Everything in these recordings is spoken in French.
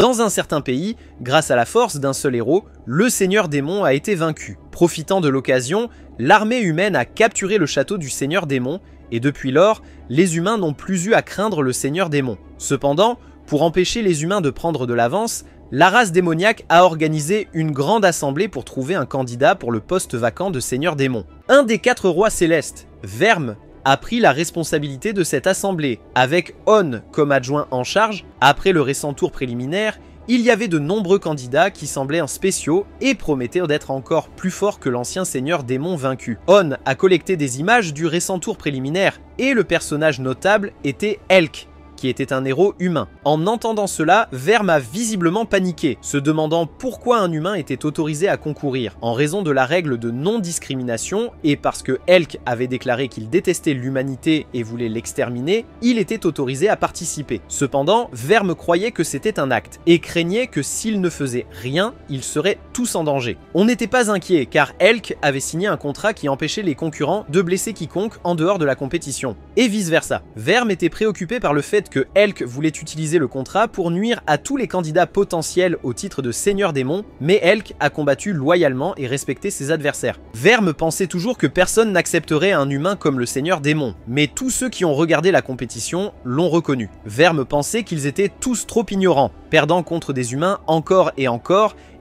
Dans un certain pays, grâce à la force d'un seul héros, le seigneur démon a été vaincu. Profitant de l'occasion, l'armée humaine a capturé le château du seigneur démon, et depuis lors, les humains n'ont plus eu à craindre le seigneur démon. Cependant, pour empêcher les humains de prendre de l'avance, la race démoniaque a organisé une grande assemblée pour trouver un candidat pour le poste vacant de seigneur démon. Un des 4 rois célestes, Verme, a pris la responsabilité de cette assemblée, avec On comme adjoint en charge. Après le récent tour préliminaire, il y avait de nombreux candidats qui semblaient spéciaux et promettaient d'être encore plus forts que l'ancien seigneur démon vaincu. On a collecté des images du récent tour préliminaire et le personnage notable était Elk, qui était un héros humain. En entendant cela, Verme a visiblement paniqué, se demandant pourquoi un humain était autorisé à concourir. En raison de la règle de non-discrimination, et parce que Elk avait déclaré qu'il détestait l'humanité et voulait l'exterminer, il était autorisé à participer. Cependant, Verme croyait que c'était un acte, et craignait que s'il ne faisait rien, ils seraient tous en danger. On n'était pas inquiet, car Elk avait signé un contrat qui empêchait les concurrents de blesser quiconque en dehors de la compétition, et vice-versa. Verme était préoccupé par le fait que Elk voulait utiliser le contrat pour nuire à tous les candidats potentiels au titre de seigneur démon, mais Elk a combattu loyalement et respecté ses adversaires. Verme pensait toujours que personne n'accepterait un humain comme le seigneur démon, mais tous ceux qui ont regardé la compétition l'ont reconnu. Verme pensait qu'ils étaient tous trop ignorants, perdant contre des humains encore,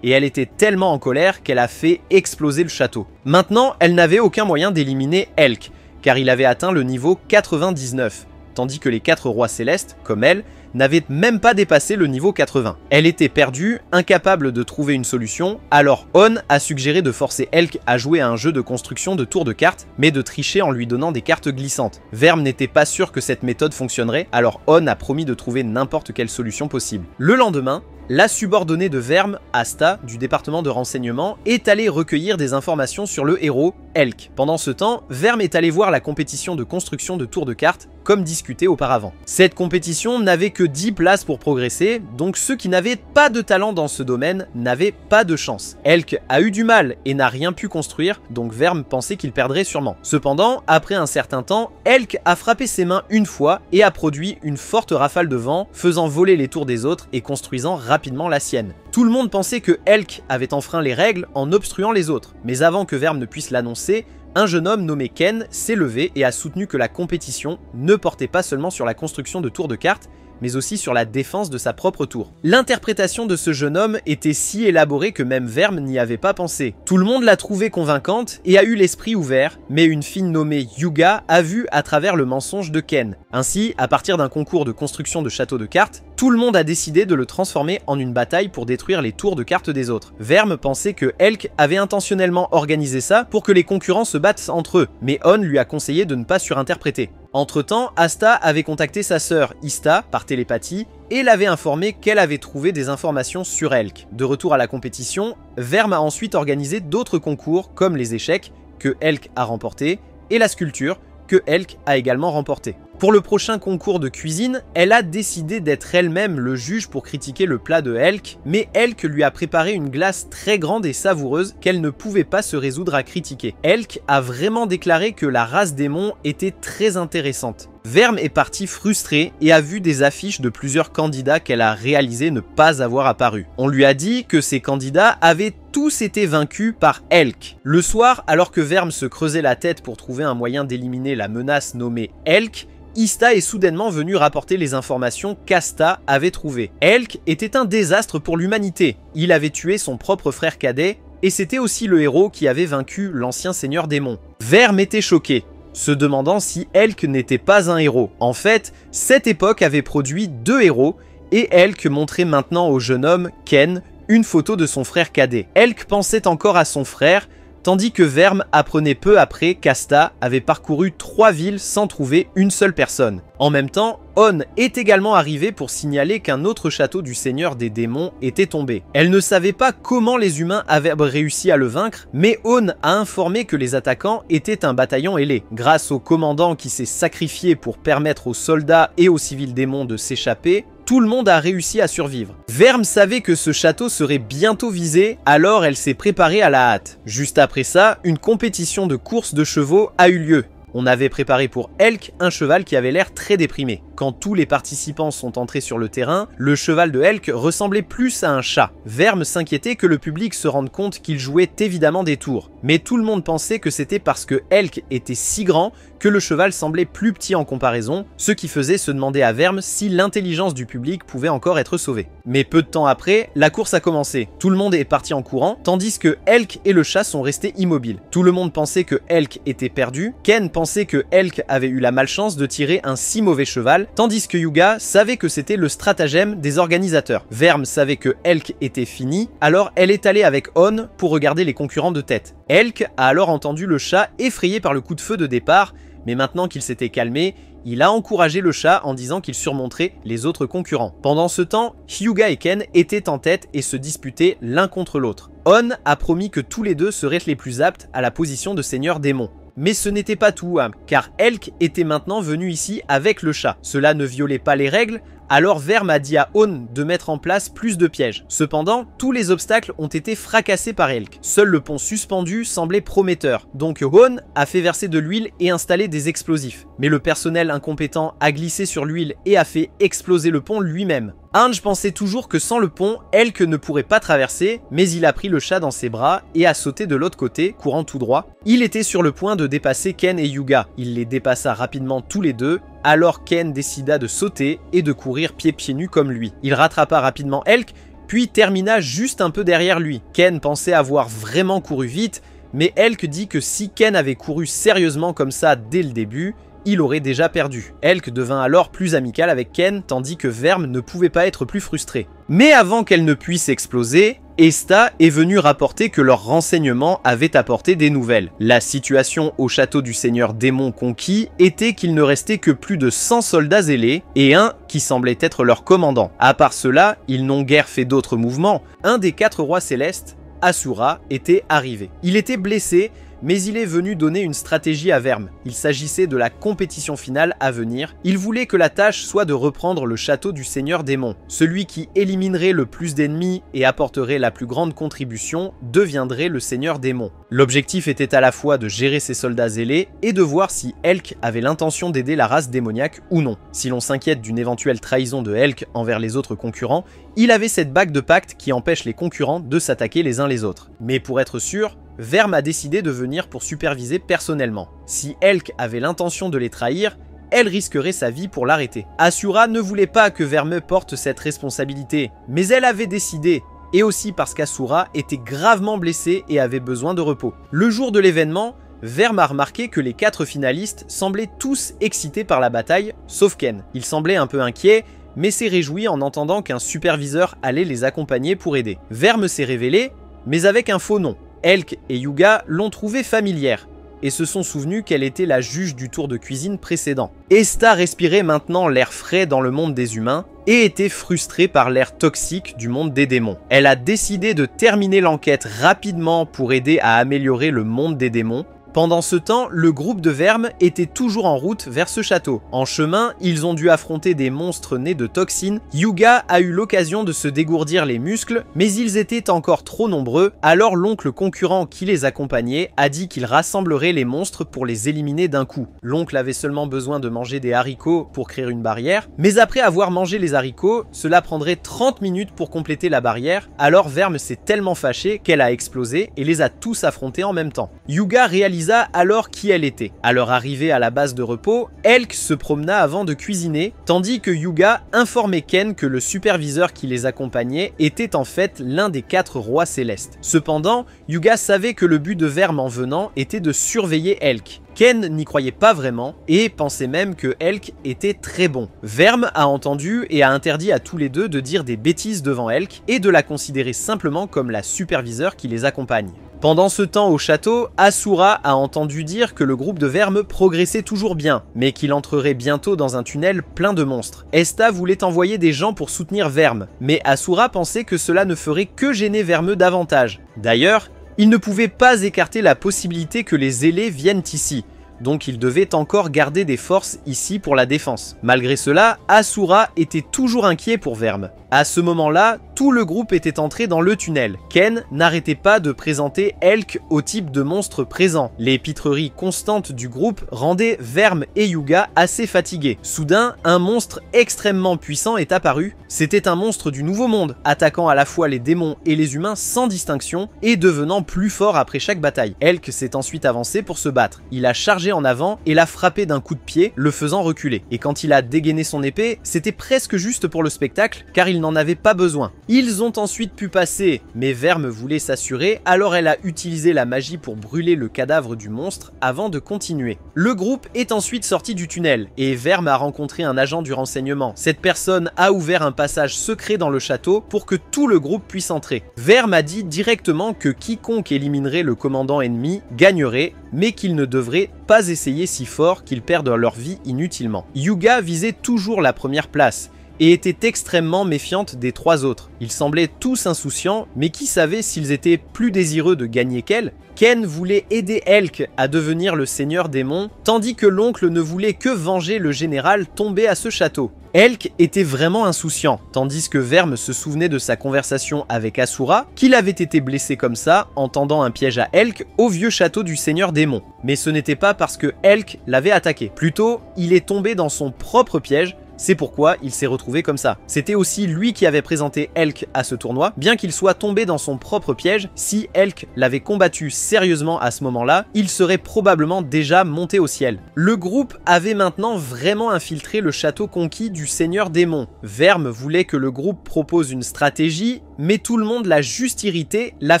et elle était tellement en colère qu'elle a fait exploser le château. Maintenant, elle n'avait aucun moyen d'éliminer Elk, car il avait atteint le niveau 99. Tandis que les 4 rois célestes, comme elle, n'avaient même pas dépassé le niveau 80. Elle était perdue, incapable de trouver une solution, alors On a suggéré de forcer Elk à jouer à un jeu de construction de tours de cartes, mais de tricher en lui donnant des cartes glissantes. Verme n'était pas sûr que cette méthode fonctionnerait, alors On a promis de trouver n'importe quelle solution possible. Le lendemain, la subordonnée de Verme, Asta, du département de renseignement, est allée recueillir des informations sur le héros, Elk. Pendant ce temps, Verme est allé voir la compétition de construction de tours de cartes, comme discuté auparavant. Cette compétition n'avait que 10 places pour progresser, donc ceux qui n'avaient pas de talent dans ce domaine n'avaient pas de chance. Elk a eu du mal et n'a rien pu construire, donc Verme pensait qu'il perdrait sûrement. Cependant, après un certain temps, Elk a frappé ses mains une fois et a produit une forte rafale de vent, faisant voler les tours des autres et construisant rapidement la sienne. Tout le monde pensait que Elk avait enfreint les règles en obstruant les autres, mais avant que Verme ne puisse l'annoncer, un jeune homme nommé Ken s'est levé et a soutenu que la compétition ne portait pas seulement sur la construction de tours de cartes, mais aussi sur la défense de sa propre tour. L'interprétation de ce jeune homme était si élaborée que même Verme n'y avait pas pensé. Tout le monde l'a trouvée convaincante et a eu l'esprit ouvert, mais une fille nommée Yuga a vu à travers le mensonge de Ken. Ainsi, à partir d'un concours de construction de châteaux de cartes, tout le monde a décidé de le transformer en une bataille pour détruire les tours de cartes des autres. Verme pensait que Elk avait intentionnellement organisé ça pour que les concurrents se battent entre eux, mais On lui a conseillé de ne pas surinterpréter. Entre-temps, Asta avait contacté sa sœur Ista par télépathie et l'avait informé qu'elle avait trouvé des informations sur Elk. De retour à la compétition, Verme a ensuite organisé d'autres concours comme les échecs, que Elk a remporté, et la sculpture, que Elk a également remporté. Pour le prochain concours de cuisine, elle a décidé d'être elle-même le juge pour critiquer le plat de Elk, mais Elk lui a préparé une glace très grande et savoureuse qu'elle ne pouvait pas se résoudre à critiquer. Elk a vraiment déclaré que la race démon était très intéressante. Verme est partie frustrée et a vu des affiches de plusieurs candidats qu'elle a réalisé ne pas avoir apparu. On lui a dit que ces candidats avaient tous été vaincus par Elk. Le soir, alors que Verme se creusait la tête pour trouver un moyen d'éliminer la menace nommée Elk, Ista est soudainement venu rapporter les informations qu'Asta avait trouvées. Elk était un désastre pour l'humanité. Il avait tué son propre frère cadet et c'était aussi le héros qui avait vaincu l'ancien seigneur démon. Verme était choqué, se demandant si Elk n'était pas un héros. En fait, cette époque avait produit 2 héros et Elk montrait maintenant au jeune homme, Ken, une photo de son frère cadet. Elk pensait encore à son frère, tandis que Verme apprenait peu après qu'Asta avait parcouru 3 villes sans trouver une seule personne. En même temps, On est également arrivé pour signaler qu'un autre château du seigneur des démons était tombé. Elle ne savait pas comment les humains avaient réussi à le vaincre, mais On a informé que les attaquants étaient un bataillon ailé. Grâce au commandant qui s'est sacrifié pour permettre aux soldats et aux civils démons de s'échapper, tout le monde a réussi à survivre. Verme savait que ce château serait bientôt visé, alors elle s'est préparée à la hâte. Juste après ça, une compétition de course de chevaux a eu lieu. On avait préparé pour Elk un cheval qui avait l'air très déprimé. Quand tous les participants sont entrés sur le terrain, le cheval de Elk ressemblait plus à un chat. Verme s'inquiétait que le public se rende compte qu'il jouait évidemment des tours. Mais tout le monde pensait que c'était parce que Elk était si grand que le cheval semblait plus petit en comparaison, ce qui faisait se demander à Verme si l'intelligence du public pouvait encore être sauvée. Mais peu de temps après, la course a commencé. Tout le monde est parti en courant, tandis que Elk et le chat sont restés immobiles. Tout le monde pensait que Elk était perdu, Ken pensait que Elk avait eu la malchance de tirer un si mauvais cheval, tandis que Hyuga savait que c'était le stratagème des organisateurs. Verme savait que Elk était fini, alors elle est allée avec On pour regarder les concurrents de tête. Elk a alors entendu le chat effrayé par le coup de feu de départ, mais maintenant qu'il s'était calmé, il a encouragé le chat en disant qu'il surmonterait les autres concurrents. Pendant ce temps, Hyuga et Ken étaient en tête et se disputaient l'un contre l'autre. On a promis que tous les deux seraient les plus aptes à la position de seigneur démon. Mais ce n'était pas tout, car Elk était maintenant venu ici avec le chat. Cela ne violait pas les règles, alors Verme a dit à On de mettre en place plus de pièges. Cependant, tous les obstacles ont été fracassés par Elk. Seul le pont suspendu semblait prometteur, donc On a fait verser de l'huile et installer des explosifs. Mais le personnel incompétent a glissé sur l'huile et a fait exploser le pont lui-même. Ange pensait toujours que sans le pont, Elk ne pourrait pas traverser, mais il a pris le chat dans ses bras et a sauté de l'autre côté, courant tout droit. Il était sur le point de dépasser Ken et Hyuga. Il les dépassa rapidement tous les deux, alors Ken décida de sauter et de courir pieds nus comme lui. Il rattrapa rapidement Elk, puis termina juste un peu derrière lui. Ken pensait avoir vraiment couru vite, mais Elk dit que si Ken avait couru sérieusement comme ça dès le début, il aurait déjà perdu. Elk devint alors plus amical avec Ken, tandis que Verme ne pouvait pas être plus frustré. Mais avant qu'elle ne puisse exploser, Esta est venue rapporter que leurs renseignements avaient apporté des nouvelles. La situation au château du seigneur démon conquis était qu'il ne restait que plus de 100 soldats zélés et un qui semblait être leur commandant. À part cela, ils n'ont guère fait d'autres mouvements. Un des 4 rois célestes, Asura, était arrivé. Il était blessé, mais il est venu donner une stratégie à Verme. Il s'agissait de la compétition finale à venir. Il voulait que la tâche soit de reprendre le château du seigneur démon. Celui qui éliminerait le plus d'ennemis et apporterait la plus grande contribution deviendrait le seigneur démon. L'objectif était à la fois de gérer ses soldats zélés et de voir si Elk avait l'intention d'aider la race démoniaque ou non. Si l'on s'inquiète d'une éventuelle trahison de Elk envers les autres concurrents, il avait cette bague de pacte qui empêche les concurrents de s'attaquer les uns les autres. Mais pour être sûr, Verme a décidé de venir pour superviser personnellement. Si Elk avait l'intention de les trahir, elle risquerait sa vie pour l'arrêter. Asura ne voulait pas que Verme porte cette responsabilité, mais elle avait décidé, et aussi parce qu'Asura était gravement blessé et avait besoin de repos. Le jour de l'événement, Verme a remarqué que les 4 finalistes semblaient tous excités par la bataille, sauf Ken. Il semblait un peu inquiet, mais s'est réjoui en entendant qu'un superviseur allait les accompagner pour aider. Verme s'est révélé, mais avec un faux nom. Elk et Hyuga l'ont trouvée familière et se sont souvenus qu'elle était la juge du tour de cuisine précédent. Esta respirait maintenant l'air frais dans le monde des humains et était frustrée par l'air toxique du monde des démons. Elle a décidé de terminer l'enquête rapidement pour aider à améliorer le monde des démons. Pendant ce temps, le groupe de Verme était toujours en route vers ce château. En chemin, ils ont dû affronter des monstres nés de toxines. Hyuga a eu l'occasion de se dégourdir les muscles, mais ils étaient encore trop nombreux, alors l'oncle concurrent qui les accompagnait a dit qu'il rassemblerait les monstres pour les éliminer d'un coup. L'oncle avait seulement besoin de manger des haricots pour créer une barrière, mais après avoir mangé les haricots, cela prendrait 30 minutes pour compléter la barrière, alors Verme s'est tellement fâchée qu'elle a explosé et les a tous affrontés en même temps. Hyuga réalisa alors qui elle était. À leur arrivée à la base de repos, Elk se promena avant de cuisiner, tandis que Hyuga informait Ken que le superviseur qui les accompagnait était en fait l'un des 4 rois célestes. Cependant, Hyuga savait que le but de Verme en venant était de surveiller Elk. Ken n'y croyait pas vraiment et pensait même que Elk était très bon. Verme a entendu et a interdit à tous les deux de dire des bêtises devant Elk et de la considérer simplement comme la superviseure qui les accompagne. Pendant ce temps au château, Asura a entendu dire que le groupe de Verme progressait toujours bien, mais qu'il entrerait bientôt dans un tunnel plein de monstres. Esta voulait envoyer des gens pour soutenir Verme, mais Asura pensait que cela ne ferait que gêner Verme davantage. D'ailleurs, il ne pouvait pas écarter la possibilité que les zélés viennent ici, donc il devait encore garder des forces ici pour la défense. Malgré cela, Asura était toujours inquiet pour Verme. À ce moment-là, tout le groupe était entré dans le tunnel. Ken n'arrêtait pas de présenter Elk au type de monstre présent. Les pitreries constantes du groupe rendaient Verme et Hyuga assez fatigués. Soudain, un monstre extrêmement puissant est apparu. C'était un monstre du Nouveau Monde, attaquant à la fois les démons et les humains sans distinction et devenant plus fort après chaque bataille. Elk s'est ensuite avancé pour se battre. Il a chargé en avant et l'a frappé d'un coup de pied, le faisant reculer. Et quand il a dégainé son épée, c'était presque juste pour le spectacle, car il n'en avait pas besoin. Ils ont ensuite pu passer, mais Verme voulait s'assurer, alors elle a utilisé la magie pour brûler le cadavre du monstre avant de continuer. Le groupe est ensuite sorti du tunnel, et Verme a rencontré un agent du renseignement. Cette personne a ouvert un passage secret dans le château pour que tout le groupe puisse entrer. Verme a dit directement que quiconque éliminerait le commandant ennemi gagnerait, mais qu'ils ne devraient pas essayer si fort qu'ils perdent leur vie inutilement. Hyuga visait toujours la première place, et était extrêmement méfiante des trois autres. Ils semblaient tous insouciants, mais qui savait s'ils étaient plus désireux de gagner qu'elle? Ken voulait aider Elk à devenir le seigneur démon, tandis que l'oncle ne voulait que venger le général tombé à ce château. Elk était vraiment insouciant, tandis que Verme se souvenait de sa conversation avec Asura, qu'il avait été blessé comme ça en tendant un piège à Elk au vieux château du seigneur démon. Mais ce n'était pas parce que Elk l'avait attaqué. Plutôt, il est tombé dans son propre piège. C'est pourquoi il s'est retrouvé comme ça. C'était aussi lui qui avait présenté Elk à ce tournoi, bien qu'il soit tombé dans son propre piège. Si Elk l'avait combattu sérieusement à ce moment-là, il serait probablement déjà monté au ciel. Le groupe avait maintenant vraiment infiltré le château conquis du seigneur démon. Verme voulait que le groupe propose une stratégie, mais tout le monde l'a juste irrité, la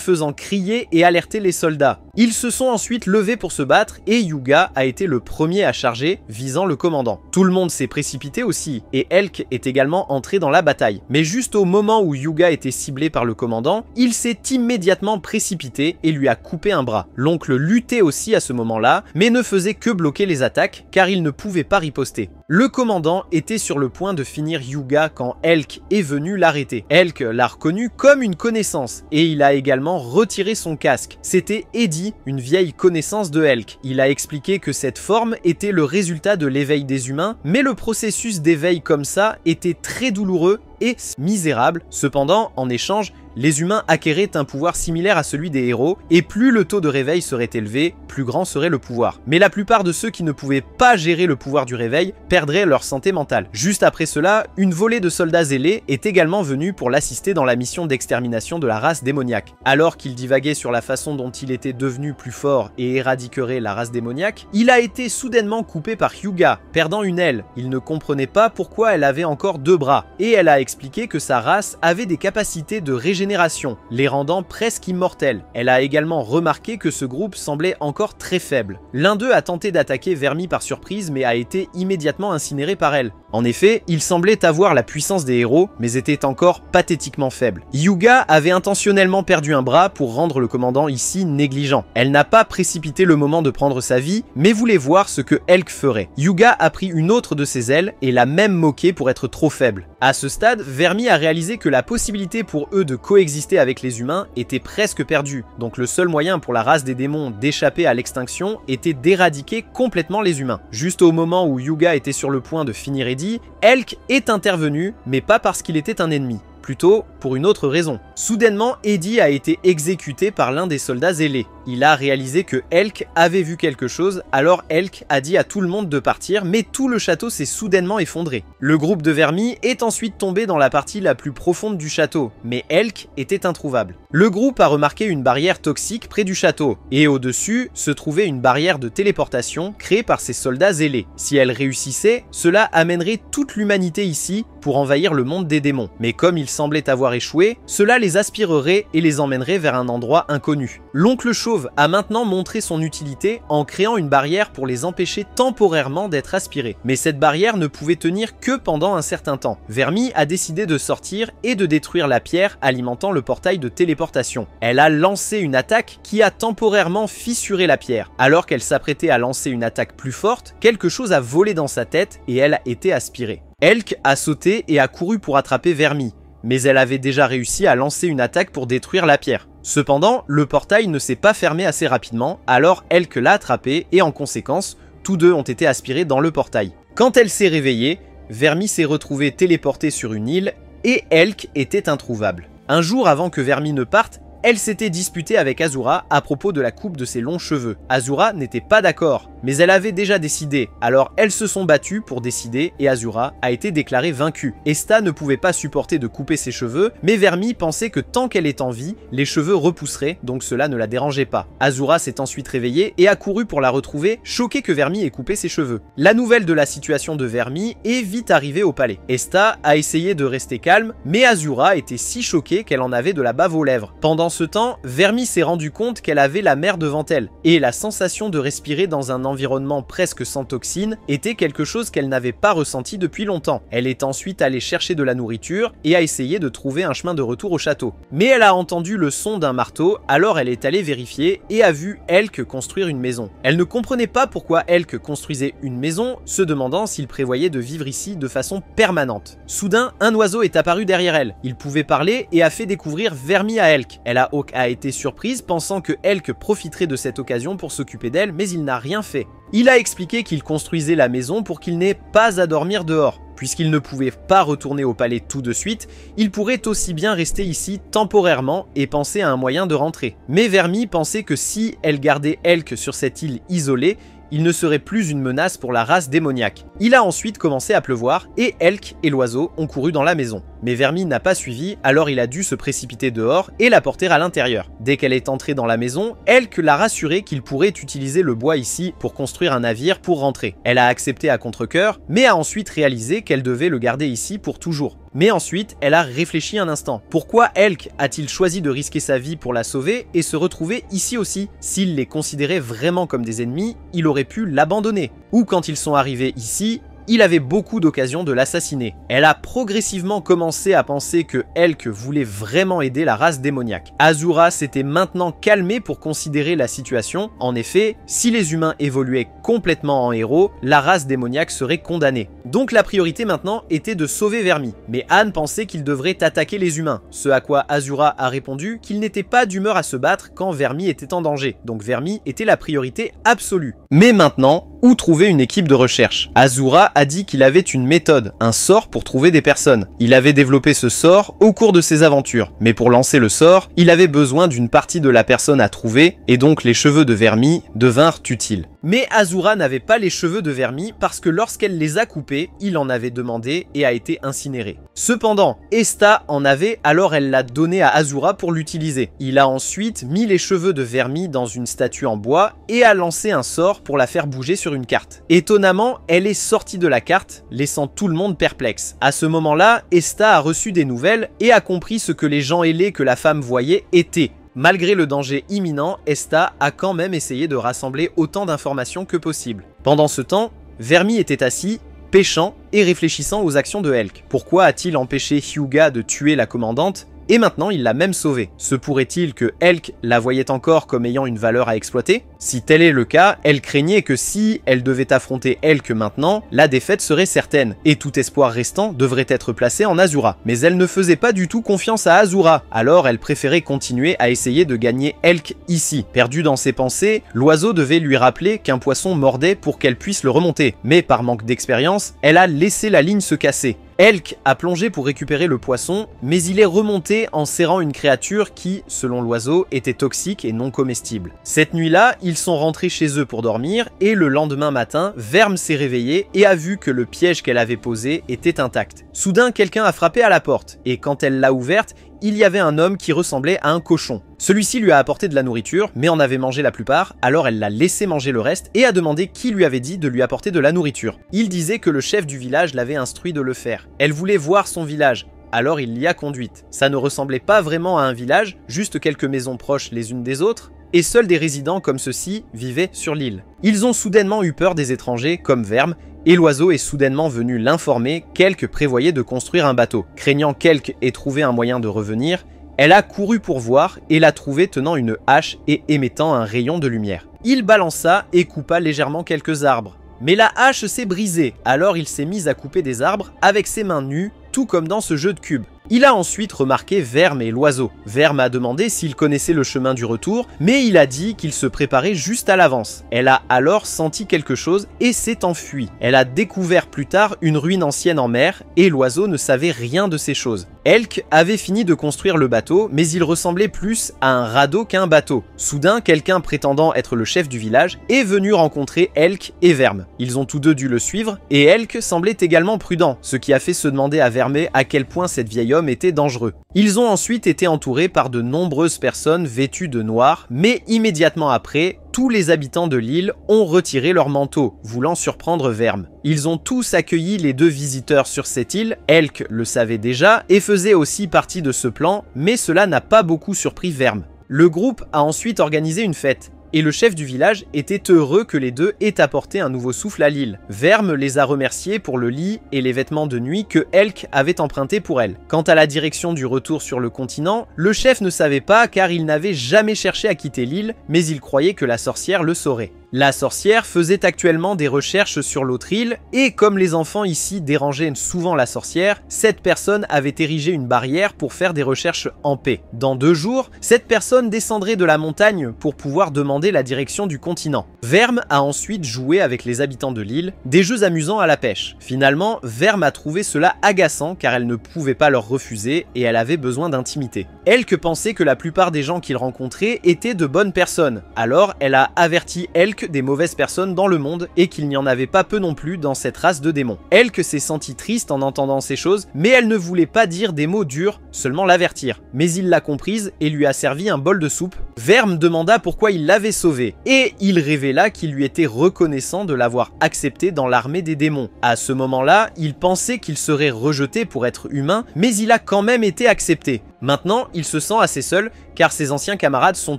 faisant crier et alerter les soldats. Ils se sont ensuite levés pour se battre et Hyuga a été le premier à charger, visant le commandant. Tout le monde s'est précipité aussi, et Elk est également entré dans la bataille. Mais juste au moment où Hyuga était ciblé par le commandant, il s'est immédiatement précipité et lui a coupé un bras. L'oncle luttait aussi à ce moment-là, mais ne faisait que bloquer les attaques, car il ne pouvait pas riposter. Le commandant était sur le point de finir Hyuga quand Elk est venu l'arrêter. Elk l'a reconnu comme une connaissance, et il a également retiré son casque. C'était Eddie, une vieille connaissance de Elk. Il a expliqué que cette forme était le résultat de l'éveil des humains, mais le processus d'éveil comme ça était très douloureux et misérable. Cependant, en échange, les humains acquéraient un pouvoir similaire à celui des héros, et plus le taux de réveil serait élevé, plus grand serait le pouvoir. Mais la plupart de ceux qui ne pouvaient pas gérer le pouvoir du réveil perdraient leur santé mentale. Juste après cela, une volée de soldats zélés est également venue pour l'assister dans la mission d'extermination de la race démoniaque. Alors qu'il divaguait sur la façon dont il était devenu plus fort et éradiquerait la race démoniaque, il a été soudainement coupé par Hyuga, perdant une aile. Il ne comprenait pas pourquoi elle avait encore deux bras, et elle a expliqué que sa race avait des capacités de régénération, les rendant presque immortels. Elle a également remarqué que ce groupe semblait encore très faible. L'un d'eux a tenté d'attaquer Vermi par surprise, mais a été immédiatement incinéré par elle. En effet, il semblait avoir la puissance des héros, mais était encore pathétiquement faible. Hyuga avait intentionnellement perdu un bras pour rendre le commandant ici négligent. Elle n'a pas précipité le moment de prendre sa vie, mais voulait voir ce que Elk ferait. Hyuga a pris une autre de ses ailes et l'a même moqué pour être trop faible. À ce stade, Vermi a réalisé que la possibilité pour eux de coexister avec les humains était presque perdue, donc le seul moyen pour la race des démons d'échapper à l'extinction était d'éradiquer complètement les humains. Juste au moment où Hyuga était sur le point de finir Eddie, Elk est intervenu, mais pas parce qu'il était un ennemi. Plutôt pour une autre raison. Soudainement, Eddie a été exécuté par l'un des soldats zélés. Il a réalisé que Elk avait vu quelque chose, alors Elk a dit à tout le monde de partir, mais tout le château s'est soudainement effondré. Le groupe de Vermi est ensuite tombé dans la partie la plus profonde du château, mais Elk était introuvable. Le groupe a remarqué une barrière toxique près du château, et au-dessus se trouvait une barrière de téléportation créée par ces soldats zélés. Si elle réussissait, cela amènerait toute l'humanité ici pour envahir le monde des démons. Mais comme ils semblaient avoir échoué, cela les aspirerait et les emmènerait vers un endroit inconnu. L'oncle Chauve a maintenant montré son utilité en créant une barrière pour les empêcher temporairement d'être aspirés. Mais cette barrière ne pouvait tenir que pendant un certain temps. Vermi a décidé de sortir et de détruire la pierre alimentant le portail de téléportation. Elle a lancé une attaque qui a temporairement fissuré la pierre. Alors qu'elle s'apprêtait à lancer une attaque plus forte, quelque chose a volé dans sa tête et elle a été aspirée. Elk a sauté et a couru pour attraper Vermi, mais elle avait déjà réussi à lancer une attaque pour détruire la pierre. Cependant, le portail ne s'est pas fermé assez rapidement, alors Elk l'a attrapé et en conséquence, tous deux ont été aspirés dans le portail. Quand elle s'est réveillée, Vermi s'est retrouvé téléporté sur une île et Elk était introuvable. Un jour avant que Vermi ne parte, elle s'était disputée avec Azura à propos de la coupe de ses longs cheveux. Azura n'était pas d'accord, mais elle avait déjà décidé, alors elles se sont battues pour décider et Azura a été déclarée vaincue. Esta ne pouvait pas supporter de couper ses cheveux, mais Vermi pensait que tant qu'elle est en vie, les cheveux repousseraient, donc cela ne la dérangeait pas. Azura s'est ensuite réveillée et a couru pour la retrouver, choquée que Vermi ait coupé ses cheveux. La nouvelle de la situation de Vermi est vite arrivée au palais. Esta a essayé de rester calme, mais Azura était si choquée qu'elle en avait de la bave aux lèvres. Pendant ce temps, Vermi s'est rendu compte qu'elle avait la mer devant elle, et la sensation de respirer dans un environnement presque sans toxines était quelque chose qu'elle n'avait pas ressenti depuis longtemps. Elle est ensuite allée chercher de la nourriture et a essayé de trouver un chemin de retour au château. Mais elle a entendu le son d'un marteau, alors elle est allée vérifier et a vu Elk construire une maison. Elle ne comprenait pas pourquoi Elk construisait une maison, se demandant s'il prévoyait de vivre ici de façon permanente. Soudain, un oiseau est apparu derrière elle. Il pouvait parler et a fait découvrir Vermi à Elk. Hawk a été surprise, pensant que Elk profiterait de cette occasion pour s'occuper d'elle, mais il n'a rien fait. Il a expliqué qu'il construisait la maison pour qu'il n'ait pas à dormir dehors. Puisqu'il ne pouvait pas retourner au palais tout de suite, il pourrait aussi bien rester ici temporairement et penser à un moyen de rentrer. Mais Vermi pensait que si elle gardait Elk sur cette île isolée, il ne serait plus une menace pour la race démoniaque. Il a ensuite commencé à pleuvoir et Elk et l'oiseau ont couru dans la maison. Mais Vermi n'a pas suivi, alors il a dû se précipiter dehors et la porter à l'intérieur. Dès qu'elle est entrée dans la maison, Elk l'a rassuré qu'il pourrait utiliser le bois ici pour construire un navire pour rentrer. Elle a accepté à contre-cœur, mais a ensuite réalisé qu'elle devait le garder ici pour toujours. Mais ensuite, elle a réfléchi un instant. Pourquoi Elk a-t-il choisi de risquer sa vie pour la sauver et se retrouver ici aussi? S'il les considérait vraiment comme des ennemis, il aurait pu l'abandonner. Ou quand ils sont arrivés ici, il avait beaucoup d'occasions de l'assassiner. Elle a progressivement commencé à penser que Elk voulait vraiment aider la race démoniaque. Azura s'était maintenant calmée pour considérer la situation. En effet, si les humains évoluaient complètement en héros, la race démoniaque serait condamnée. Donc la priorité maintenant était de sauver Vermi. Mais Anne pensait qu'il devrait attaquer les humains, ce à quoi Azura a répondu qu'il n'était pas d'humeur à se battre quand Vermi était en danger. Donc Vermi était la priorité absolue. Mais maintenant, où trouver une équipe de recherche? Azura a dit qu'il avait une méthode, un sort pour trouver des personnes. Il avait développé ce sort au cours de ses aventures, mais pour lancer le sort, il avait besoin d'une partie de la personne à trouver, et donc les cheveux de Vermi devinrent utiles. Mais Azura n'avait pas les cheveux de Vermi parce que lorsqu'elle les a coupés, il en avait demandé et a été incinéré. Cependant, Esta en avait, alors elle l'a donné à Azura pour l'utiliser. Il a ensuite mis les cheveux de Vermi dans une statue en bois et a lancé un sort pour la faire bouger sur une carte. Étonnamment, elle est sortie de la carte, laissant tout le monde perplexe. À ce moment-là, Esta a reçu des nouvelles et a compris ce que les gens ailés que la femme voyait étaient. Malgré le danger imminent, Esta a quand même essayé de rassembler autant d'informations que possible. Pendant ce temps, Vermi était assis, pêchant et réfléchissant aux actions de Elk. Pourquoi a-t-il empêché Hyuga de tuer la commandante ? Et maintenant il l'a même sauvée. Se pourrait-il que Elk la voyait encore comme ayant une valeur à exploiter? Si tel est le cas, elle craignait que si elle devait affronter Elk maintenant, la défaite serait certaine, et tout espoir restant devrait être placé en Azura. Mais elle ne faisait pas du tout confiance à Azura, alors elle préférait continuer à essayer de gagner Elk ici. Perdu dans ses pensées, l'oiseau devait lui rappeler qu'un poisson mordait pour qu'elle puisse le remonter, mais par manque d'expérience, elle a laissé la ligne se casser. Elk a plongé pour récupérer le poisson, mais il est remonté en serrant une créature qui, selon l'oiseau, était toxique et non comestible. Cette nuit-là, ils sont rentrés chez eux pour dormir, et le lendemain matin, Verme s'est réveillée et a vu que le piège qu'elle avait posé était intact. Soudain, quelqu'un a frappé à la porte, et quand elle l'a ouverte, il y avait un homme qui ressemblait à un cochon. Celui-ci lui a apporté de la nourriture, mais en avait mangé la plupart, alors elle l'a laissé manger le reste et a demandé qui lui avait dit de lui apporter de la nourriture. Il disait que le chef du village l'avait instruit de le faire. Elle voulait voir son village, alors il l'y a conduite. Ça ne ressemblait pas vraiment à un village, juste quelques maisons proches les unes des autres, et seuls des résidents comme ceux-ci vivaient sur l'île. Ils ont soudainement eu peur des étrangers, comme Verme, et l'oiseau est soudainement venu l'informer qu'Elk prévoyait de construire un bateau. Craignant qu'Elk ait trouvé un moyen de revenir, elle a couru pour voir et l'a trouvé tenant une hache et émettant un rayon de lumière. Il balança et coupa légèrement quelques arbres. Mais la hache s'est brisée, alors il s'est mis à couper des arbres avec ses mains nues, tout comme dans ce jeu de cubes. Il a ensuite remarqué Verme et l'oiseau. Verme a demandé s'il connaissait le chemin du retour, mais il a dit qu'il se préparait juste à l'avance. Elle a alors senti quelque chose et s'est enfuie. Elle a découvert plus tard une ruine ancienne en mer et l'oiseau ne savait rien de ces choses. Elk avait fini de construire le bateau, mais il ressemblait plus à un radeau qu'à un bateau. Soudain, quelqu'un prétendant être le chef du village est venu rencontrer Elk et Verme. Ils ont tous deux dû le suivre, et Elk semblait également prudent, ce qui a fait se demander à Verme à quel point cet vieil homme était dangereux. Ils ont ensuite été entourés par de nombreuses personnes vêtues de noir, mais immédiatement après, tous les habitants de l'île ont retiré leurs manteaux, voulant surprendre Verme. Ils ont tous accueilli les deux visiteurs sur cette île, Elk le savait déjà et faisait aussi partie de ce plan, mais cela n'a pas beaucoup surpris Verme. Le groupe a ensuite organisé une fête, et le chef du village était heureux que les deux aient apporté un nouveau souffle à l'île. Verme les a remerciés pour le lit et les vêtements de nuit que Elk avait empruntés pour elle. Quant à la direction du retour sur le continent, le chef ne savait pas car il n'avait jamais cherché à quitter l'île, mais il croyait que la sorcière le saurait. La sorcière faisait actuellement des recherches sur l'autre île, et comme les enfants ici dérangeaient souvent la sorcière, cette personne avait érigé une barrière pour faire des recherches en paix. Dans 2 jours, cette personne descendrait de la montagne pour pouvoir demander la direction du continent. Verme a ensuite joué avec les habitants de l'île, des jeux amusants à la pêche. Finalement, Verme a trouvé cela agaçant car elle ne pouvait pas leur refuser et elle avait besoin d'intimité. Elk pensait que la plupart des gens qu'il rencontrait étaient de bonnes personnes, alors elle a averti Elk des mauvaises personnes dans le monde et qu'il n'y en avait pas peu non plus dans cette race de démons. Elk s'est sentie triste en entendant ces choses, mais elle ne voulait pas dire des mots durs, seulement l'avertir. Mais il l'a comprise et lui a servi un bol de soupe. Verme demanda pourquoi il l'avait sauvé, et il révéla qu'il lui était reconnaissant de l'avoir accepté dans l'armée des démons. À ce moment-là, il pensait qu'il serait rejeté pour être humain, mais il a quand même été accepté. Maintenant, il se sent assez seul, car ses anciens camarades sont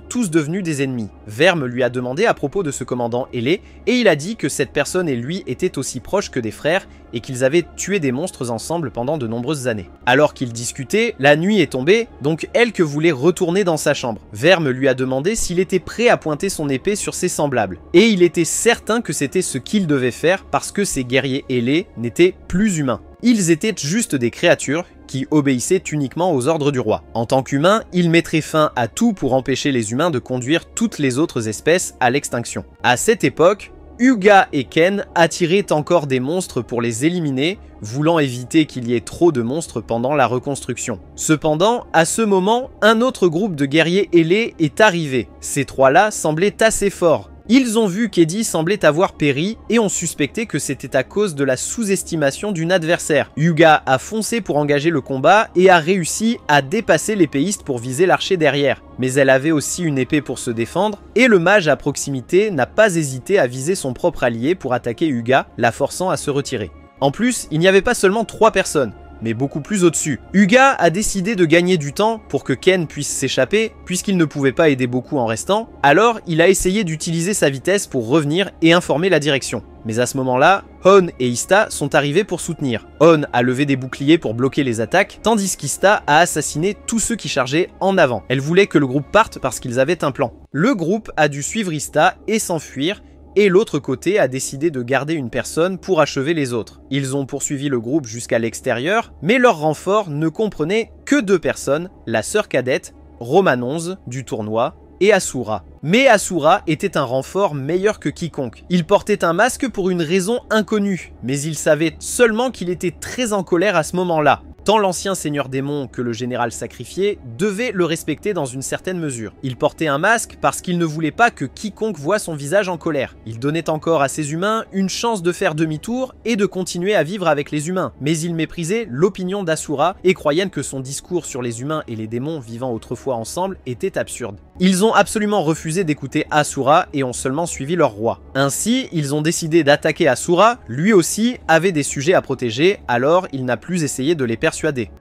tous devenus des ennemis. Verme lui a demandé à propos de ce commandant ailé, et il a dit que cette personne et lui étaient aussi proches que des frères, et qu'ils avaient tué des monstres ensemble pendant de nombreuses années. Alors qu'ils discutaient, la nuit est tombée, donc Elk voulait retourner dans sa chambre. Verme lui a demandé s'il était prêt à pointer son épée sur ses semblables, et il était certain que c'était ce qu'il devait faire parce que ces guerriers ailés n'étaient plus humains. Ils étaient juste des créatures qui obéissaient uniquement aux ordres du roi. En tant qu'humains, ils mettraient fin à tout pour empêcher les humains de conduire toutes les autres espèces à l'extinction. À cette époque, Hyuga et Ken attiraient encore des monstres pour les éliminer, voulant éviter qu'il y ait trop de monstres pendant la reconstruction. Cependant, à ce moment, un autre groupe de guerriers ailés est arrivé. Ces trois-là semblaient assez forts. Ils ont vu qu'Eddie semblait avoir péri et ont suspecté que c'était à cause de la sous-estimation d'une adversaire. Hyuga a foncé pour engager le combat et a réussi à dépasser l'épéiste pour viser l'archer derrière. Mais elle avait aussi une épée pour se défendre, et le mage à proximité n'a pas hésité à viser son propre allié pour attaquer Hyuga, la forçant à se retirer. En plus, il n'y avait pas seulement 3 personnes, mais beaucoup plus au-dessus. Hyuga a décidé de gagner du temps pour que Ken puisse s'échapper, puisqu'il ne pouvait pas aider beaucoup en restant, alors il a essayé d'utiliser sa vitesse pour revenir et informer la direction. Mais à ce moment-là, Hon et Ista sont arrivés pour soutenir. Hon a levé des boucliers pour bloquer les attaques, tandis qu'Ista a assassiné tous ceux qui chargeaient en avant. Elle voulait que le groupe parte parce qu'ils avaient un plan. Le groupe a dû suivre Ista et s'enfuir, et l'autre côté a décidé de garder une personne pour achever les autres. Ils ont poursuivi le groupe jusqu'à l'extérieur, mais leur renfort ne comprenait que 2 personnes, la sœur cadette, Romanonze du tournoi, et Asura. Mais Asura était un renfort meilleur que quiconque. Il portait un masque pour une raison inconnue, mais il savait seulement qu'il était très en colère à ce moment-là. Tant l'ancien seigneur démon que le général sacrifié devaient le respecter dans une certaine mesure. Il portait un masque parce qu'il ne voulait pas que quiconque voie son visage en colère. Il donnait encore à ces humains une chance de faire demi-tour et de continuer à vivre avec les humains, mais il méprisait l'opinion d'Asura et croyait que son discours sur les humains et les démons vivant autrefois ensemble était absurde. Ils ont absolument refusé d'écouter Asura et ont seulement suivi leur roi. Ainsi, ils ont décidé d'attaquer Asura, lui aussi avait des sujets à protéger, alors il n'a plus essayé de les persuader.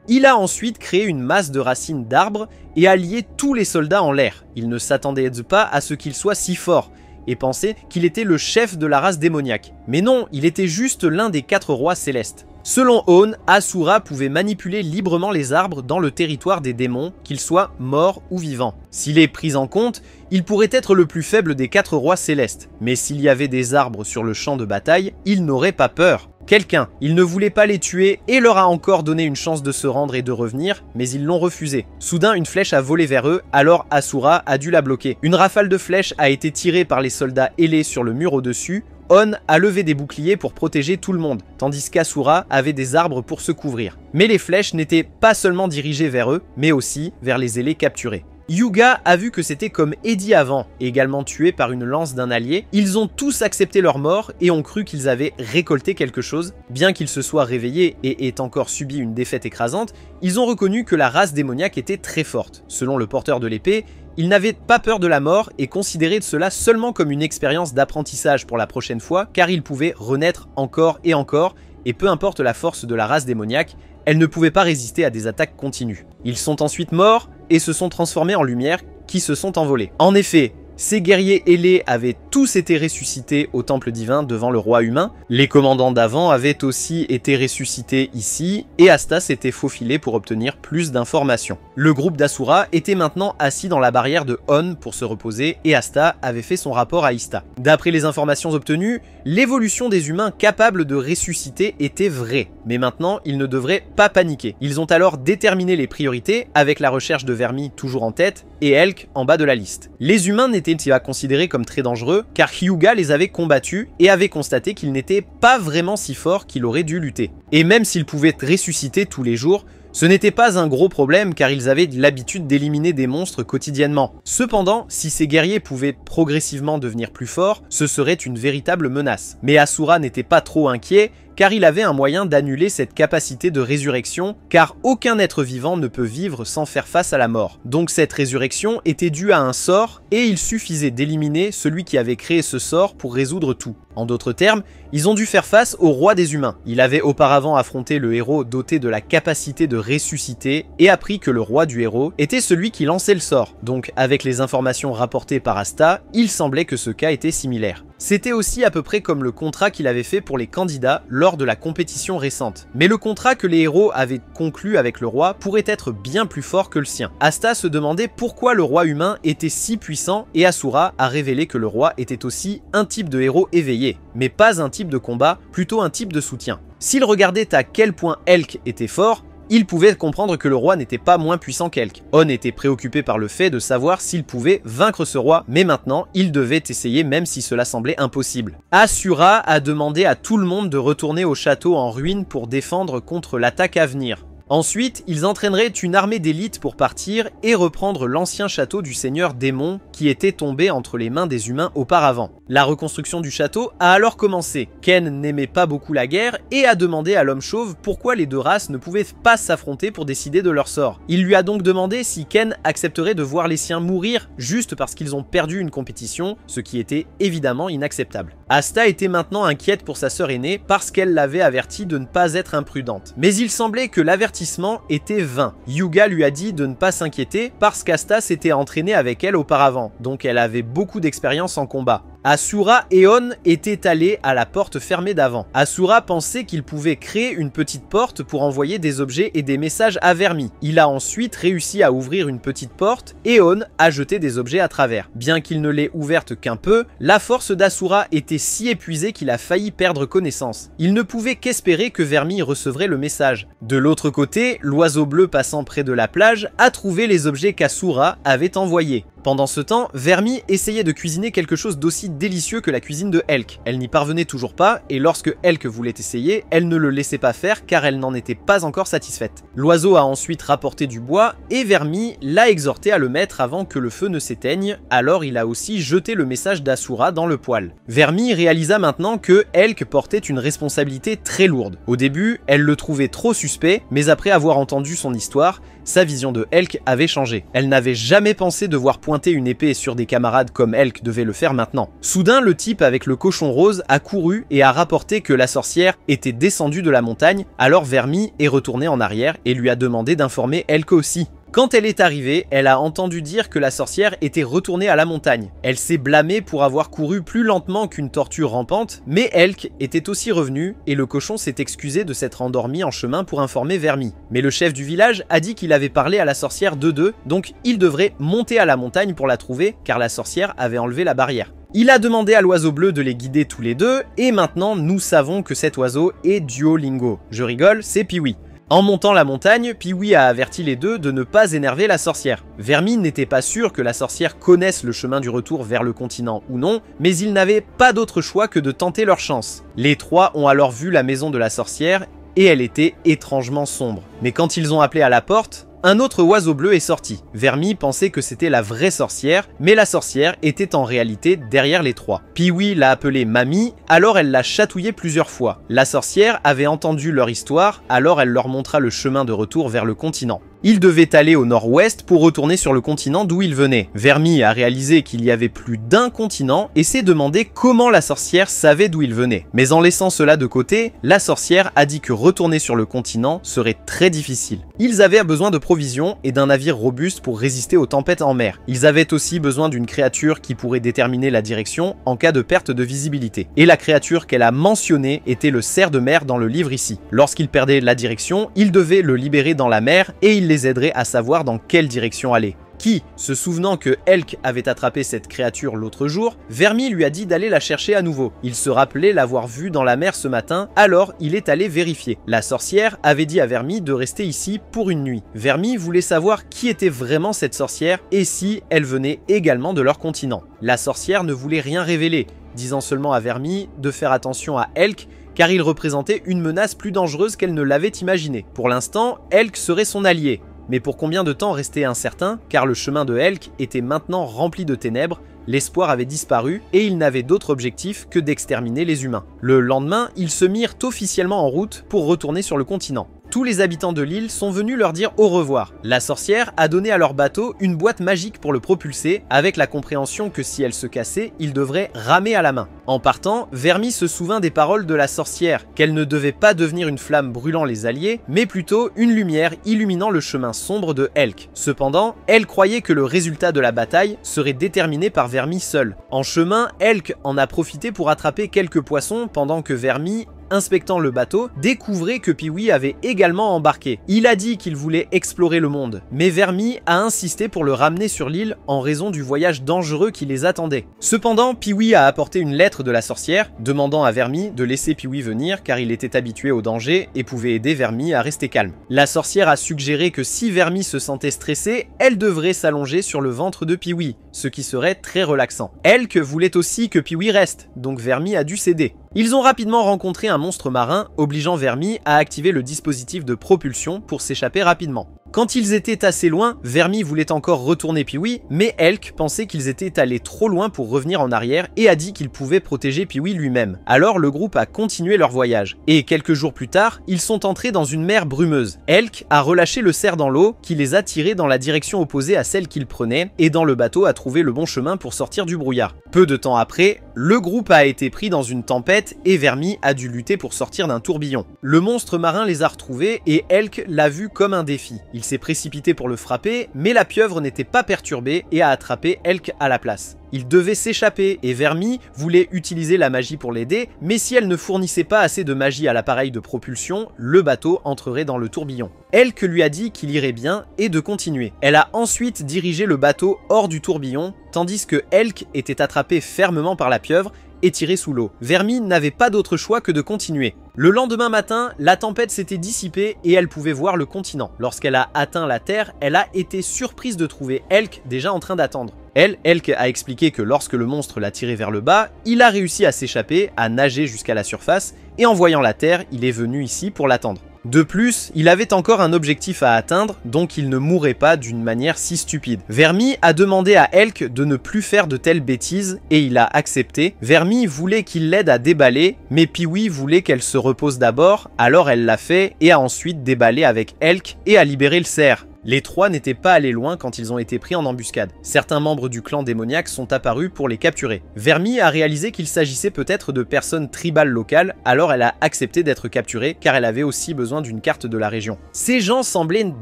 Il a ensuite créé une masse de racines d'arbres et a lié tous les soldats en l'air. Il ne s'attendait pas à ce qu'il soit si fort et pensait qu'il était le chef de la race démoniaque. Mais non, il était juste l'un des 4 rois célestes. Selon Hon, Asura pouvait manipuler librement les arbres dans le territoire des démons, qu'ils soient morts ou vivants. S'il est pris en compte, il pourrait être le plus faible des 4 rois célestes, mais s'il y avait des arbres sur le champ de bataille, il n'aurait pas peur. Quelqu'un. Il ne voulait pas les tuer et leur a encore donné une chance de se rendre et de revenir, mais ils l'ont refusé. Soudain, une flèche a volé vers eux, alors Asura a dû la bloquer. Une rafale de flèches a été tirée par les soldats ailés sur le mur au-dessus. On a levé des boucliers pour protéger tout le monde, tandis qu'Asura avait des arbres pour se couvrir. Mais les flèches n'étaient pas seulement dirigées vers eux, mais aussi vers les ailés capturés. Hyuga a vu que c'était comme Eddie avant, également tué par une lance d'un allié. Ils ont tous accepté leur mort et ont cru qu'ils avaient récolté quelque chose. Bien qu'ils se soient réveillés et aient encore subi une défaite écrasante, ils ont reconnu que la race démoniaque était très forte. Selon le porteur de l'épée, il n'avait pas peur de la mort et considérait cela seulement comme une expérience d'apprentissage pour la prochaine fois, car il pouvait renaître encore, et peu importe la force de la race démoniaque, elle ne pouvait pas résister à des attaques continues. Ils sont ensuite morts et se sont transformés en lumière qui se sont envolés. En effet, ces guerriers ailés avaient tous été ressuscités au temple divin devant le roi humain. Les commandants d'avant avaient aussi été ressuscités ici, et Asta s'était faufilé pour obtenir plus d'informations. Le groupe d'Asura était maintenant assis dans la barrière de On pour se reposer, et Asta avait fait son rapport à Ista. D'après les informations obtenues, l'évolution des humains capables de ressusciter était vraie, mais maintenant ils ne devraient pas paniquer. Ils ont alors déterminé les priorités, avec la recherche de Vermi toujours en tête, et Elk en bas de la liste. Les humains n'étaient pas considérés comme très dangereux, car Hyuga les avait combattus et avait constaté qu'ils n'étaient pas vraiment si forts qu'il aurait dû lutter. Et même s'ils pouvaient ressusciter tous les jours, ce n'était pas un gros problème car ils avaient l'habitude d'éliminer des monstres quotidiennement. Cependant, si ces guerriers pouvaient progressivement devenir plus forts, ce serait une véritable menace. Mais Asura n'était pas trop inquiet, car il avait un moyen d'annuler cette capacité de résurrection, car aucun être vivant ne peut vivre sans faire face à la mort. Donc cette résurrection était due à un sort, et il suffisait d'éliminer celui qui avait créé ce sort pour résoudre tout. En d'autres termes, ils ont dû faire face au roi des humains. Il avait auparavant affronté le héros doté de la capacité de ressusciter, et appris que le roi du héros était celui qui lançait le sort. Donc avec les informations rapportées par Asta, il semblait que ce cas était similaire. C'était aussi à peu près comme le contrat qu'il avait fait pour les candidats lors de la compétition récente. Mais le contrat que les héros avaient conclu avec le roi pourrait être bien plus fort que le sien. Asta se demandait pourquoi le roi humain était si puissant, et Asura a révélé que le roi était aussi un type de héros éveillé, mais pas un type de combat, plutôt un type de soutien. S'il regardait à quel point Elk était fort, il pouvait comprendre que le roi n'était pas moins puissant qu'Elk. On était préoccupé par le fait de savoir s'il pouvait vaincre ce roi, mais maintenant, il devait essayer même si cela semblait impossible. Asura a demandé à tout le monde de retourner au château en ruine pour défendre contre l'attaque à venir. Ensuite, ils entraîneraient une armée d'élite pour partir et reprendre l'ancien château du seigneur démon qui était tombé entre les mains des humains auparavant. La reconstruction du château a alors commencé. Ken n'aimait pas beaucoup la guerre et a demandé à l'homme chauve pourquoi les deux races ne pouvaient pas s'affronter pour décider de leur sort. Il lui a donc demandé si Ken accepterait de voir les siens mourir juste parce qu'ils ont perdu une compétition, ce qui était évidemment inacceptable. Asta était maintenant inquiète pour sa sœur aînée parce qu'elle l'avait avertie de ne pas être imprudente. Mais il semblait que l'avertissement était vain. Hyuga lui a dit de ne pas s'inquiéter parce qu'Asta s'était entraînée avec elle auparavant, donc elle avait beaucoup d'expérience en combat. Asura et On étaient allés à la porte fermée d'avant. Asura pensait qu'il pouvait créer une petite porte pour envoyer des objets et des messages à Vermi. Il a ensuite réussi à ouvrir une petite porte et On a jeté des objets à travers. Bien qu'il ne l'ait ouverte qu'un peu, la force d'Asura était si épuisée qu'il a failli perdre connaissance. Il ne pouvait qu'espérer que Vermi recevrait le message. De l'autre côté, l'oiseau bleu passant près de la plage a trouvé les objets qu'Asura avait envoyés. Pendant ce temps, Vermi essayait de cuisiner quelque chose d'aussi délicieux que la cuisine de Elk. Elle n'y parvenait toujours pas, et lorsque Elk voulait essayer, elle ne le laissait pas faire car elle n'en était pas encore satisfaite. L'oiseau a ensuite rapporté du bois, et Vermi l'a exhorté à le mettre avant que le feu ne s'éteigne, alors il a aussi jeté le message d'Asura dans le poêle. Vermi réalisa maintenant que Elk portait une responsabilité très lourde. Au début, elle le trouvait trop suspect, mais après avoir entendu son histoire, sa vision de Elk avait changé. Elle n'avait jamais pensé devoir pointer une épée sur des camarades comme Elk devait le faire maintenant. Soudain, le type avec le cochon rose a couru et a rapporté que la sorcière était descendue de la montagne, alors Vermi est retourné en arrière et lui a demandé d'informer Elk aussi. Quand elle est arrivée, elle a entendu dire que la sorcière était retournée à la montagne. Elle s'est blâmée pour avoir couru plus lentement qu'une tortue rampante, mais Elk était aussi revenu et le cochon s'est excusé de s'être endormi en chemin pour informer Vermi. Mais le chef du village a dit qu'il avait parlé à la sorcière d'eux deux, donc il devrait monter à la montagne pour la trouver car la sorcière avait enlevé la barrière. Il a demandé à l'oiseau bleu de les guider tous les deux, et maintenant nous savons que cet oiseau est Duolingo. Je rigole, c'est Pee-wee. En montant la montagne, Pee-wee a averti les deux de ne pas énerver la sorcière. Vermi n'était pas sûr que la sorcière connaisse le chemin du retour vers le continent ou non, mais ils n'avaient pas d'autre choix que de tenter leur chance. Les trois ont alors vu la maison de la sorcière, et elle était étrangement sombre. Mais quand ils ont appelé à la porte, un autre oiseau bleu est sorti. Vermi pensait que c'était la vraie sorcière, mais la sorcière était en réalité derrière les trois. Pee-wee l'a appelée Mamie, alors elle l'a chatouillé plusieurs fois. La sorcière avait entendu leur histoire, alors elle leur montra le chemin de retour vers le continent. Ils devaient aller au nord-ouest pour retourner sur le continent d'où ils venaient. Vermi a réalisé qu'il y avait plus d'un continent et s'est demandé comment la sorcière savait d'où ils venaient. Mais en laissant cela de côté, la sorcière a dit que retourner sur le continent serait très difficile. Ils avaient besoin de provisions et d'un navire robuste pour résister aux tempêtes en mer. Ils avaient aussi besoin d'une créature qui pourrait déterminer la direction en cas de perte de visibilité. Et la créature qu'elle a mentionnée était le cerf de mer dans le livre ici. Lorsqu'il perdait la direction, il devait le libérer dans la mer et il les aiderait à savoir dans quelle direction aller. Qui, se souvenant que Elk avait attrapé cette créature l'autre jour, Vermi lui a dit d'aller la chercher à nouveau. Il se rappelait l'avoir vue dans la mer ce matin, alors il est allé vérifier. La sorcière avait dit à Vermi de rester ici pour une nuit. Vermi voulait savoir qui était vraiment cette sorcière et si elle venait également de leur continent. La sorcière ne voulait rien révéler, disant seulement à Vermi de faire attention à Elk, car il représentait une menace plus dangereuse qu'elle ne l'avait imaginé. Pour l'instant, Elk serait son allié, mais pour combien de temps restait incertain, car le chemin de Elk était maintenant rempli de ténèbres, l'espoir avait disparu et ils n'avaient d'autre objectif que d'exterminer les humains. Le lendemain, ils se mirent officiellement en route pour retourner sur le continent. Tous les habitants de l'île sont venus leur dire au revoir. La sorcière a donné à leur bateau une boîte magique pour le propulser, avec la compréhension que si elle se cassait, ils devraient ramer à la main. En partant, Vermi se souvint des paroles de la sorcière, qu'elle ne devait pas devenir une flamme brûlant les alliés, mais plutôt une lumière illuminant le chemin sombre de Elk. Cependant, elle croyait que le résultat de la bataille serait déterminé par Vermi seul. En chemin, Elk en a profité pour attraper quelques poissons pendant que Vermi, inspectant le bateau, découvrait que Pee-wee avait également embarqué. Il a dit qu'il voulait explorer le monde, mais Vermi a insisté pour le ramener sur l'île en raison du voyage dangereux qui les attendait. Cependant, Pee-wee a apporté une lettre de la sorcière, demandant à Vermi de laisser Pee-wee venir car il était habitué au danger et pouvait aider Vermi à rester calme. La sorcière a suggéré que si Vermi se sentait stressé, elle devrait s'allonger sur le ventre de Pee-wee, ce qui serait très relaxant. Elk voulait aussi que Pee-wee reste, donc Vermi a dû céder. Ils ont rapidement rencontré un monstre marin, obligeant Vermi à activer le dispositif de propulsion pour s'échapper rapidement. Quand ils étaient assez loin, Vermi voulait encore retourner Pee-wee, mais Elk pensait qu'ils étaient allés trop loin pour revenir en arrière et a dit qu'il pouvait protéger Pee-wee lui-même. Alors le groupe a continué leur voyage. Et quelques jours plus tard, ils sont entrés dans une mer brumeuse. Elk a relâché le cerf dans l'eau, qui les a tirés dans la direction opposée à celle qu'ils prenaient, aidant le bateau à trouver le bon chemin pour sortir du brouillard. Peu de temps après, le groupe a été pris dans une tempête et Vermi a dû lutter pour sortir d'un tourbillon. Le monstre marin les a retrouvés et Elk l'a vu comme un défi. Il s'est précipité pour le frapper, mais la pieuvre n'était pas perturbée et a attrapé Elk à la place. Il devait s'échapper et Vermi voulait utiliser la magie pour l'aider, mais si elle ne fournissait pas assez de magie à l'appareil de propulsion, le bateau entrerait dans le tourbillon. Elk lui a dit qu'il irait bien et de continuer. Elle a ensuite dirigé le bateau hors du tourbillon, tandis que Elk était attrapé fermement par la pieuvre et tiré sous l'eau. Vermi n'avait pas d'autre choix que de continuer. Le lendemain matin, la tempête s'était dissipée et elle pouvait voir le continent. Lorsqu'elle a atteint la terre, elle a été surprise de trouver Elk déjà en train d'attendre. Elk a expliqué que lorsque le monstre l'a tiré vers le bas, il a réussi à s'échapper, à nager jusqu'à la surface, et en voyant la terre, il est venu ici pour l'attendre. De plus, il avait encore un objectif à atteindre, donc il ne mourrait pas d'une manière si stupide. Vermi a demandé à Elk de ne plus faire de telles bêtises, et il a accepté. Vermi voulait qu'il l'aide à déballer, mais Pee-wee voulait qu'elle se repose d'abord, alors elle l'a fait, et a ensuite déballé avec Elk et a libéré le cerf. Les trois n'étaient pas allés loin quand ils ont été pris en embuscade. Certains membres du clan démoniaque sont apparus pour les capturer. Vermi a réalisé qu'il s'agissait peut-être de personnes tribales locales, alors elle a accepté d'être capturée car elle avait aussi besoin d'une carte de la région. Ces gens semblaient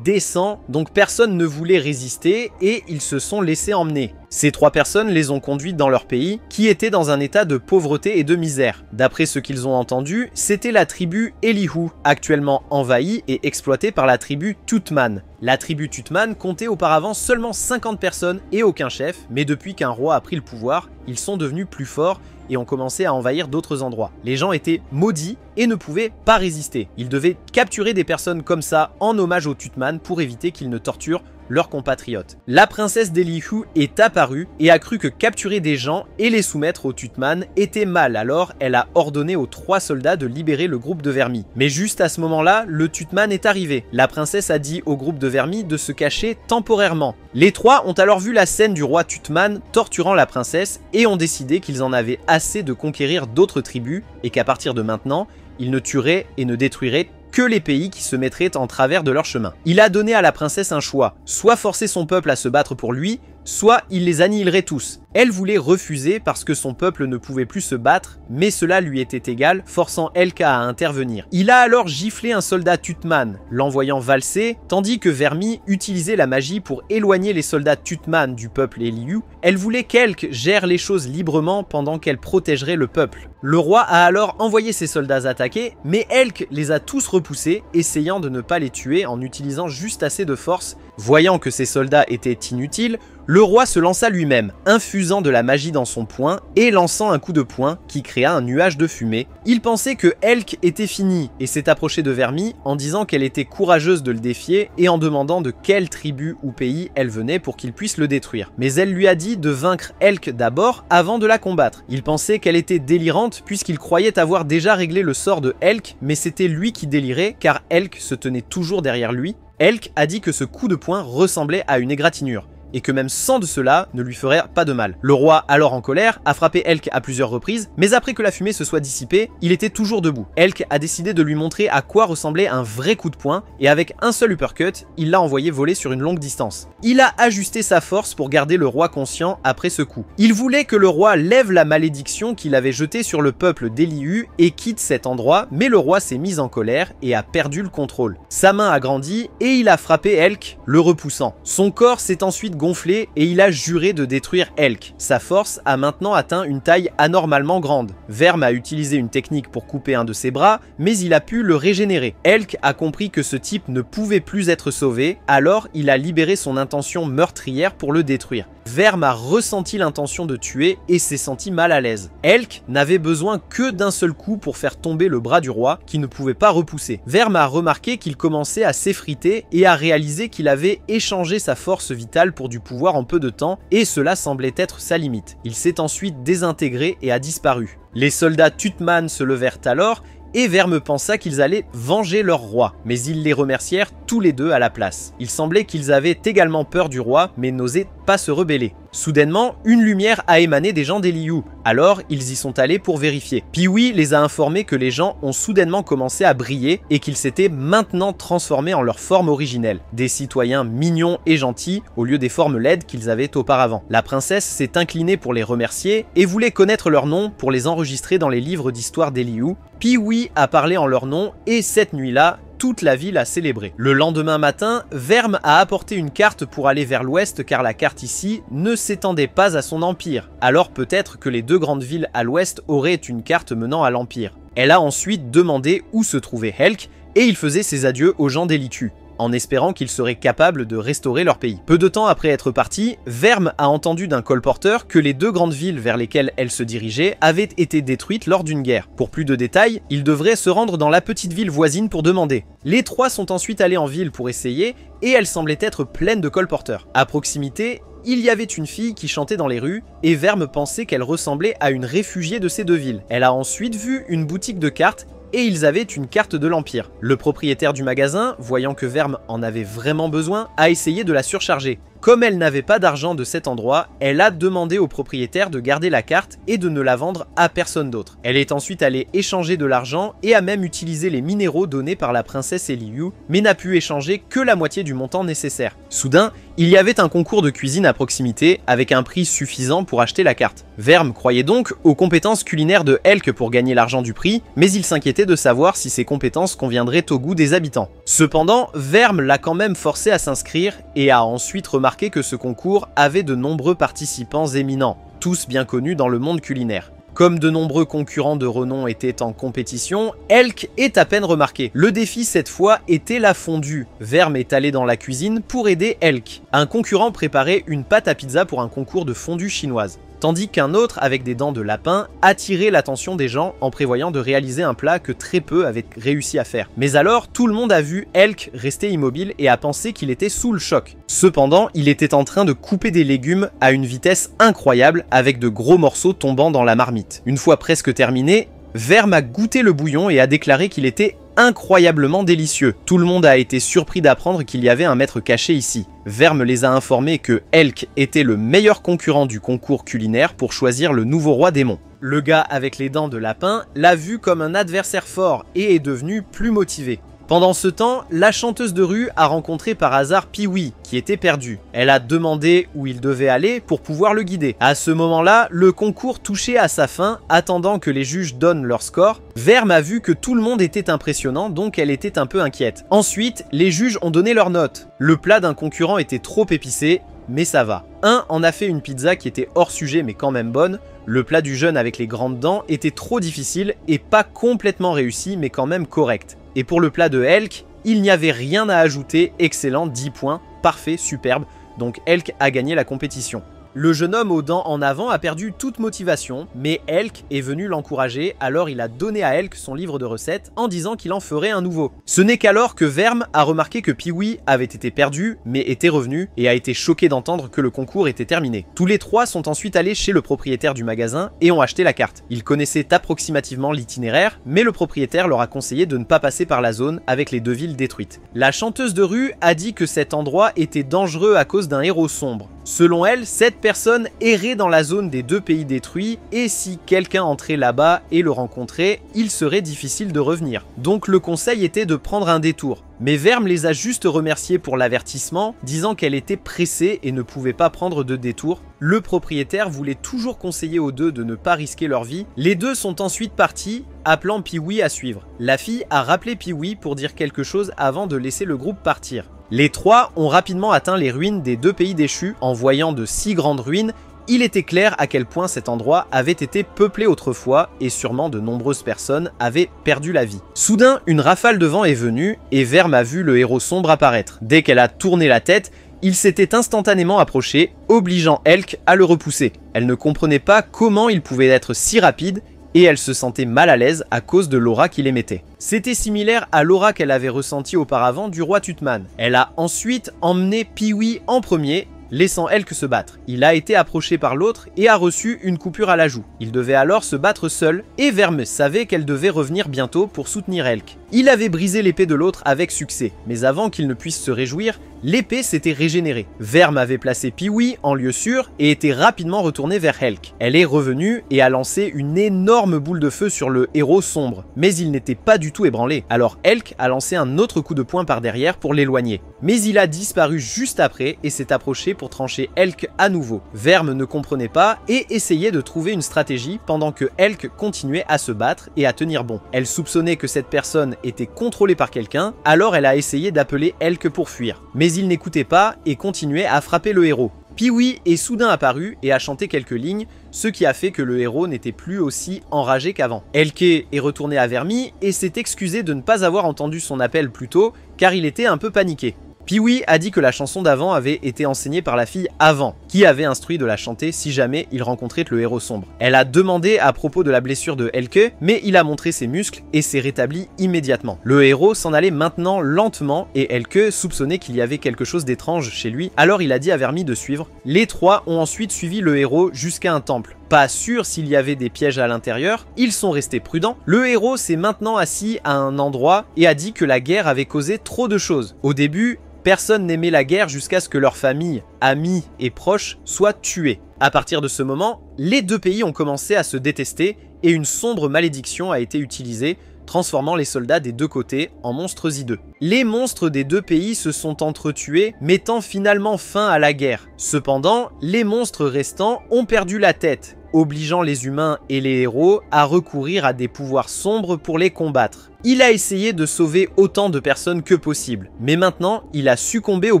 décents, donc personne ne voulait résister et ils se sont laissés emmener. Ces trois personnes les ont conduites dans leur pays, qui était dans un état de pauvreté et de misère. D'après ce qu'ils ont entendu, c'était la tribu Elihu, actuellement envahie et exploitée par la tribu Tutman. La tribu Tutman comptait auparavant seulement 50 personnes et aucun chef, mais depuis qu'un roi a pris le pouvoir, ils sont devenus plus forts et ont commencé à envahir d'autres endroits. Les gens étaient maudits et ne pouvaient pas résister. Ils devaient capturer des personnes comme ça en hommage aux Tuthman pour éviter qu'ils ne torturent leurs compatriotes. La princesse d'Elihu est apparue et a cru que capturer des gens et les soumettre aux Tuthman était mal, alors elle a ordonné aux 3 soldats de libérer le groupe de Vermi. Mais juste à ce moment-là, le Tuthman est arrivé. La princesse a dit au groupe de Vermi de se cacher temporairement. Les 3 ont alors vu la scène du roi Tuthman torturant la princesse et ont décidé qu'ils en avaient assez de conquérir d'autres tribus et qu'à partir de maintenant, ils ne tueraient et ne détruiraient que les pays qui se mettraient en travers de leur chemin. Il a donné à la princesse un choix, soit forcer son peuple à se battre pour lui, soit il les annihilerait tous. Elle voulait refuser parce que son peuple ne pouvait plus se battre, mais cela lui était égal, forçant Elk à intervenir. Il a alors giflé un soldat Tuthman, l'envoyant valser, tandis que Vermi utilisait la magie pour éloigner les soldats Tuthman du peuple Elihu. Elle voulait qu'Elk gère les choses librement pendant qu'elle protégerait le peuple. Le roi a alors envoyé ses soldats attaquer, mais Elk les a tous repoussés, essayant de ne pas les tuer en utilisant juste assez de force. Voyant que ses soldats étaient inutiles, le roi se lança lui-même, infusant de la magie dans son poing et lançant un coup de poing qui créa un nuage de fumée. Il pensait que Elk était fini et s'est approché de Vermi en disant qu'elle était courageuse de le défier et en demandant de quelle tribu ou pays elle venait pour qu'il puisse le détruire. Mais elle lui a dit de vaincre Elk d'abord avant de la combattre. Il pensait qu'elle était délirante puisqu'il croyait avoir déjà réglé le sort de Elk, mais c'était lui qui délirait car Elk se tenait toujours derrière lui. Elk a dit que ce coup de poing ressemblait à une égratignure, et que même sans de cela ne lui ferait pas de mal. Le roi, alors en colère, a frappé Elk à plusieurs reprises, mais après que la fumée se soit dissipée, il était toujours debout. Elk a décidé de lui montrer à quoi ressemblait un vrai coup de poing, et avec un seul uppercut, il l'a envoyé voler sur une longue distance. Il a ajusté sa force pour garder le roi conscient après ce coup. Il voulait que le roi lève la malédiction qu'il avait jetée sur le peuple d'Elihu et quitte cet endroit, mais le roi s'est mis en colère et a perdu le contrôle. Sa main a grandi et il a frappé Elk, le repoussant. Son corps s'est ensuite gonflé et il a juré de détruire Elk. Sa force a maintenant atteint une taille anormalement grande. Verm a utilisé une technique pour couper un de ses bras, mais il a pu le régénérer. Elk a compris que ce type ne pouvait plus être sauvé, alors il a libéré son intention meurtrière pour le détruire. Verm a ressenti l'intention de tuer et s'est senti mal à l'aise. Elk n'avait besoin que d'un seul coup pour faire tomber le bras du roi, qui ne pouvait pas repousser. Verm a remarqué qu'il commençait à s'effriter et a réalisé qu'il avait échangé sa force vitale pour du pouvoir en peu de temps, et cela semblait être sa limite. Il s'est ensuite désintégré et a disparu. Les soldats Tuthman se levèrent alors, et Verm pensa qu'ils allaient venger leur roi, mais ils les remercièrent tous les deux à la place. Il semblait qu'ils avaient également peur du roi, mais n'osaient pas se rebeller. Soudainement, une lumière a émané des gens d'Elihu, alors ils y sont allés pour vérifier. Pee-wee les a informés que les gens ont soudainement commencé à briller et qu'ils s'étaient maintenant transformés en leur forme originelle, des citoyens mignons et gentils au lieu des formes laides qu'ils avaient auparavant. La princesse s'est inclinée pour les remercier et voulait connaître leurs noms pour les enregistrer dans les livres d'histoire d'Elihu. Pee-wee a parlé en leur nom et cette nuit-là, toute la ville a célébré. Le lendemain matin, Verm a apporté une carte pour aller vers l'ouest car la carte ici ne s'étendait pas à son empire. Alors peut-être que les 2 grandes villes à l'ouest auraient une carte menant à l'empire. Elle a ensuite demandé où se trouvait Elk et il faisait ses adieux aux gens d'Elihu, en espérant qu'ils seraient capables de restaurer leur pays. Peu de temps après être parti, Verm a entendu d'un colporteur que les 2 grandes villes vers lesquelles elle se dirigeait avaient été détruites lors d'une guerre. Pour plus de détails, il devrait se rendre dans la petite ville voisine pour demander. Les 3 sont ensuite allés en ville pour essayer, et elle semblait être pleine de colporteurs. À proximité, il y avait une fille qui chantait dans les rues, et Verm pensait qu'elle ressemblait à une réfugiée de ces 2 villes. Elle a ensuite vu une boutique de cartes, et ils avaient une carte de l'Empire. Le propriétaire du magasin, voyant que Verm en avait vraiment besoin, a essayé de la surcharger. Comme elle n'avait pas d'argent de cet endroit, elle a demandé au propriétaire de garder la carte et de ne la vendre à personne d'autre. Elle est ensuite allée échanger de l'argent et a même utilisé les minéraux donnés par la princesse Elihu, mais n'a pu échanger que la moitié du montant nécessaire. Soudain, il y avait un concours de cuisine à proximité avec un prix suffisant pour acheter la carte. Verm croyait donc aux compétences culinaires de Elk pour gagner l'argent du prix, mais il s'inquiétait de savoir si ces compétences conviendraient au goût des habitants. Cependant, Verm l'a quand même forcé à s'inscrire et a ensuite remarqué que ce concours avait de nombreux participants éminents, tous bien connus dans le monde culinaire. Comme de nombreux concurrents de renom étaient en compétition, Elk est à peine remarqué. Le défi cette fois était la fondue. Verm est allé dans la cuisine pour aider Elk. Un concurrent préparait une pâte à pizza pour un concours de fondue chinoise. tandis qu'un autre, avec des dents de lapin, attirait l'attention des gens en prévoyant de réaliser un plat que très peu avaient réussi à faire. Mais alors, tout le monde a vu Elk rester immobile et a pensé qu'il était sous le choc. Cependant, il était en train de couper des légumes à une vitesse incroyable, avec de gros morceaux tombant dans la marmite. Une fois presque terminé, Verme a goûté le bouillon et a déclaré qu'il était incroyablement délicieux. Tout le monde a été surpris d'apprendre qu'il y avait un maître caché ici. Verme les a informés que Elk était le meilleur concurrent du concours culinaire pour choisir le nouveau roi démon. Le gars avec les dents de lapin l'a vu comme un adversaire fort et est devenu plus motivé. Pendant ce temps, la chanteuse de rue a rencontré par hasard Pee-wee, qui était perdu. Elle a demandé où il devait aller pour pouvoir le guider. À ce moment-là, le concours touchait à sa fin, attendant que les juges donnent leur score. Verme a vu que tout le monde était impressionnant, donc elle était un peu inquiète. Ensuite, les juges ont donné leurs notes. Le plat d'un concurrent était trop épicé, mais ça va. Un en a fait une pizza qui était hors sujet mais quand même bonne. Le plat du jeune avec les grandes dents était trop difficile et pas complètement réussi mais quand même correct. Et pour le plat de Elk, il n'y avait rien à ajouter, excellent, 10 points, parfait, superbe, donc Elk a gagné la compétition. Le jeune homme aux dents en avant a perdu toute motivation, mais Elk est venu l'encourager, alors il a donné à Elk son livre de recettes en disant qu'il en ferait un nouveau. Ce n'est qu'alors que Verme a remarqué que Pee-wee avait été perdu, mais était revenu, et a été choqué d'entendre que le concours était terminé. Tous les trois sont ensuite allés chez le propriétaire du magasin et ont acheté la carte. Ils connaissaient approximativement l'itinéraire, mais le propriétaire leur a conseillé de ne pas passer par la zone avec les deux villes détruites. La chanteuse de rue a dit que cet endroit était dangereux à cause d'un héros sombre. Selon elle, cette personne errait dans la zone des deux pays détruits et si quelqu'un entrait là-bas et le rencontrait, il serait difficile de revenir. Donc le conseil était de prendre un détour. Mais Verme les a juste remerciés pour l'avertissement, disant qu'elle était pressée et ne pouvait pas prendre de détour. Le propriétaire voulait toujours conseiller aux deux de ne pas risquer leur vie. Les deux sont ensuite partis, appelant Pee-wee à suivre. La fille a rappelé Pee-wee pour dire quelque chose avant de laisser le groupe partir. Les trois ont rapidement atteint les ruines des deux pays déchus. En voyant de si grandes ruines, il était clair à quel point cet endroit avait été peuplé autrefois et sûrement de nombreuses personnes avaient perdu la vie. Soudain, une rafale de vent est venue et Verme a vu le héros sombre apparaître. Dès qu'elle a tourné la tête, il s'était instantanément approché, obligeant Elk à le repousser. Elle ne comprenait pas comment il pouvait être si rapide et elle se sentait mal à l'aise à cause de l'aura qu'il émettait. C'était similaire à l'aura qu'elle avait ressentie auparavant du roi Tutman. Elle a ensuite emmené Pee-wee en premier, laissant Elk se battre. Il a été approché par l'autre et a reçu une coupure à la joue. Il devait alors se battre seul et Verme savait qu'elle devait revenir bientôt pour soutenir Elk. Il avait brisé l'épée de l'autre avec succès, mais avant qu'il ne puisse se réjouir, l'épée s'était régénérée. Verme avait placé Pee-wee en lieu sûr et était rapidement retournée vers Elk. Elle est revenue et a lancé une énorme boule de feu sur le héros sombre, mais il n'était pas du tout ébranlé. Alors Elk a lancé un autre coup de poing par derrière pour l'éloigner. Mais il a disparu juste après et s'est approché pour trancher Elk à nouveau. Verme ne comprenait pas et essayait de trouver une stratégie pendant que Elk continuait à se battre et à tenir bon. Elle soupçonnait que cette personne était contrôlée par quelqu'un, alors elle a essayé d'appeler Elk pour fuir. Mais il n'écoutait pas et continuait à frapper le héros. Pee-wee est soudain apparu et a chanté quelques lignes, ce qui a fait que le héros n'était plus aussi enragé qu'avant. Elke est retourné à Vermi et s'est excusé de ne pas avoir entendu son appel plus tôt, car il était un peu paniqué. Pee-wee a dit que la chanson d'avant avait été enseignée par la fille avant, qui avait instruit de la chanter si jamais il rencontrait le héros sombre. Elle a demandé à propos de la blessure de Elke, mais il a montré ses muscles et s'est rétabli immédiatement. Le héros s'en allait maintenant lentement et Elke soupçonnait qu'il y avait quelque chose d'étrange chez lui, alors il a dit à Vermi de suivre. Les trois ont ensuite suivi le héros jusqu'à un temple. Pas sûr s'il y avait des pièges à l'intérieur, ils sont restés prudents. Le héros s'est maintenant assis à un endroit et a dit que la guerre avait causé trop de choses. Au début, personne n'aimait la guerre jusqu'à ce que leur famille, amis et proches soient tués. À partir de ce moment, les deux pays ont commencé à se détester et une sombre malédiction a été utilisée, transformant les soldats des deux côtés en monstres hideux. Les monstres des deux pays se sont entretués, mettant finalement fin à la guerre. Cependant, les monstres restants ont perdu la tête, obligeant les humains et les héros à recourir à des pouvoirs sombres pour les combattre. Il a essayé de sauver autant de personnes que possible, mais maintenant il a succombé au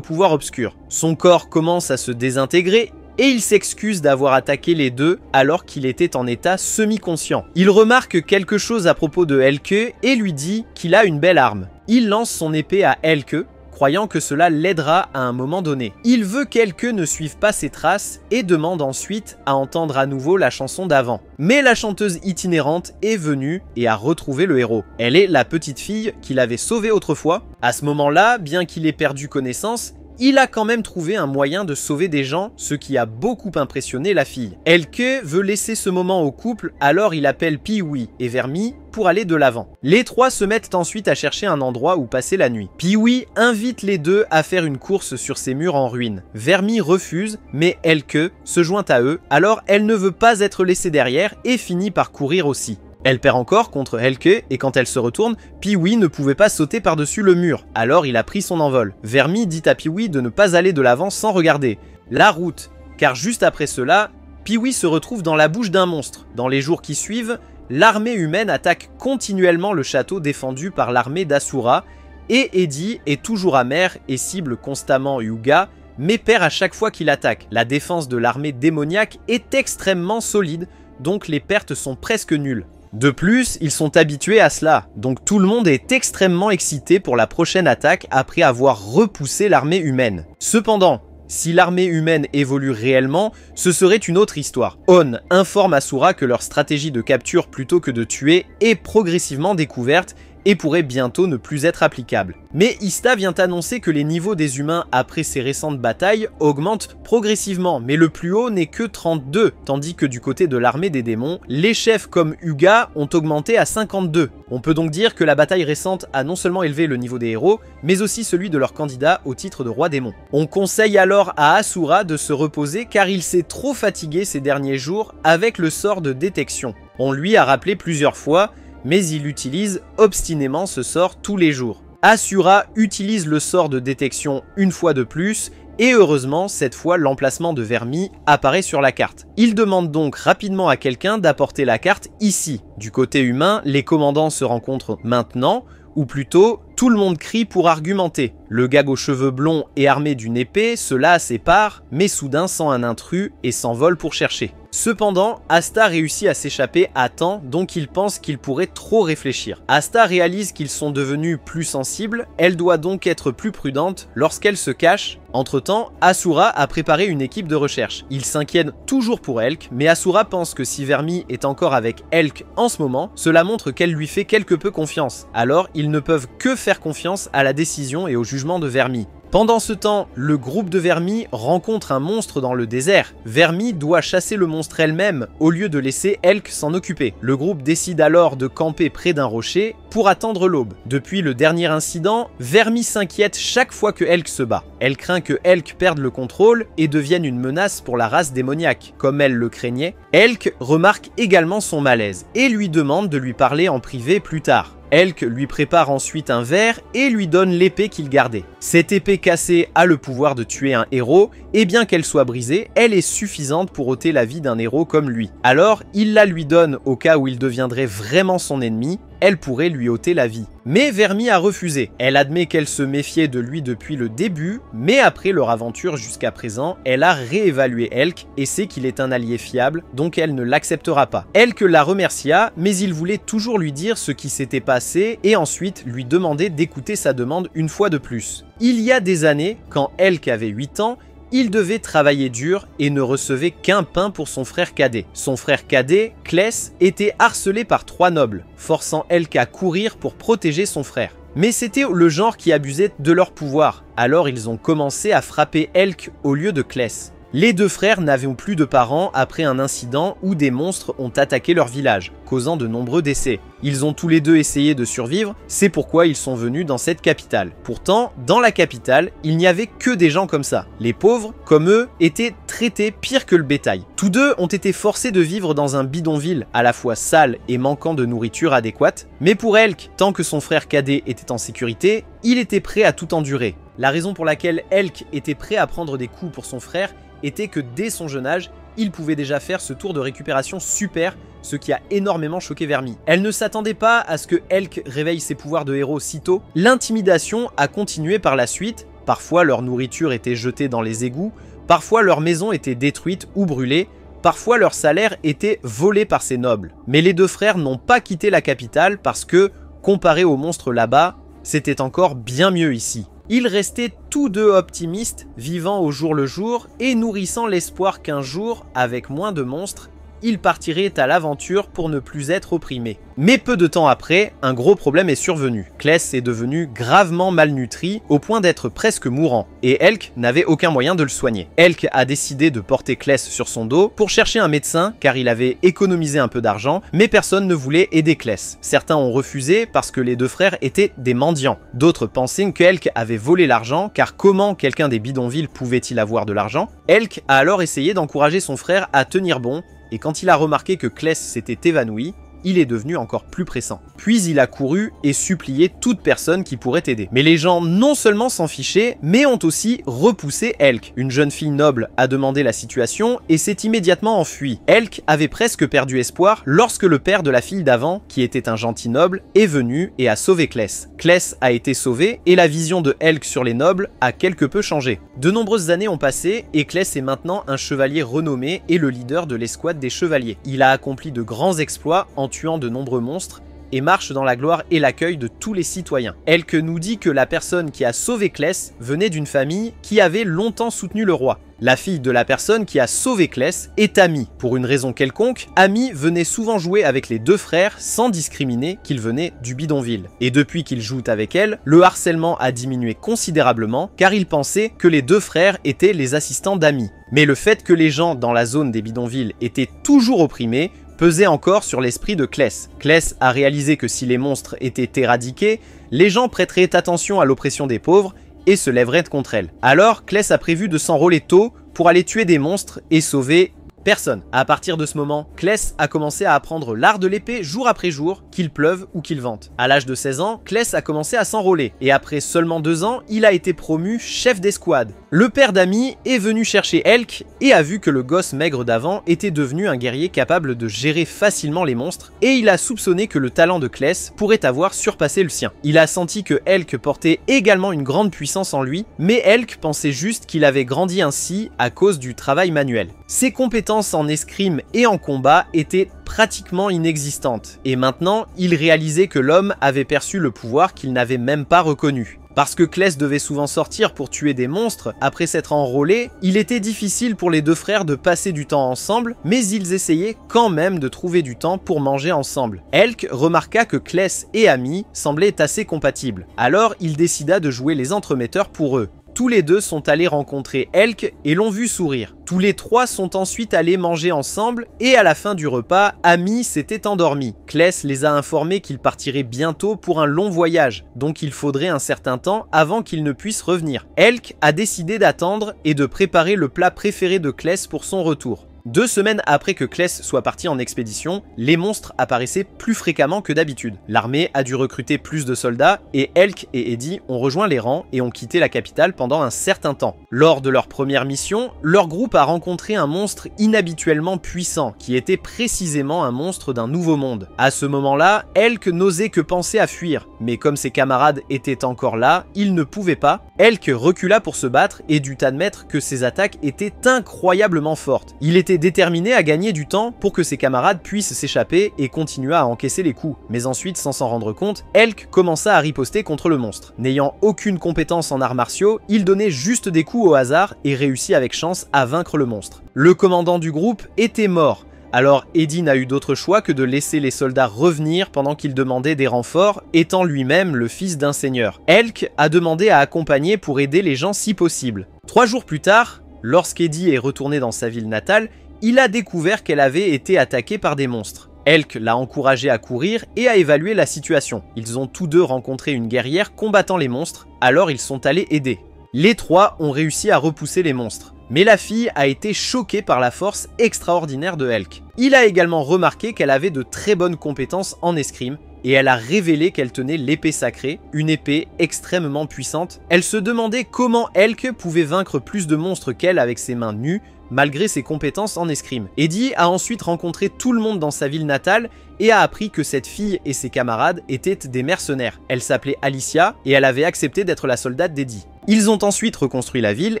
pouvoir obscur. Son corps commence à se désintégrer et il s'excuse d'avoir attaqué les deux alors qu'il était en état semi-conscient. Il remarque quelque chose à propos de Elke et lui dit qu'il a une belle arme. Il lance son épée à Elke, croyant que cela l'aidera à un moment donné. Il veut qu'Elke ne suive pas ses traces et demande ensuite à entendre à nouveau la chanson d'avant. Mais la chanteuse itinérante est venue et a retrouvé le héros. Elle est la petite fille qu'il avait sauvée autrefois. À ce moment-là, bien qu'il ait perdu connaissance, il a quand même trouvé un moyen de sauver des gens, ce qui a beaucoup impressionné la fille. Elke veut laisser ce moment au couple, alors il appelle Pee-wee et Vermi pour aller de l'avant. Les trois se mettent ensuite à chercher un endroit où passer la nuit. Pee-wee invite les deux à faire une course sur ces murs en ruine. Vermi refuse, mais Elke se joint à eux, alors elle ne veut pas être laissée derrière et finit par courir aussi. Elle perd encore contre Elke et quand elle se retourne, Pee-wee ne pouvait pas sauter par-dessus le mur, alors il a pris son envol. Vermi dit à Pee-wee de ne pas aller de l'avant sans regarder la route, car juste après cela, Pee-wee se retrouve dans la bouche d'un monstre. Dans les jours qui suivent, l'armée humaine attaque continuellement le château défendu par l'armée d'Asura, et Eddie est toujours amer et cible constamment Hyuga, mais perd à chaque fois qu'il attaque. La défense de l'armée démoniaque est extrêmement solide, donc les pertes sont presque nulles. De plus, ils sont habitués à cela, donc tout le monde est extrêmement excité pour la prochaine attaque après avoir repoussé l'armée humaine. Cependant, si l'armée humaine évolue réellement, ce serait une autre histoire. On informe Asura que leur stratégie de capture plutôt que de tuer est progressivement découverte et pourrait bientôt ne plus être applicable. Mais Ista vient annoncer que les niveaux des humains après ces récentes batailles augmentent progressivement, mais le plus haut n'est que 32, tandis que du côté de l'armée des démons, les chefs comme Hyuga ont augmenté à 52. On peut donc dire que la bataille récente a non seulement élevé le niveau des héros, mais aussi celui de leur candidat au titre de roi démon. On conseille alors à Asura de se reposer car il s'est trop fatigué ces derniers jours avec le sort de détection. On lui a rappelé plusieurs fois, mais il utilise obstinément ce sort tous les jours. Asura utilise le sort de détection une fois de plus, et heureusement, cette fois, l'emplacement de Vermi apparaît sur la carte. Il demande donc rapidement à quelqu'un d'apporter la carte ici. Du côté humain, les commandants se rencontrent maintenant, ou plutôt, tout le monde crie pour argumenter. Le gag aux cheveux blonds et armé d'une épée se lasse sépare, mais soudain sent un intrus et s'envole pour chercher. Cependant, Asta réussit à s'échapper à temps, donc il pense qu'il pourrait trop réfléchir. Asta réalise qu'ils sont devenus plus sensibles, elle doit donc être plus prudente lorsqu'elle se cache. Entre-temps, Asura a préparé une équipe de recherche. Il s'inquiète toujours pour Elk, mais Asura pense que si Vermi est encore avec Elk en ce moment, cela montre qu'elle lui fait quelque peu confiance. Alors, ils ne peuvent que faire confiance à la décision et au jugement de Vermi. Pendant ce temps, le groupe de Vermi rencontre un monstre dans le désert. Vermi doit chasser le monstre elle-même au lieu de laisser Elk s'en occuper. Le groupe décide alors de camper près d'un rocher pour attendre l'aube. Depuis le dernier incident, Vermi s'inquiète chaque fois que Elk se bat. Elle craint que Elk perde le contrôle et devienne une menace pour la race démoniaque, comme elle le craignait. Elk remarque également son malaise et lui demande de lui parler en privé plus tard. Elk lui prépare ensuite un verre et lui donne l'épée qu'il gardait. Cette épée cassée a le pouvoir de tuer un héros, et bien qu'elle soit brisée, elle est suffisante pour ôter la vie d'un héros comme lui. Alors, il la lui donne au cas où il deviendrait vraiment son ennemi, elle pourrait lui ôter la vie. Mais Vermi a refusé. Elle admet qu'elle se méfiait de lui depuis le début, mais après leur aventure jusqu'à présent, elle a réévalué Elk et sait qu'il est un allié fiable, donc elle ne l'acceptera pas. Elk la remercia, mais il voulait toujours lui dire ce qui s'était passé et ensuite lui demander d'écouter sa demande une fois de plus. Il y a des années, quand Elk avait 8 ans, il devait travailler dur et ne recevait qu'un pain pour son frère cadet. Son frère cadet, Kless, était harcelé par 3 nobles, forçant Elk à courir pour protéger son frère. Mais c'était le genre qui abusait de leur pouvoir, alors ils ont commencé à frapper Elk au lieu de Kless. Les deux frères n'avaient plus de parents après un incident où des monstres ont attaqué leur village, causant de nombreux décès. Ils ont tous les deux essayé de survivre, c'est pourquoi ils sont venus dans cette capitale. Pourtant, dans la capitale, il n'y avait que des gens comme ça. Les pauvres, comme eux, étaient traités pire que le bétail. Tous deux ont été forcés de vivre dans un bidonville à la fois sale et manquant de nourriture adéquate. Mais pour Elk, tant que son frère cadet était en sécurité, il était prêt à tout endurer. La raison pour laquelle Elk était prêt à prendre des coups pour son frère était que dès son jeune âge, il pouvait déjà faire ce tour de récupération super, ce qui a énormément choqué Vermi. Elle ne s'attendait pas à ce que Elk réveille ses pouvoirs de héros si tôt. L'intimidation a continué par la suite, parfois leur nourriture était jetée dans les égouts, parfois leur maison était détruite ou brûlée, parfois leur salaire était volé par ces nobles. Mais les deux frères n'ont pas quitté la capitale parce que, comparé aux monstres là-bas, c'était encore bien mieux ici. Ils restaient tous deux optimistes, vivant au jour le jour et nourrissant l'espoir qu'un jour, avec moins de monstres, ils partiraient à l'aventure pour ne plus être opprimés. Mais peu de temps après, un gros problème est survenu. Kless est devenu gravement malnutri au point d'être presque mourant, et Elk n'avait aucun moyen de le soigner. Elk a décidé de porter Kless sur son dos pour chercher un médecin car il avait économisé un peu d'argent, mais personne ne voulait aider Kless. Certains ont refusé parce que les deux frères étaient des mendiants. D'autres pensaient que Elk avait volé l'argent car comment quelqu'un des bidonvilles pouvait-il avoir de l'argent? Elk a alors essayé d'encourager son frère à tenir bon, et quand il a remarqué que Kless s'était évanoui, il est devenu encore plus pressant. Puis il a couru et supplié toute personne qui pourrait aider. Mais les gens non seulement s'en fichaient, mais ont aussi repoussé Elk. Une jeune fille noble a demandé la situation et s'est immédiatement enfuie. Elk avait presque perdu espoir lorsque le père de la fille d'avant, qui était un gentil noble, est venu et a sauvé Kless. Kless a été sauvé et la vision de Elk sur les nobles a quelque peu changé. De nombreuses années ont passé et Kless est maintenant un chevalier renommé et le leader de l'escouade des chevaliers. Il a accompli de grands exploits en tuant de nombreux monstres et marche dans la gloire et l'accueil de tous les citoyens. Elk nous dit que la personne qui a sauvé Kless venait d'une famille qui avait longtemps soutenu le roi. La fille de la personne qui a sauvé Kless est Amy. Pour une raison quelconque, Amy venait souvent jouer avec les deux frères sans discriminer qu'ils venaient du bidonville. Et depuis qu'ils jouent avec elle, le harcèlement a diminué considérablement car ils pensaient que les deux frères étaient les assistants d'Amy. Mais le fait que les gens dans la zone des bidonvilles étaient toujours opprimés pesait encore sur l'esprit de Kless. Kless a réalisé que si les monstres étaient éradiqués, les gens prêteraient attention à l'oppression des pauvres et se lèveraient contre elle. Alors, Kless a prévu de s'enrôler tôt pour aller tuer des monstres et sauver personne. À partir de ce moment, Kless a commencé à apprendre l'art de l'épée jour après jour, qu'il pleuve ou qu'il vente. À l'âge de 16 ans, Kless a commencé à s'enrôler, et après seulement 2 ans, il a été promu chef d'escouade. Le père d'Amy est venu chercher Elk et a vu que le gosse maigre d'avant était devenu un guerrier capable de gérer facilement les monstres, et il a soupçonné que le talent de Kless pourrait avoir surpassé le sien. Il a senti que Elk portait également une grande puissance en lui, mais Elk pensait juste qu'il avait grandi ainsi à cause du travail manuel. Ses compétences en escrime et en combat étaient pratiquement inexistantes, et maintenant il réalisait que l'homme avait perçu le pouvoir qu'il n'avait même pas reconnu. Parce que Kless devait souvent sortir pour tuer des monstres, après s'être enrôlé, il était difficile pour les deux frères de passer du temps ensemble, mais ils essayaient quand même de trouver du temps pour manger ensemble. Elk remarqua que Kless et Amy semblaient assez compatibles, alors il décida de jouer les entremetteurs pour eux. Tous les deux sont allés rencontrer Elk et l'ont vu sourire. Tous les trois sont ensuite allés manger ensemble et à la fin du repas, Amy s'était endormi. Kless les a informés qu'ils partiraient bientôt pour un long voyage, donc il faudrait un certain temps avant qu'ils ne puissent revenir. Elk a décidé d'attendre et de préparer le plat préféré de Kless pour son retour. 2 semaines après que Kless soit parti en expédition, les monstres apparaissaient plus fréquemment que d'habitude. L'armée a dû recruter plus de soldats et Elk et Eddie ont rejoint les rangs et ont quitté la capitale pendant un certain temps. Lors de leur première mission, leur groupe a rencontré un monstre inhabituellement puissant qui était précisément un monstre d'un nouveau monde. À ce moment-là, Elk n'osait que penser à fuir, mais comme ses camarades étaient encore là, il ne pouvait pas. Elk recula pour se battre et dut admettre que ses attaques étaient incroyablement fortes. Il était déterminé à gagner du temps pour que ses camarades puissent s'échapper et continua à encaisser les coups. Mais ensuite, sans s'en rendre compte, Elk commença à riposter contre le monstre. N'ayant aucune compétence en arts martiaux, il donnait juste des coups au hasard et réussit avec chance à vaincre le monstre. Le commandant du groupe était mort. Alors Eddie n'a eu d'autre choix que de laisser les soldats revenir pendant qu'il demandait des renforts, étant lui-même le fils d'un seigneur. Elk a demandé à accompagner pour aider les gens si possible. 3 jours plus tard, lorsqu'Eddie est retourné dans sa ville natale, il a découvert qu'elle avait été attaquée par des monstres. Elk l'a encouragé à courir et à évaluer la situation. Ils ont tous deux rencontré une guerrière combattant les monstres, alors ils sont allés aider. Les 3 ont réussi à repousser les monstres. Mais la fille a été choquée par la force extraordinaire de Elk. Il a également remarqué qu'elle avait de très bonnes compétences en escrime et elle a révélé qu'elle tenait l'épée sacrée, une épée extrêmement puissante. Elle se demandait comment Elk pouvait vaincre plus de monstres qu'elle avec ses mains nues, malgré ses compétences en escrime. Eddie a ensuite rencontré tout le monde dans sa ville natale et a appris que cette fille et ses camarades étaient des mercenaires. Elle s'appelait Alicia et elle avait accepté d'être la soldate d'Eddie. Ils ont ensuite reconstruit la ville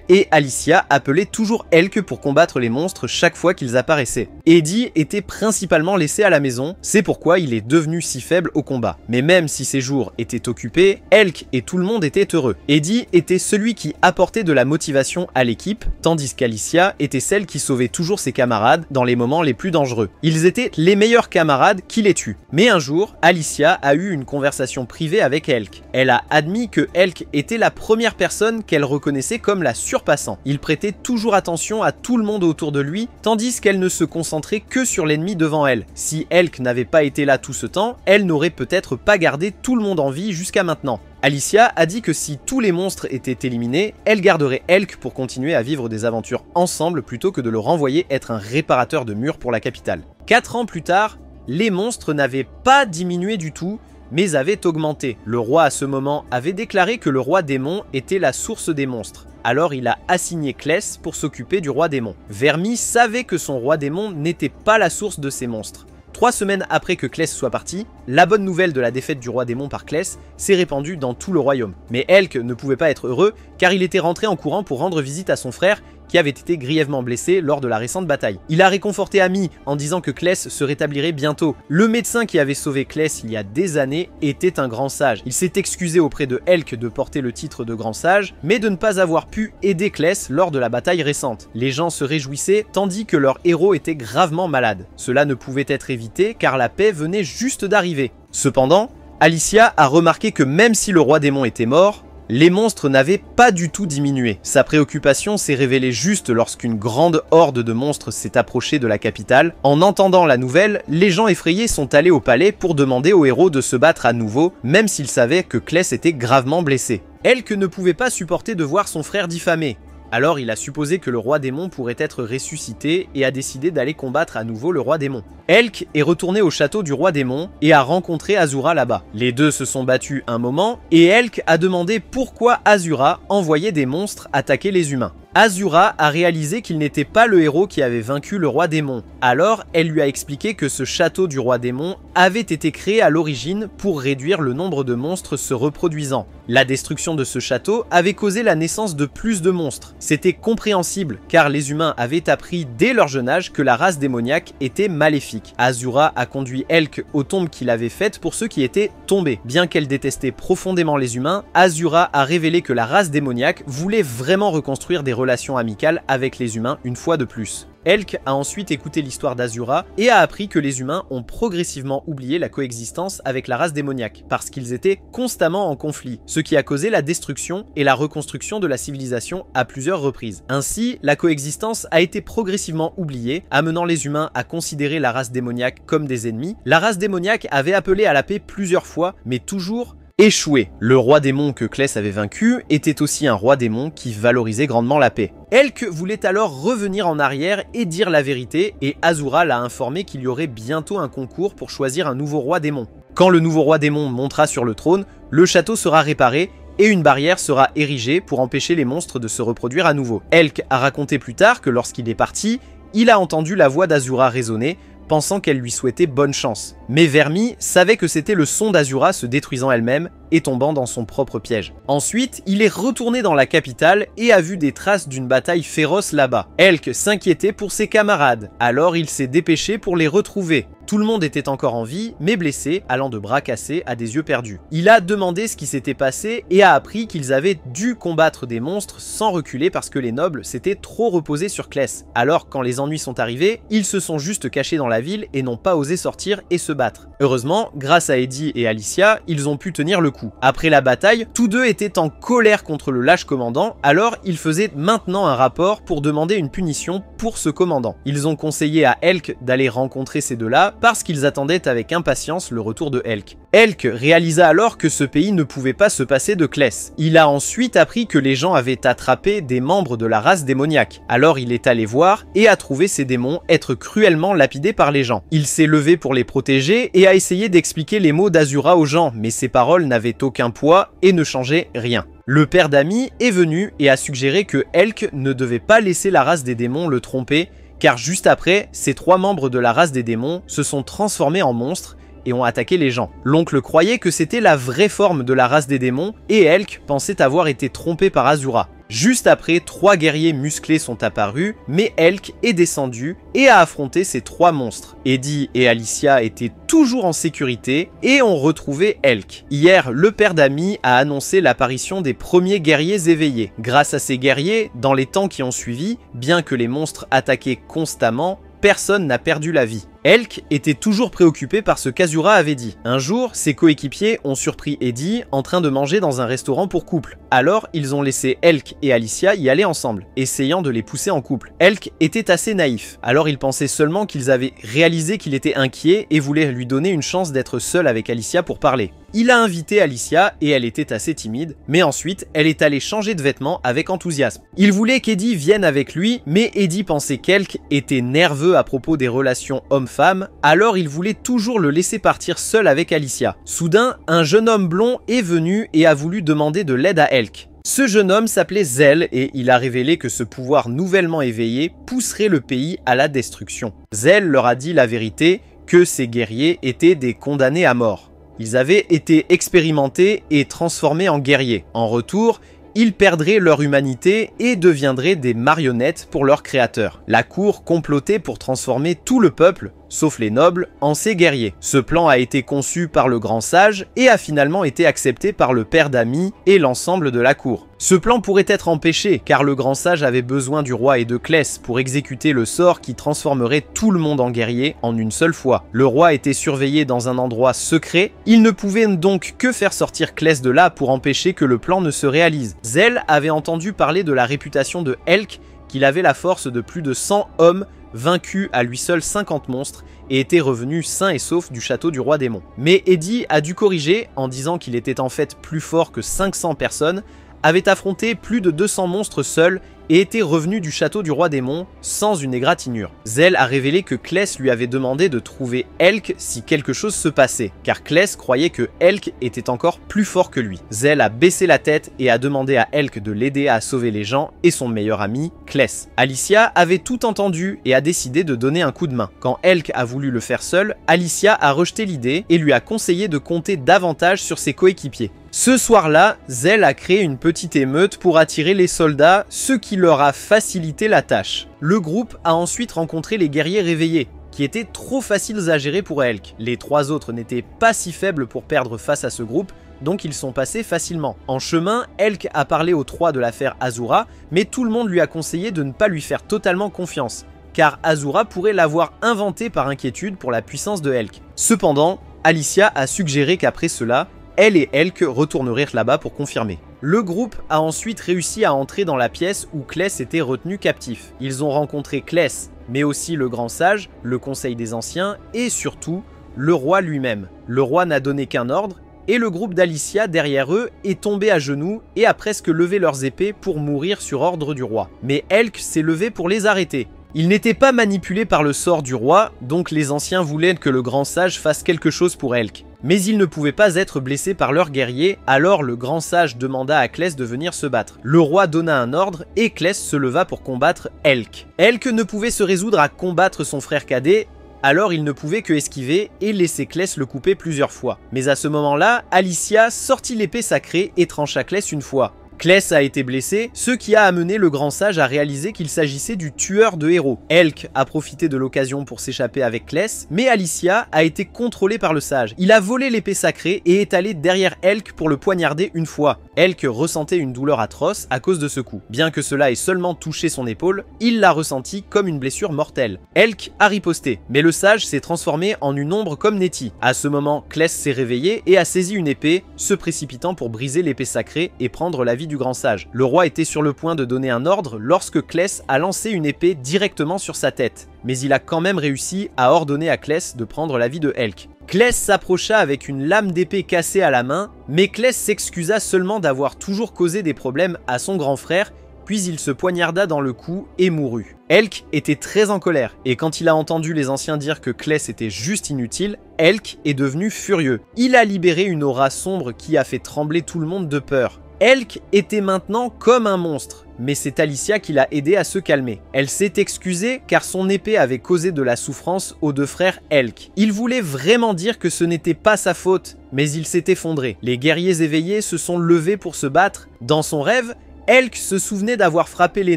et Alicia appelait toujours Elk pour combattre les monstres chaque fois qu'ils apparaissaient. Eddie était principalement laissé à la maison, c'est pourquoi il est devenu si faible au combat. Mais même si ses jours étaient occupés, Elk et tout le monde étaient heureux. Eddie était celui qui apportait de la motivation à l'équipe, tandis qu'Alicia était celle qui sauvait toujours ses camarades dans les moments les plus dangereux. Ils étaient les meilleurs camarades qui les tuent. Mais un jour, Alicia a eu une conversation privée avec Elk. Elle a admis que Elk était la première personne qu'elle reconnaissait comme la surpassant. Il prêtait toujours attention à tout le monde autour de lui, tandis qu'elle ne se concentrait que sur l'ennemi devant elle. Si Elk n'avait pas été là tout ce temps, elle n'aurait peut-être pas gardé tout le monde en vie jusqu'à maintenant. Alicia a dit que si tous les monstres étaient éliminés, elle garderait Elk pour continuer à vivre des aventures ensemble plutôt que de le renvoyer être un réparateur de murs pour la capitale. 4 ans plus tard, les monstres n'avaient pas diminué du tout, mais avaient augmenté. Le roi à ce moment avait déclaré que le roi démon était la source des monstres. Alors il a assigné Kless pour s'occuper du roi démon. Vermi savait que son roi démon n'était pas la source de ces monstres. 3 semaines après que Kless soit parti, la bonne nouvelle de la défaite du roi démon par Kless s'est répandue dans tout le royaume. Mais Elk ne pouvait pas être heureux car il était rentré en courant pour rendre visite à son frère qui avait été grièvement blessé lors de la récente bataille. Il a réconforté Amy en disant que Kless se rétablirait bientôt. Le médecin qui avait sauvé Kless il y a des années était un grand sage. Il s'est excusé auprès de Elk de porter le titre de grand sage, mais de ne pas avoir pu aider Kless lors de la bataille récente. Les gens se réjouissaient tandis que leur héros était gravement malade. Cela ne pouvait être évité car la paix venait juste d'arriver. Cependant, Alicia a remarqué que même si le roi démon était mort, les monstres n'avaient pas du tout diminué. Sa préoccupation s'est révélée juste lorsqu'une grande horde de monstres s'est approchée de la capitale. En entendant la nouvelle, les gens effrayés sont allés au palais pour demander au héros de se battre à nouveau, même s'ils savaient que Kless était gravement blessé. Elk ne pouvait pas supporter de voir son frère diffamé. Alors il a supposé que le roi démon pourrait être ressuscité et a décidé d'aller combattre à nouveau le roi démon. Elk est retourné au château du roi démon et a rencontré Azura là-bas. Les deux se sont battus un moment et Elk a demandé pourquoi Azura envoyait des monstres attaquer les humains. Azura a réalisé qu'il n'était pas le héros qui avait vaincu le roi démon. Alors, elle lui a expliqué que ce château du roi démon avait été créé à l'origine pour réduire le nombre de monstres se reproduisant. La destruction de ce château avait causé la naissance de plus de monstres. C'était compréhensible car les humains avaient appris dès leur jeune âge que la race démoniaque était maléfique. Azura a conduit Elk aux tombes qu'il avait faites pour ceux qui étaient tombés. Bien qu'elle détestait profondément les humains, Azura a révélé que la race démoniaque voulait vraiment reconstruire des relations amicales avec les humains une fois de plus. Elk a ensuite écouté l'histoire d'Azura et a appris que les humains ont progressivement oublié la coexistence avec la race démoniaque, parce qu'ils étaient constamment en conflit, ce qui a causé la destruction et la reconstruction de la civilisation à plusieurs reprises. Ainsi, la coexistence a été progressivement oubliée, amenant les humains à considérer la race démoniaque comme des ennemis. La race démoniaque avait appelé à la paix plusieurs fois, mais toujours échoué. Le roi démon que Kless avait vaincu était aussi un roi démon qui valorisait grandement la paix. Elk voulait alors revenir en arrière et dire la vérité, et Azura l'a informé qu'il y aurait bientôt un concours pour choisir un nouveau roi démon. Quand le nouveau roi démon montera sur le trône, le château sera réparé et une barrière sera érigée pour empêcher les monstres de se reproduire à nouveau. Elk a raconté plus tard que lorsqu'il est parti, il a entendu la voix d'Azura résonner, pensant qu'elle lui souhaitait bonne chance. Mais Vermi savait que c'était le son d'Azura se détruisant elle-même et tombant dans son propre piège. Ensuite, il est retourné dans la capitale et a vu des traces d'une bataille féroce là-bas. Elk s'inquiétait pour ses camarades, alors il s'est dépêché pour les retrouver. Tout le monde était encore en vie, mais blessé, allant de bras cassés à des yeux perdus. Il a demandé ce qui s'était passé et a appris qu'ils avaient dû combattre des monstres sans reculer parce que les nobles s'étaient trop reposés sur Kless. Alors, quand les ennuis sont arrivés, ils se sont juste cachés dans la ville et n'ont pas osé sortir et se battre. Heureusement, grâce à Eddie et Alicia, ils ont pu tenir le coup. Après la bataille, tous deux étaient en colère contre le lâche commandant, alors ils faisaient maintenant un rapport pour demander une punition pour ce commandant. Ils ont conseillé à Elk d'aller rencontrer ces deux-là parce qu'ils attendaient avec impatience le retour de Elk. Elk réalisa alors que ce pays ne pouvait pas se passer de Kless. Il a ensuite appris que les gens avaient attrapé des membres de la race démoniaque. Alors il est allé voir et a trouvé ces démons être cruellement lapidés par les gens. Il s'est levé pour les protéger et a essayé d'expliquer les mots d'Azura aux gens, mais ses paroles n'avaient aucun poids et ne changeaient rien. Le père d'Amy est venu et a suggéré que Elk ne devait pas laisser la race des démons le tromper, car juste après, ces 3 membres de la race des démons se sont transformés en monstres et ont attaqué les gens. L'oncle croyait que c'était la vraie forme de la race des démons et Elk pensait avoir été trompé par Azura. Juste après, 3 guerriers musclés sont apparus, mais Elk est descendu et a affronté ces 3 monstres. Eddie et Alicia étaient toujours en sécurité et ont retrouvé Elk. Hier, le père d'Amy a annoncé l'apparition des premiers guerriers éveillés. Grâce à ces guerriers, dans les temps qui ont suivi, bien que les monstres attaquaient constamment, personne n'a perdu la vie. Elk était toujours préoccupé par ce qu'Azura avait dit. Un jour, ses coéquipiers ont surpris Eddie en train de manger dans un restaurant pour couple. Alors, ils ont laissé Elk et Alicia y aller ensemble, essayant de les pousser en couple. Elk était assez naïf, alors il pensait seulement qu'ils avaient réalisé qu'il était inquiet et voulaient lui donner une chance d'être seul avec Alicia pour parler. Il a invité Alicia et elle était assez timide, mais ensuite, elle est allée changer de vêtements avec enthousiasme. Il voulait qu'Eddie vienne avec lui, mais Eddie pensait qu'Elk était nerveux à propos des relations hommes-femmes, alors il voulait toujours le laisser partir seul avec Alicia. Soudain, un jeune homme blond est venu et a voulu demander de l'aide à Elk. Ce jeune homme s'appelait Zell et il a révélé que ce pouvoir nouvellement éveillé pousserait le pays à la destruction. Zell leur a dit la vérité, que ces guerriers étaient des condamnés à mort. Ils avaient été expérimentés et transformés en guerriers. En retour, ils perdraient leur humanité et deviendraient des marionnettes pour leur créateur. La cour complotait pour transformer tout le peuple, sauf les nobles, en ses guerriers. Ce plan a été conçu par le grand sage et a finalement été accepté par le père d'Amy et l'ensemble de la cour. Ce plan pourrait être empêché car le grand sage avait besoin du roi et de Clès pour exécuter le sort qui transformerait tout le monde en guerrier en une seule fois. Le roi était surveillé dans un endroit secret, il ne pouvait donc que faire sortir Clès de là pour empêcher que le plan ne se réalise. Zell avait entendu parler de la réputation de Elk, qu'il avait la force de plus de 100 hommes, vaincu à lui seul 50 monstres et était revenu sain et sauf du château du roi démon. Mais Eddie a dû corriger en disant qu'il était en fait plus fort que 500 personnes, avait affronté plus de 200 monstres seul et était revenu du château du roi démon sans une égratignure. Zell a révélé que Clès lui avait demandé de trouver Elk si quelque chose se passait, car Clès croyait que Elk était encore plus fort que lui. Zell a baissé la tête et a demandé à Elk de l'aider à sauver les gens et son meilleur ami, Clès. Alicia avait tout entendu et a décidé de donner un coup de main. Quand Elk a voulu le faire seul, Alicia a rejeté l'idée et lui a conseillé de compter davantage sur ses coéquipiers. Ce soir-là, Zell a créé une petite émeute pour attirer les soldats, ce qui leur a facilité la tâche. Le groupe a ensuite rencontré les guerriers réveillés, qui étaient trop faciles à gérer pour Elk. Les 3 autres n'étaient pas si faibles pour perdre face à ce groupe, donc ils sont passés facilement. En chemin, Elk a parlé aux 3 de l'affaire Azura, mais tout le monde lui a conseillé de ne pas lui faire totalement confiance, car Azura pourrait l'avoir inventé par inquiétude pour la puissance de Elk. Cependant, Alicia a suggéré qu'après cela, elle et Elk retourneraient là-bas pour confirmer. Le groupe a ensuite réussi à entrer dans la pièce où Clès était retenu captif. Ils ont rencontré Clès, mais aussi le grand sage, le conseil des anciens et surtout le roi lui-même. Le roi n'a donné qu'un ordre et le groupe d'Alicia derrière eux est tombé à genoux et a presque levé leurs épées pour mourir sur ordre du roi. Mais Elk s'est levé pour les arrêter. Il n'était pas manipulé par le sort du roi, donc les anciens voulaient que le grand sage fasse quelque chose pour Elk. Mais il ne pouvait pas être blessé par leurs guerriers, alors le grand sage demanda à Clès de venir se battre. Le roi donna un ordre et Clès se leva pour combattre Elk. Elk ne pouvait se résoudre à combattre son frère cadet, alors il ne pouvait que esquiver et laisser Clès le couper plusieurs fois. Mais à ce moment-là, Alicia sortit l'épée sacrée et trancha Clès une fois. Clès a été blessé, ce qui a amené le grand sage à réaliser qu'il s'agissait du tueur de héros. Elk a profité de l'occasion pour s'échapper avec Clès, mais Alicia a été contrôlée par le sage. Il a volé l'épée sacrée et est allé derrière Elk pour le poignarder une fois. Elk ressentait une douleur atroce à cause de ce coup. Bien que cela ait seulement touché son épaule, il l'a ressenti comme une blessure mortelle. Elk a riposté, mais le sage s'est transformé en une ombre comme Nettie. À ce moment, Clès s'est réveillé et a saisi une épée, se précipitant pour briser l'épée sacrée et prendre la vie du grand sage. Le roi était sur le point de donner un ordre lorsque Clès a lancé une épée directement sur sa tête, mais il a quand même réussi à ordonner à Clès de prendre la vie de Elk. Clès s'approcha avec une lame d'épée cassée à la main, mais Clès s'excusa seulement d'avoir toujours causé des problèmes à son grand frère, puis il se poignarda dans le cou et mourut. Elk était très en colère, et quand il a entendu les anciens dire que Clès était juste inutile, Elk est devenu furieux. Il a libéré une aura sombre qui a fait trembler tout le monde de peur. Elk était maintenant comme un monstre. mais c'est Alicia qui l'a aidé à se calmer. Elle s'est excusée car son épée avait causé de la souffrance aux deux frères Elk. Il voulait vraiment dire que ce n'était pas sa faute, mais il s'est effondré. Les guerriers éveillés se sont levés pour se battre. Dans son rêve, Elk se souvenait d'avoir frappé les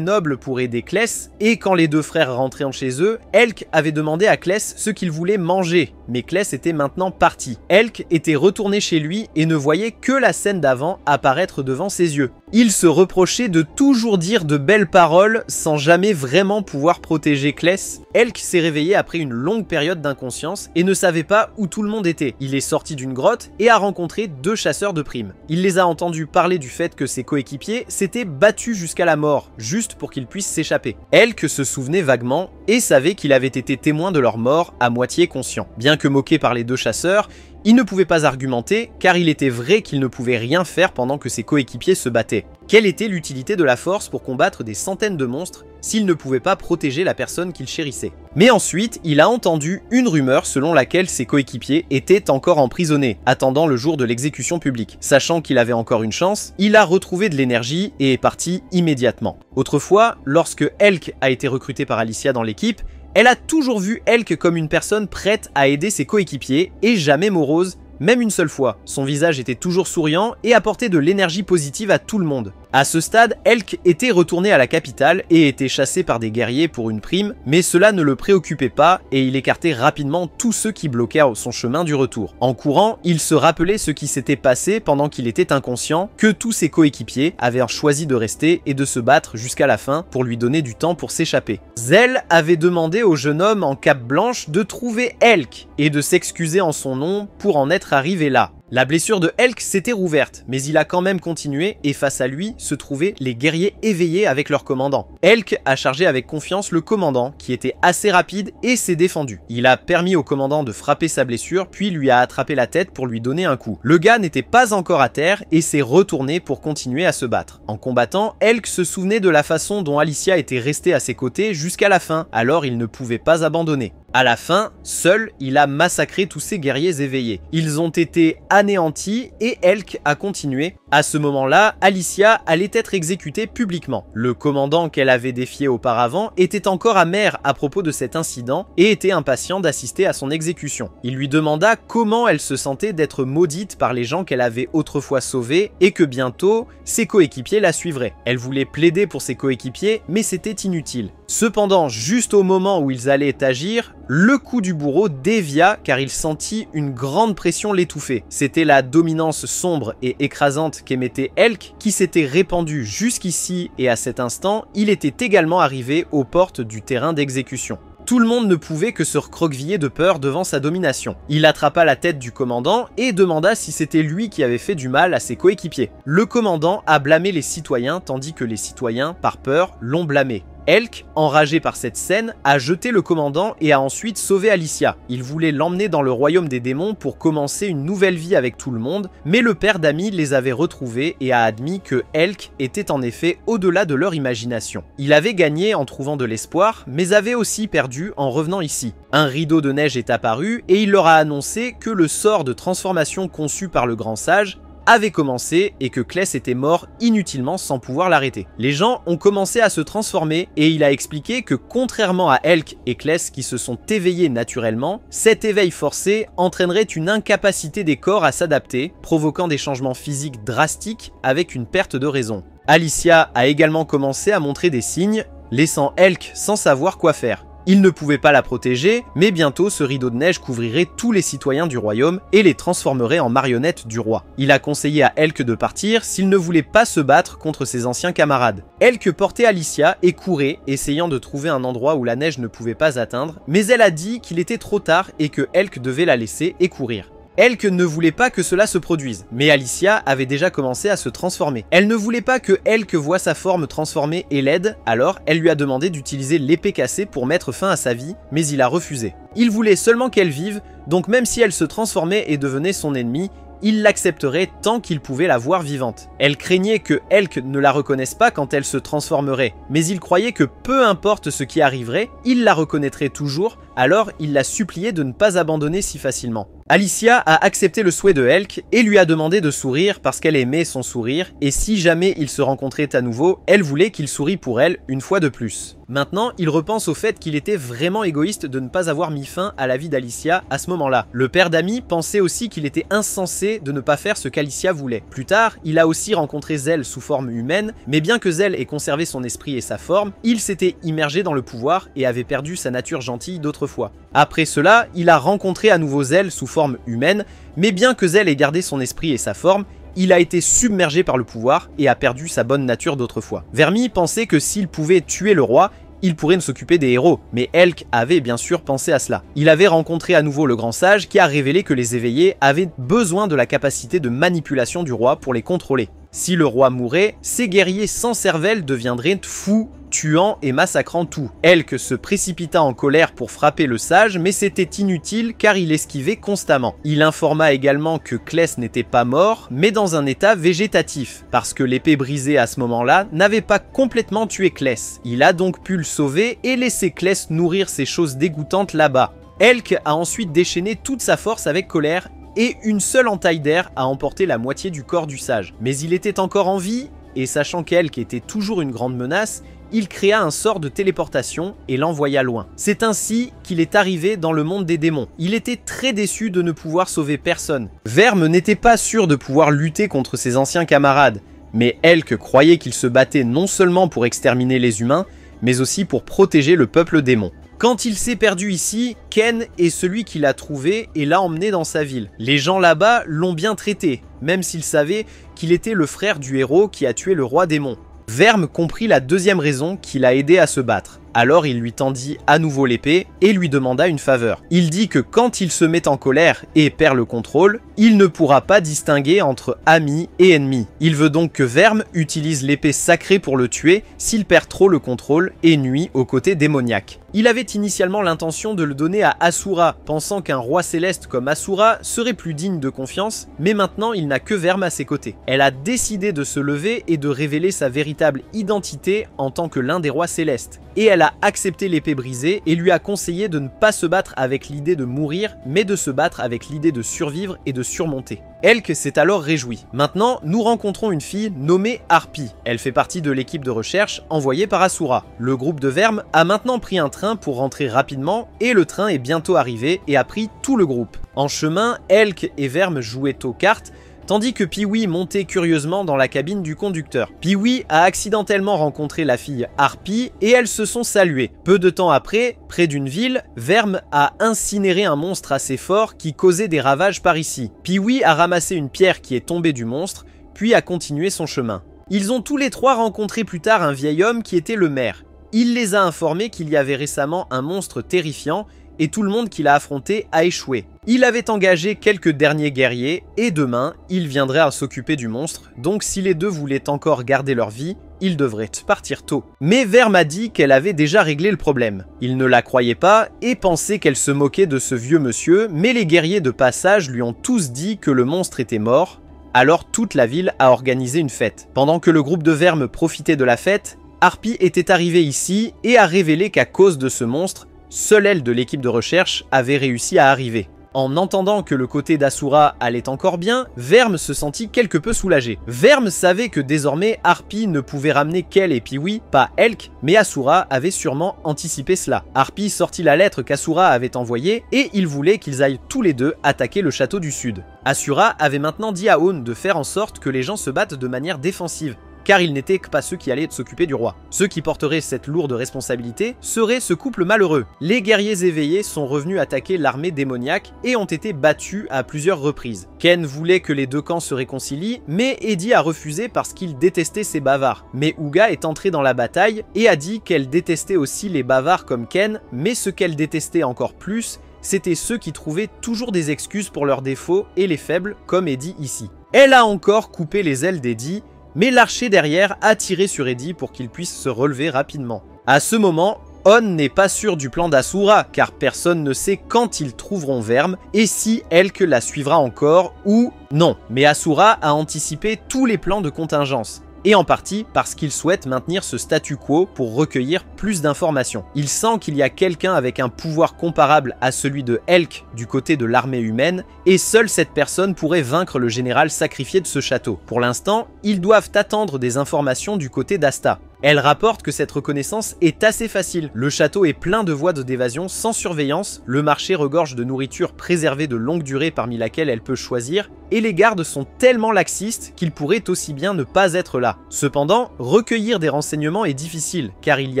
nobles pour aider Kless, et quand les deux frères rentraient chez eux, Elk avait demandé à Kless ce qu'il voulait manger, mais Kless était maintenant parti. Elk était retourné chez lui et ne voyait que la scène d'avant apparaître devant ses yeux. Il se reprochait de toujours dire de belles paroles sans jamais vraiment pouvoir protéger Kless. Elk s'est réveillé après une longue période d'inconscience et ne savait pas où tout le monde était. Il est sorti d'une grotte et a rencontré deux chasseurs de primes. Il les a entendus parler du fait que ses coéquipiers s'étaient battus jusqu'à la mort, juste pour qu'ils puissent s'échapper. Elk se souvenait vaguement et savait qu'il avait été témoin de leur mort à moitié conscient. Bien que moqué par les deux chasseurs, il ne pouvait pas argumenter car il était vrai qu'il ne pouvait rien faire pendant que ses coéquipiers se battaient. Quelle était l'utilité de la force pour combattre des centaines de monstres s'il ne pouvait pas protéger la personne qu'il chérissait? Mais ensuite, il a entendu une rumeur selon laquelle ses coéquipiers étaient encore emprisonnés, attendant le jour de l'exécution publique. Sachant qu'il avait encore une chance, il a retrouvé de l'énergie et est parti immédiatement. Autrefois, lorsque Elk a été recruté par Alicia dans l'équipe, elle a toujours vu Elk comme une personne prête à aider ses coéquipiers et jamais morose, même une seule fois. Son visage était toujours souriant et apportait de l'énergie positive à tout le monde. À ce stade, Elk était retourné à la capitale et était chassé par des guerriers pour une prime, mais cela ne le préoccupait pas et il écartait rapidement tous ceux qui bloquaient son chemin du retour. En courant, il se rappelait ce qui s'était passé pendant qu'il était inconscient, que tous ses coéquipiers avaient choisi de rester et de se battre jusqu'à la fin pour lui donner du temps pour s'échapper. Zell avait demandé au jeune homme en cape blanche de trouver Elk et de s'excuser en son nom pour en être arrivé là. La blessure de Elk s'était rouverte, mais il a quand même continué et face à lui se trouvaient les guerriers éveillés avec leur commandant. Elk a chargé avec confiance le commandant qui était assez rapide et s'est défendu. Il a permis au commandant de frapper sa blessure puis lui a attrapé la tête pour lui donner un coup. Le gars n'était pas encore à terre et s'est retourné pour continuer à se battre. En combattant, Elk se souvenait de la façon dont Alicia était restée à ses côtés jusqu'à la fin, alors il ne pouvait pas abandonner. À la fin, seul, il a massacré tous ces guerriers éveillés. Ils ont été anéantis et Elk a continué. À ce moment-là, Alicia allait être exécutée publiquement. Le commandant qu'elle avait défié auparavant était encore amer à propos de cet incident et était impatient d'assister à son exécution. Il lui demanda comment elle se sentait d'être maudite par les gens qu'elle avait autrefois sauvés et que bientôt, ses coéquipiers la suivraient. Elle voulait plaider pour ses coéquipiers, mais c'était inutile. Cependant, juste au moment où ils allaient agir, le coup du bourreau dévia car il sentit une grande pression l'étouffer. C'était la dominance sombre et écrasante qu'émettait Elk qui s'était répandue jusqu'ici et à cet instant, il était également arrivé aux portes du terrain d'exécution. Tout le monde ne pouvait que se recroqueviller de peur devant sa domination. Il attrapa la tête du commandant et demanda si c'était lui qui avait fait du mal à ses coéquipiers. Le commandant a blâmé les citoyens tandis que les citoyens, par peur, l'ont blâmé. Elk, enragé par cette scène, a jeté le commandant et a ensuite sauvé Alicia. Il voulait l'emmener dans le royaume des démons pour commencer une nouvelle vie avec tout le monde, mais le père d'Amy les avait retrouvés et a admis que Elk était en effet au-delà de leur imagination. Il avait gagné en trouvant de l'espoir, mais avait aussi perdu en revenant ici. Un rideau de neige est apparu et il leur a annoncé que le sort de transformation conçu par le grand sage avait commencé et que Kless était mort inutilement sans pouvoir l'arrêter. Les gens ont commencé à se transformer et il a expliqué que contrairement à Elk et Kless qui se sont éveillés naturellement, cet éveil forcé entraînerait une incapacité des corps à s'adapter, provoquant des changements physiques drastiques avec une perte de raison. Alicia a également commencé à montrer des signes, laissant Elk sans savoir quoi faire. Il ne pouvait pas la protéger, mais bientôt ce rideau de neige couvrirait tous les citoyens du royaume et les transformerait en marionnettes du roi. Il a conseillé à Elk de partir s'il ne voulait pas se battre contre ses anciens camarades. Elk portait Alicia et courait, essayant de trouver un endroit où la neige ne pouvait pas atteindre, mais elle a dit qu'il était trop tard et que Elk devait la laisser et courir. Elk ne voulait pas que cela se produise, mais Alicia avait déjà commencé à se transformer. Elle ne voulait pas que Elk voie sa forme transformée et l'aide, alors elle lui a demandé d'utiliser l'épée cassée pour mettre fin à sa vie, mais il a refusé. Il voulait seulement qu'elle vive, donc même si elle se transformait et devenait son ennemi, il l'accepterait tant qu'il pouvait la voir vivante. Elle craignait que Elk ne la reconnaisse pas quand elle se transformerait, mais il croyait que peu importe ce qui arriverait, il la reconnaîtrait toujours, alors il la suppliait de ne pas abandonner si facilement. Alicia a accepté le souhait de Elk et lui a demandé de sourire parce qu'elle aimait son sourire, et si jamais ils se rencontraient à nouveau, elle voulait qu'il sourie pour elle une fois de plus. Maintenant, il repense au fait qu'il était vraiment égoïste de ne pas avoir mis fin à la vie d'Alicia à ce moment-là. Le père d'Amy pensait aussi qu'il était insensé de ne pas faire ce qu'Alicia voulait. Plus tard, il a aussi rencontré Zell sous forme humaine, mais bien que Zell ait conservé son esprit et sa forme, il s'était immergé dans le pouvoir et avait perdu sa nature gentille d'autrefois. Après cela, il a rencontré à nouveau Zell sous forme humaine, mais bien que Zell ait gardé son esprit et sa forme, il a été submergé par le pouvoir et a perdu sa bonne nature d'autrefois. Vermi pensait que s'il pouvait tuer le roi, il pourrait ne s'occuper des héros, mais Elk avait bien sûr pensé à cela. Il avait rencontré à nouveau le grand sage qui a révélé que les éveillés avaient besoin de la capacité de manipulation du roi pour les contrôler. Si le roi mourait, ces guerriers sans cervelle deviendraient fous, tuant et massacrant tout. Elk se précipita en colère pour frapper le sage, mais c'était inutile car il esquivait constamment. Il informa également que Kless n'était pas mort, mais dans un état végétatif, parce que l'épée brisée à ce moment-là n'avait pas complètement tué Kless. Il a donc pu le sauver et laisser Kless nourrir ces choses dégoûtantes là-bas. Elk a ensuite déchaîné toute sa force avec colère, et une seule entaille d'air a emporté la moitié du corps du sage. Mais il était encore en vie, et sachant qu'Elk était toujours une grande menace, il créa un sort de téléportation et l'envoya loin. C'est ainsi qu'il est arrivé dans le monde des démons. Il était très déçu de ne pouvoir sauver personne. Verme n'était pas sûr de pouvoir lutter contre ses anciens camarades, mais Elk croyait qu'il se battait non seulement pour exterminer les humains, mais aussi pour protéger le peuple démon. Quand il s'est perdu ici, Ken est celui qui l'a trouvé et l'a emmené dans sa ville. Les gens là-bas l'ont bien traité, même s'ils savaient qu'il était le frère du héros qui a tué le roi démon. Verme comprit la deuxième raison qui l'a aidé à se battre. Alors il lui tendit à nouveau l'épée et lui demanda une faveur. Il dit que quand il se met en colère et perd le contrôle, il ne pourra pas distinguer entre amis et ennemis. Il veut donc que Verme utilise l'épée sacrée pour le tuer s'il perd trop le contrôle et nuit au côté démoniaque. Il avait initialement l'intention de le donner à Asura, pensant qu'un roi céleste comme Asura serait plus digne de confiance, mais maintenant il n'a que Verme à ses côtés. Elle a décidé de se lever et de révéler sa véritable identité en tant que l'un des rois célestes. Et elle a accepté l'épée brisée et lui a conseillé de ne pas se battre avec l'idée de mourir, mais de se battre avec l'idée de survivre et de surmonter. Elk s'est alors réjoui. Maintenant, nous rencontrons une fille nommée Harpie. Elle fait partie de l'équipe de recherche envoyée par Asura. Le groupe de Verme a maintenant pris un train pour rentrer rapidement et le train est bientôt arrivé et a pris tout le groupe. En chemin, Elk et Verme jouaient aux cartes, tandis que Pee-wee montait curieusement dans la cabine du conducteur. Pee-wee a accidentellement rencontré la fille Harpie et elles se sont saluées. Peu de temps après, près d'une ville, Verme a incinéré un monstre assez fort qui causait des ravages par ici. Pee-wee a ramassé une pierre qui est tombée du monstre, puis a continué son chemin. Ils ont tous les trois rencontré plus tard un vieil homme qui était le maire. Il les a informés qu'il y avait récemment un monstre terrifiant et tout le monde qui l'a affronté a échoué. Il avait engagé quelques derniers guerriers et demain, il viendrait à s'occuper du monstre, donc si les deux voulaient encore garder leur vie, ils devraient partir tôt. Mais Verme a dit qu'elle avait déjà réglé le problème. Il ne la croyait pas et pensait qu'elle se moquait de ce vieux monsieur, mais les guerriers de passage lui ont tous dit que le monstre était mort, alors toute la ville a organisé une fête. Pendant que le groupe de Verme profitait de la fête, Harpie était arrivée ici et a révélé qu'à cause de ce monstre, seule elle de l'équipe de recherche avait réussi à arriver. En entendant que le côté d'Asura allait encore bien, Verme se sentit quelque peu soulagé. Verme savait que désormais Harpie ne pouvait ramener qu'elle et Pee-wee, pas Elk, mais Asura avait sûrement anticipé cela. Harpie sortit la lettre qu'Asura avait envoyée et il voulait qu'ils aillent tous les deux attaquer le château du sud. Asura avait maintenant dit à Aune de faire en sorte que les gens se battent de manière défensive, car ils n'étaient que pas ceux qui allaient s'occuper du roi. Ceux qui porteraient cette lourde responsabilité seraient ce couple malheureux. Les guerriers éveillés sont revenus attaquer l'armée démoniaque et ont été battus à plusieurs reprises. Ken voulait que les deux camps se réconcilient, mais Eddie a refusé parce qu'il détestait ces bavards. Mais Uga est entrée dans la bataille et a dit qu'elle détestait aussi les bavards comme Ken, mais ce qu'elle détestait encore plus, c'était ceux qui trouvaient toujours des excuses pour leurs défauts et les faibles, comme Eddie ici. Elle a encore coupé les ailes d'Eddie, mais l'archer derrière a tiré sur Eddie pour qu'il puisse se relever rapidement. À ce moment, On n'est pas sûr du plan d'Asura, car personne ne sait quand ils trouveront Verme et si Elk la suivra encore ou non. Mais Asura a anticipé tous les plans de contingence. Et en partie parce qu'il souhaite maintenir ce statu quo pour recueillir plus d'informations. Il sent qu'il y a quelqu'un avec un pouvoir comparable à celui de Elk du côté de l'armée humaine, et seule cette personne pourrait vaincre le général sacrifié de ce château. Pour l'instant, ils doivent attendre des informations du côté d'Asta. Elle rapporte que cette reconnaissance est assez facile. Le château est plein de voies d'évasion sans surveillance, le marché regorge de nourriture préservée de longue durée parmi laquelle elle peut choisir, et les gardes sont tellement laxistes qu'ils pourraient aussi bien ne pas être là. Cependant, recueillir des renseignements est difficile, car il y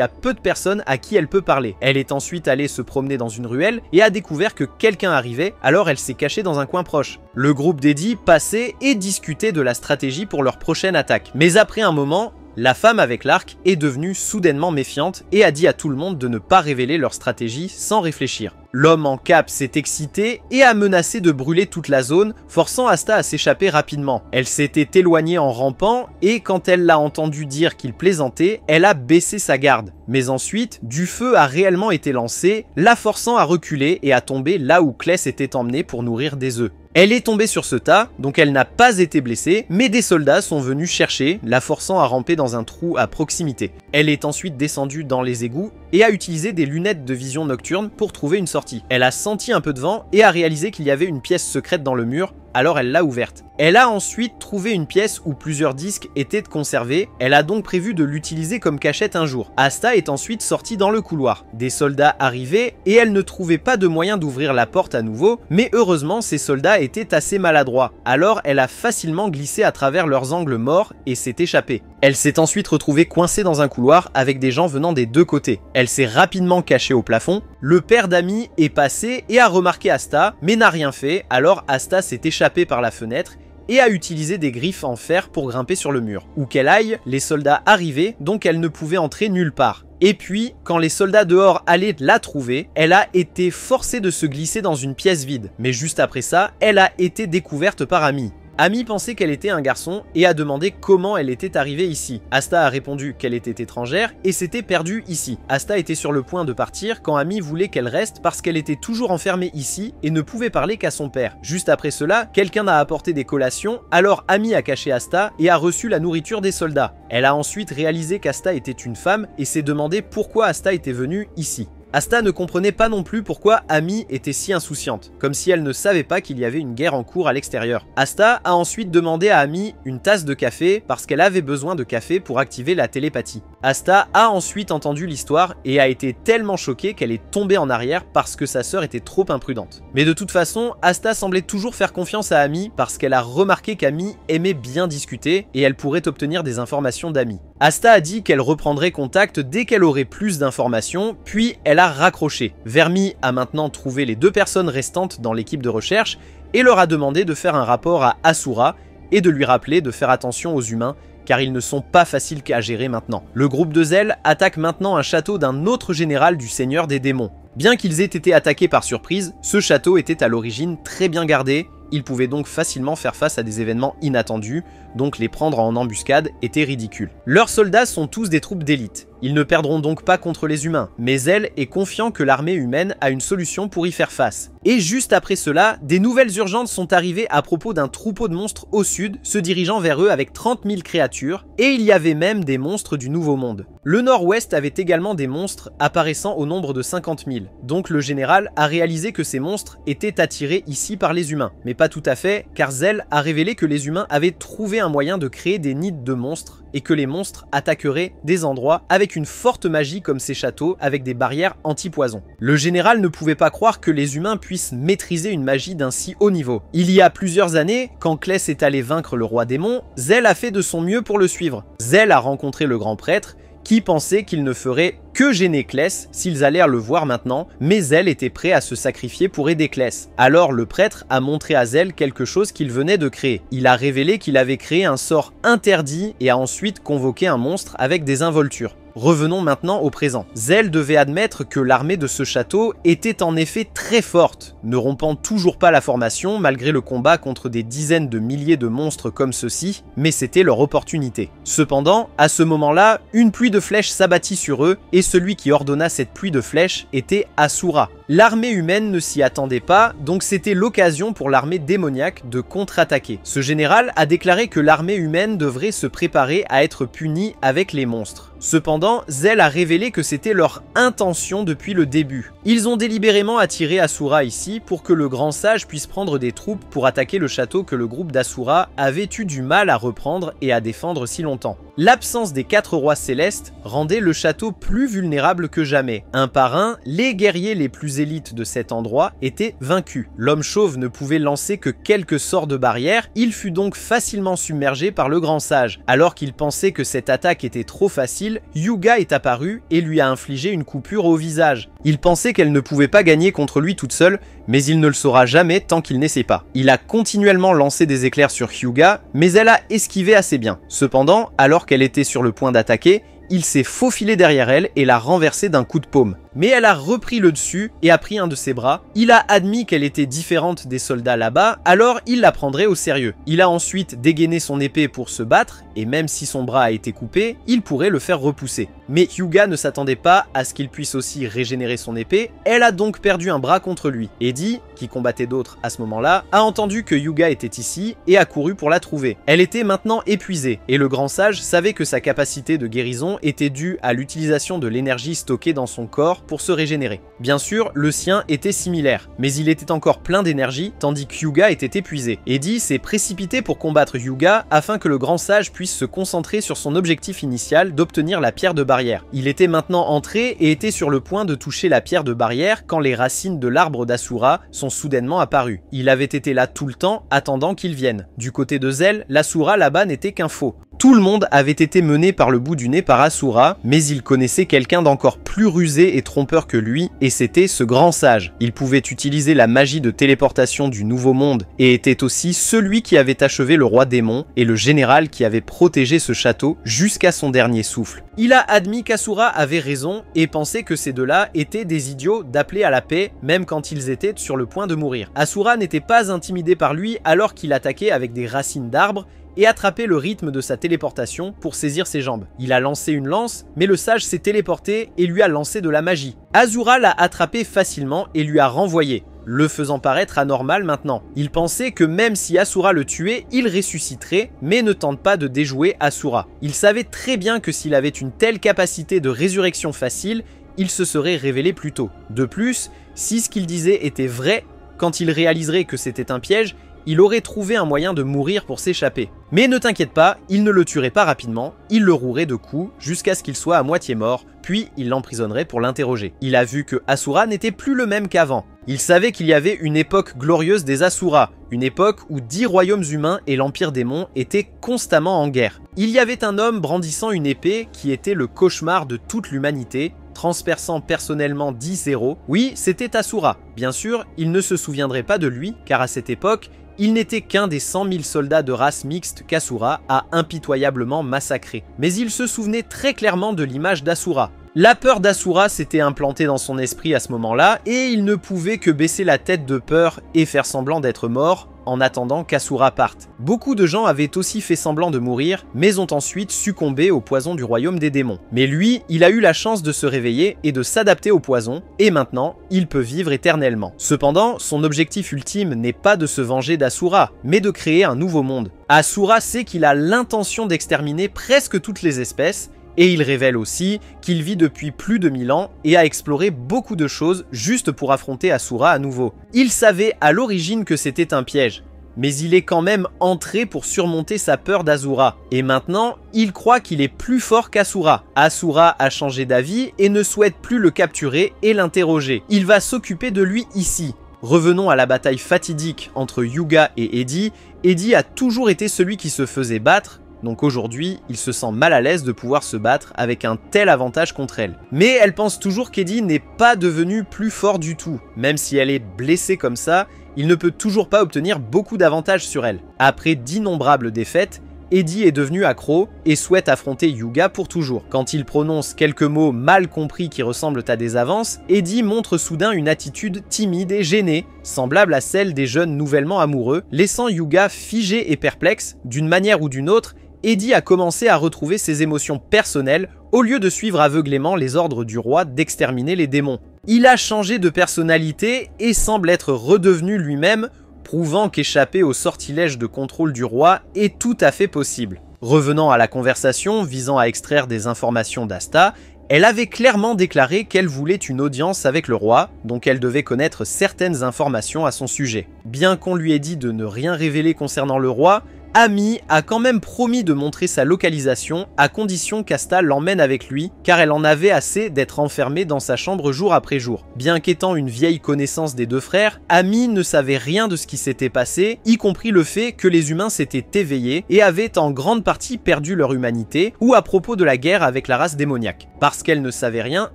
a peu de personnes à qui elle peut parler. Elle est ensuite allée se promener dans une ruelle et a découvert que quelqu'un arrivait, alors elle s'est cachée dans un coin proche. Le groupe d'Eddie passait et discutait de la stratégie pour leur prochaine attaque. Mais après un moment, la femme avec l'arc est devenue soudainement méfiante et a dit à tout le monde de ne pas révéler leur stratégie sans réfléchir. L'homme en cape s'est excité et a menacé de brûler toute la zone, forçant Asta à s'échapper rapidement. Elle s'était éloignée en rampant et quand elle l'a entendu dire qu'il plaisantait, elle a baissé sa garde. Mais ensuite, du feu a réellement été lancé, la forçant à reculer et à tomber là où Kless était emmenée pour nourrir des œufs. Elle est tombée sur ce tas, donc elle n'a pas été blessée, mais des soldats sont venus chercher, la forçant à ramper dans un trou à proximité. Elle est ensuite descendue dans les égouts et a utilisé des lunettes de vision nocturne pour trouver une sortie. Elle a senti un peu de vent et a réalisé qu'il y avait une pièce secrète dans le mur, alors elle l'a ouverte. Elle a ensuite trouvé une pièce où plusieurs disques étaient conservés, elle a donc prévu de l'utiliser comme cachette un jour. Asta est ensuite sortie dans le couloir. Des soldats arrivaient et elle ne trouvait pas de moyen d'ouvrir la porte à nouveau, mais heureusement ces soldats étaient assez maladroits, alors elle a facilement glissé à travers leurs angles morts et s'est échappée. Elle s'est ensuite retrouvée coincée dans un couloir avec des gens venant des deux côtés. Elle s'est rapidement cachée au plafond. Le père d'Ami est passé et a remarqué Asta, mais n'a rien fait, alors Asta s'est échappée par la fenêtre et a utilisé des griffes en fer pour grimper sur le mur. Où qu'elle aille, les soldats arrivaient, donc elle ne pouvait entrer nulle part. Et puis, quand les soldats dehors allaient la trouver, elle a été forcée de se glisser dans une pièce vide. Mais juste après ça, elle a été découverte par Ami. Ami pensait qu'elle était un garçon et a demandé comment elle était arrivée ici. Asta a répondu qu'elle était étrangère et s'était perdue ici. Asta était sur le point de partir quand Ami voulait qu'elle reste parce qu'elle était toujours enfermée ici et ne pouvait parler qu'à son père. Juste après cela, quelqu'un a apporté des collations, alors Ami a caché Asta et a reçu la nourriture des soldats. Elle a ensuite réalisé qu'Asta était une femme et s'est demandé pourquoi Asta était venue ici. Asta ne comprenait pas non plus pourquoi Ami était si insouciante, comme si elle ne savait pas qu'il y avait une guerre en cours à l'extérieur. Asta a ensuite demandé à Ami une tasse de café parce qu'elle avait besoin de café pour activer la télépathie. Asta a ensuite entendu l'histoire et a été tellement choquée qu'elle est tombée en arrière parce que sa sœur était trop imprudente. Mais de toute façon, Asta semblait toujours faire confiance à Ami parce qu'elle a remarqué qu'Ami aimait bien discuter et elle pourrait obtenir des informations d'Ami. Asta a dit qu'elle reprendrait contact dès qu'elle aurait plus d'informations, puis elle a raccroché. Vermi a maintenant trouvé les deux personnes restantes dans l'équipe de recherche et leur a demandé de faire un rapport à Asura et de lui rappeler de faire attention aux humains car ils ne sont pas faciles à gérer maintenant. Le groupe de Zell attaque maintenant un château d'un autre général du Seigneur des Démons. Bien qu'ils aient été attaqués par surprise, ce château était à l'origine très bien gardé, ils pouvaient donc facilement faire face à des événements inattendus, donc les prendre en embuscade était ridicule. Leurs soldats sont tous des troupes d'élite. Ils ne perdront donc pas contre les humains, mais Zell est confiant que l'armée humaine a une solution pour y faire face. Et juste après cela, des nouvelles urgences sont arrivées à propos d'un troupeau de monstres au sud, se dirigeant vers eux avec 30 000 créatures, et il y avait même des monstres du Nouveau Monde. Le nord-ouest avait également des monstres apparaissant au nombre de 50 000, donc le général a réalisé que ces monstres étaient attirés ici par les humains. Mais pas tout à fait, car Zell a révélé que les humains avaient trouvé un moyen de créer des nids de monstres, et que les monstres attaqueraient des endroits avec une forte magie comme ces châteaux avec des barrières anti-poison. Le général ne pouvait pas croire que les humains puissent maîtriser une magie d'un si haut niveau. Il y a plusieurs années, quand Kless est allé vaincre le roi démon, Zell a fait de son mieux pour le suivre. Zell a rencontré le grand prêtre, qui pensait qu'il ne ferait que gêner Kless s'ils allèrent le voir maintenant, mais Zell était prêt à se sacrifier pour aider Kless. Alors le prêtre a montré à Zell quelque chose qu'il venait de créer. Il a révélé qu'il avait créé un sort interdit et a ensuite convoqué un monstre avec des involtures. Revenons maintenant au présent. Zell devait admettre que l'armée de ce château était en effet très forte, ne rompant toujours pas la formation malgré le combat contre des dizaines de milliers de monstres comme ceux-ci, mais c'était leur opportunité. Cependant, à ce moment-là, une pluie de flèches s'abattit sur eux, et celui qui ordonna cette pluie de flèches était Asura. L'armée humaine ne s'y attendait pas, donc c'était l'occasion pour l'armée démoniaque de contre-attaquer. Ce général a déclaré que l'armée humaine devrait se préparer à être punie avec les monstres. Cependant, Zell a révélé que c'était leur intention depuis le début. Ils ont délibérément attiré Asura ici pour que le grand sage puisse prendre des troupes pour attaquer le château que le groupe d'Asura avait eu du mal à reprendre et à défendre si longtemps. L'absence des 4 rois célestes rendait le château plus vulnérable que jamais. Un par un, les guerriers les plus élites de cet endroit étaient vaincus. L'homme chauve ne pouvait lancer que quelques sorts de barrière, il fut donc facilement submergé par le grand sage. Alors qu'il pensait que cette attaque était trop facile, Hyuga est apparue et lui a infligé une coupure au visage. Il pensait qu'elle ne pouvait pas gagner contre lui toute seule, mais il ne le saura jamais tant qu'il n'essaie pas. Il a continuellement lancé des éclairs sur Hyuga, mais elle a esquivé assez bien. Cependant, alors qu'elle était sur le point d'attaquer, il s'est faufilé derrière elle et l'a renversée d'un coup de paume. Mais elle a repris le dessus et a pris un de ses bras. Il a admis qu'elle était différente des soldats là-bas, alors il la prendrait au sérieux. Il a ensuite dégainé son épée pour se battre, et même si son bras a été coupé, il pourrait le faire repousser. Mais Hyuga ne s'attendait pas à ce qu'il puisse aussi régénérer son épée, elle a donc perdu un bras contre lui. Eddie, qui combattait d'autres à ce moment-là, a entendu que Hyuga était ici et a couru pour la trouver. Elle était maintenant épuisée, et le grand sage savait que sa capacité de guérison était due à l'utilisation de l'énergie stockée dans son corps pour se régénérer. Bien sûr, le sien était similaire, mais il était encore plein d'énergie, tandis que Hyuga était épuisé. Eddie s'est précipité pour combattre Hyuga afin que le grand sage puisse se concentrer sur son objectif initial d'obtenir la pierre de barrière. Il était maintenant entré et était sur le point de toucher la pierre de barrière quand les racines de l'arbre d'Asura sont soudainement apparues. Il avait été là tout le temps, attendant qu'il vienne. Du côté de Zell, l'Asura là-bas n'était qu'un faux. Tout le monde avait été mené par le bout du nez par Asura, mais il connaissait quelqu'un d'encore plus rusé et trompeur que lui, et c'était ce grand sage. Il pouvait utiliser la magie de téléportation du Nouveau Monde, et était aussi celui qui avait achevé le roi démon, et le général qui avait protégé ce château jusqu'à son dernier souffle. Il a admis qu'Asura avait raison, et pensait que ces deux-là étaient des idiots d'appeler à la paix, même quand ils étaient sur le point de mourir. Asura n'était pas intimidé par lui alors qu'il attaquait avec des racines d'arbres, et attraper le rythme de sa téléportation pour saisir ses jambes. Il a lancé une lance, mais le sage s'est téléporté et lui a lancé de la magie. Asura l'a attrapé facilement et lui a renvoyé, le faisant paraître anormal maintenant. Il pensait que même si Asura le tuait, il ressusciterait, mais ne tente pas de déjouer Asura. Il savait très bien que s'il avait une telle capacité de résurrection facile, il se serait révélé plus tôt. De plus, si ce qu'il disait était vrai, quand il réaliserait que c'était un piège, il aurait trouvé un moyen de mourir pour s'échapper. Mais ne t'inquiète pas, il ne le tuerait pas rapidement, il le rouerait de coups jusqu'à ce qu'il soit à moitié mort, puis il l'emprisonnerait pour l'interroger. Il a vu que Asura n'était plus le même qu'avant. Il savait qu'il y avait une époque glorieuse des Asura, une époque où 10 royaumes humains et l'Empire démon étaient constamment en guerre. Il y avait un homme brandissant une épée qui était le cauchemar de toute l'humanité, transperçant personnellement 10 héros. Oui, c'était Asura. Bien sûr, il ne se souviendrait pas de lui, car à cette époque, il n'était qu'un des 100 000 soldats de race mixte qu'Asura a impitoyablement massacré. Mais il se souvenait très clairement de l'image d'Asura. La peur d'Asura s'était implantée dans son esprit à ce moment-là, et il ne pouvait que baisser la tête de peur et faire semblant d'être mort, en attendant qu'Asura parte. Beaucoup de gens avaient aussi fait semblant de mourir, mais ont ensuite succombé au poison du royaume des démons. Mais lui, il a eu la chance de se réveiller et de s'adapter au poison, et maintenant, il peut vivre éternellement. Cependant, son objectif ultime n'est pas de se venger d'Asura, mais de créer un nouveau monde. Asura sait qu'il a l'intention d'exterminer presque toutes les espèces, et il révèle aussi qu'il vit depuis plus de 1000 ans et a exploré beaucoup de choses juste pour affronter Asura à nouveau. Il savait à l'origine que c'était un piège, mais il est quand même entré pour surmonter sa peur d'Asura. Et maintenant, il croit qu'il est plus fort qu'Asura. Asura a changé d'avis et ne souhaite plus le capturer et l'interroger. Il va s'occuper de lui ici. Revenons à la bataille fatidique entre Hyuga et Eddie. Eddie a toujours été celui qui se faisait battre, donc aujourd'hui, il se sent mal à l'aise de pouvoir se battre avec un tel avantage contre elle. Mais elle pense toujours qu'Eddie n'est pas devenu plus fort du tout. Même si elle est blessée comme ça, il ne peut toujours pas obtenir beaucoup d'avantages sur elle. Après d'innombrables défaites, Eddie est devenu accro et souhaite affronter Hyuga pour toujours. Quand il prononce quelques mots mal compris qui ressemblent à des avances, Eddie montre soudain une attitude timide et gênée, semblable à celle des jeunes nouvellement amoureux, laissant Hyuga figé et perplexe. D'une manière ou d'une autre, Eddie a commencé à retrouver ses émotions personnelles au lieu de suivre aveuglément les ordres du roi d'exterminer les démons. Il a changé de personnalité et semble être redevenu lui-même, prouvant qu'échapper au sortilège de contrôle du roi est tout à fait possible. Revenant à la conversation visant à extraire des informations d'Asta, elle avait clairement déclaré qu'elle voulait une audience avec le roi, donc elle devait connaître certaines informations à son sujet. Bien qu'on lui ait dit de ne rien révéler concernant le roi, Ami a quand même promis de montrer sa localisation à condition qu'Asta l'emmène avec lui, car elle en avait assez d'être enfermée dans sa chambre jour après jour. Bien qu'étant une vieille connaissance des deux frères, Ami ne savait rien de ce qui s'était passé, y compris le fait que les humains s'étaient éveillés et avaient en grande partie perdu leur humanité, ou à propos de la guerre avec la race démoniaque. Parce qu'elle ne savait rien,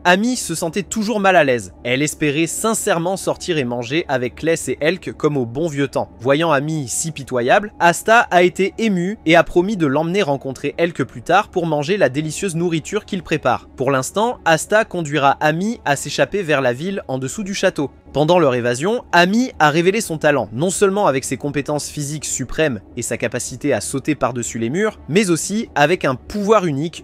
Ami se sentait toujours mal à l'aise. Elle espérait sincèrement sortir et manger avec Kless et Elk comme au bon vieux temps. Voyant Ami si pitoyable, Asta a été ému et a promis de l'emmener rencontrer Elk plus tard pour manger la délicieuse nourriture qu'il prépare. Pour l'instant, Asta conduira Ami à s'échapper vers la ville en dessous du château. Pendant leur évasion, Ami a révélé son talent, non seulement avec ses compétences physiques suprêmes et sa capacité à sauter par-dessus les murs, mais aussi avec un pouvoir unique,